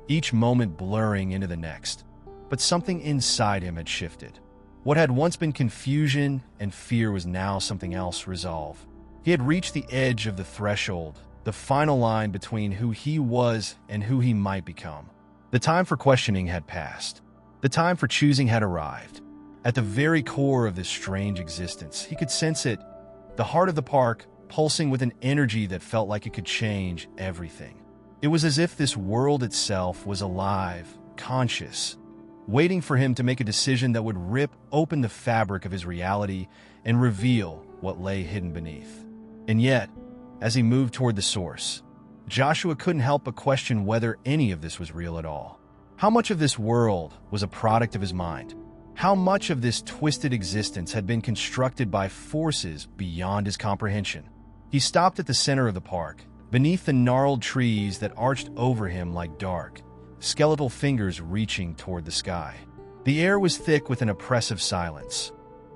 each moment blurring into the next. But something inside him had shifted. What had once been confusion and fear was now something else: resolve. He had reached the edge of the threshold, the final line between who he was and who he might become. The time for questioning had passed. The time for choosing had arrived. At the very core of this strange existence, he could sense it, the heart of the park, pulsing with an energy that felt like it could change everything. It was as if this world itself was alive, conscious, waiting for him to make a decision that would rip open the fabric of his reality and reveal what lay hidden beneath. And yet, as he moved toward the source, Joshua couldn't help but question whether any of this was real at all. How much of this world was a product of his mind? How much of this twisted existence had been constructed by forces beyond his comprehension? He stopped at the center of the park, beneath the gnarled trees that arched over him like dark, skeletal fingers reaching toward the sky. The air was thick with an oppressive silence,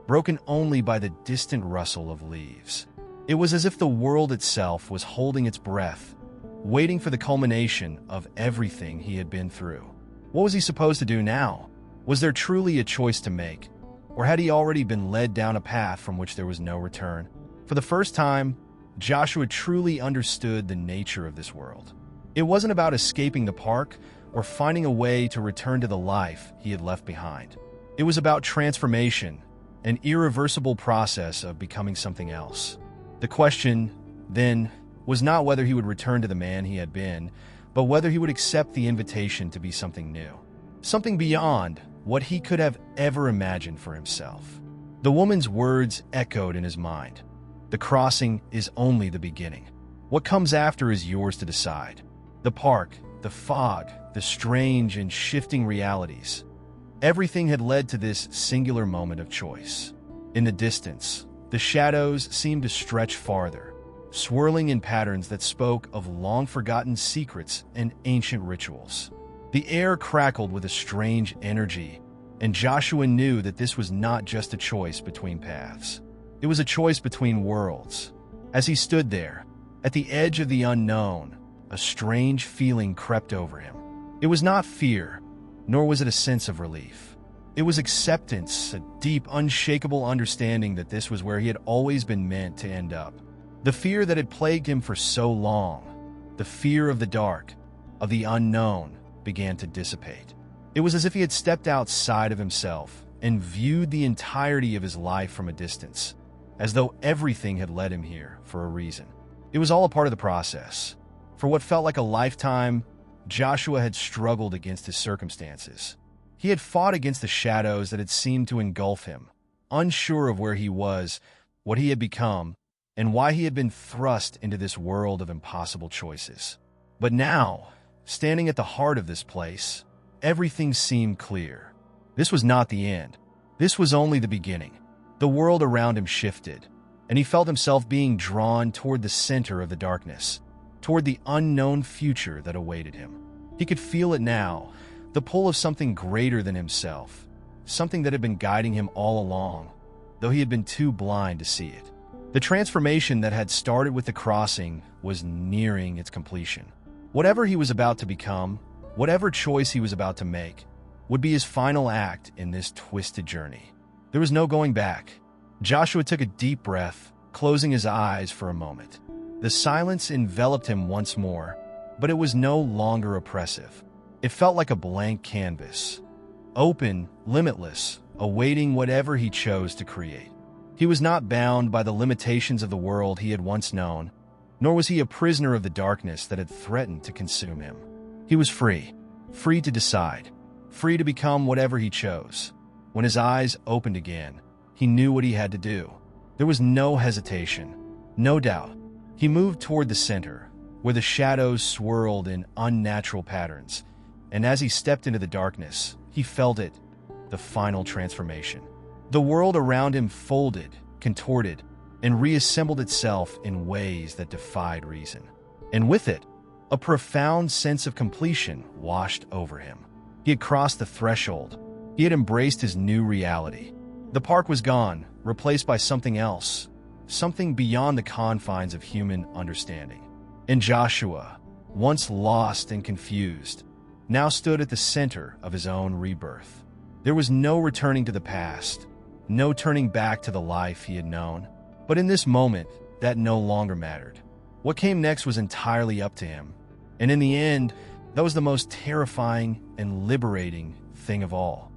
broken only by the distant rustle of leaves. It was as if the world itself was holding its breath, waiting for the culmination of everything he had been through. What was he supposed to do now? Was there truly a choice to make, or had he already been led down a path from which there was no return? For the first time, Joshua truly understood the nature of this world. It wasn't about escaping the park or finding a way to return to the life he had left behind. It was about transformation, an irreversible process of becoming something else. The question, then, was not whether he would return to the man he had been, but whether he would accept the invitation to be something new, something beyond what he could have ever imagined for himself. The woman's words echoed in his mind. The crossing is only the beginning. What comes after is yours to decide. The park, the fog, the strange and shifting realities. Everything had led to this singular moment of choice. In the distance, the shadows seemed to stretch farther, swirling in patterns that spoke of long-forgotten secrets and ancient rituals. The air crackled with a strange energy, and Joshua knew that this was not just a choice between paths. It was a choice between worlds. As he stood there, at the edge of the unknown, a strange feeling crept over him. It was not fear, nor was it a sense of relief. It was acceptance, a deep, unshakable understanding that this was where he had always been meant to end up. The fear that had plagued him for so long, the fear of the dark, of the unknown, began to dissipate. It was as if he had stepped outside of himself and viewed the entirety of his life from a distance, as though everything had led him here for a reason. It was all a part of the process. For what felt like a lifetime, Joshua had struggled against his circumstances. He had fought against the shadows that had seemed to engulf him, unsure of where he was, what he had become, and why he had been thrust into this world of impossible choices. But now, standing at the heart of this place, everything seemed clear. This was not the end. This was only the beginning. The world around him shifted, and he felt himself being drawn toward the center of the darkness, toward the unknown future that awaited him. He could feel it now, the pull of something greater than himself, something that had been guiding him all along, though he had been too blind to see it. The transformation that had started with the crossing was nearing its completion. Whatever he was about to become, whatever choice he was about to make, would be his final act in this twisted journey. There was no going back. Joshua took a deep breath, closing his eyes for a moment. The silence enveloped him once more, but it was no longer oppressive. It felt like a blank canvas, open, limitless, awaiting whatever he chose to create. He was not bound by the limitations of the world he had once known, nor was he a prisoner of the darkness that had threatened to consume him. He was free, free to decide, free to become whatever he chose. When his eyes opened again, he knew what he had to do. There was no hesitation, no doubt. He moved toward the center, where the shadows swirled in unnatural patterns, and as he stepped into the darkness, he felt it, the final transformation. The world around him folded, contorted, and reassembled itself in ways that defied reason. And with it, a profound sense of completion washed over him. He had crossed the threshold. He had embraced his new reality. The park was gone, replaced by something else, something beyond the confines of human understanding. And Joshua, once lost and confused, now stood at the center of his own rebirth. There was no returning to the past, no turning back to the life he had known. But in this moment, that no longer mattered. What came next was entirely up to him. And in the end, that was the most terrifying and liberating thing of all.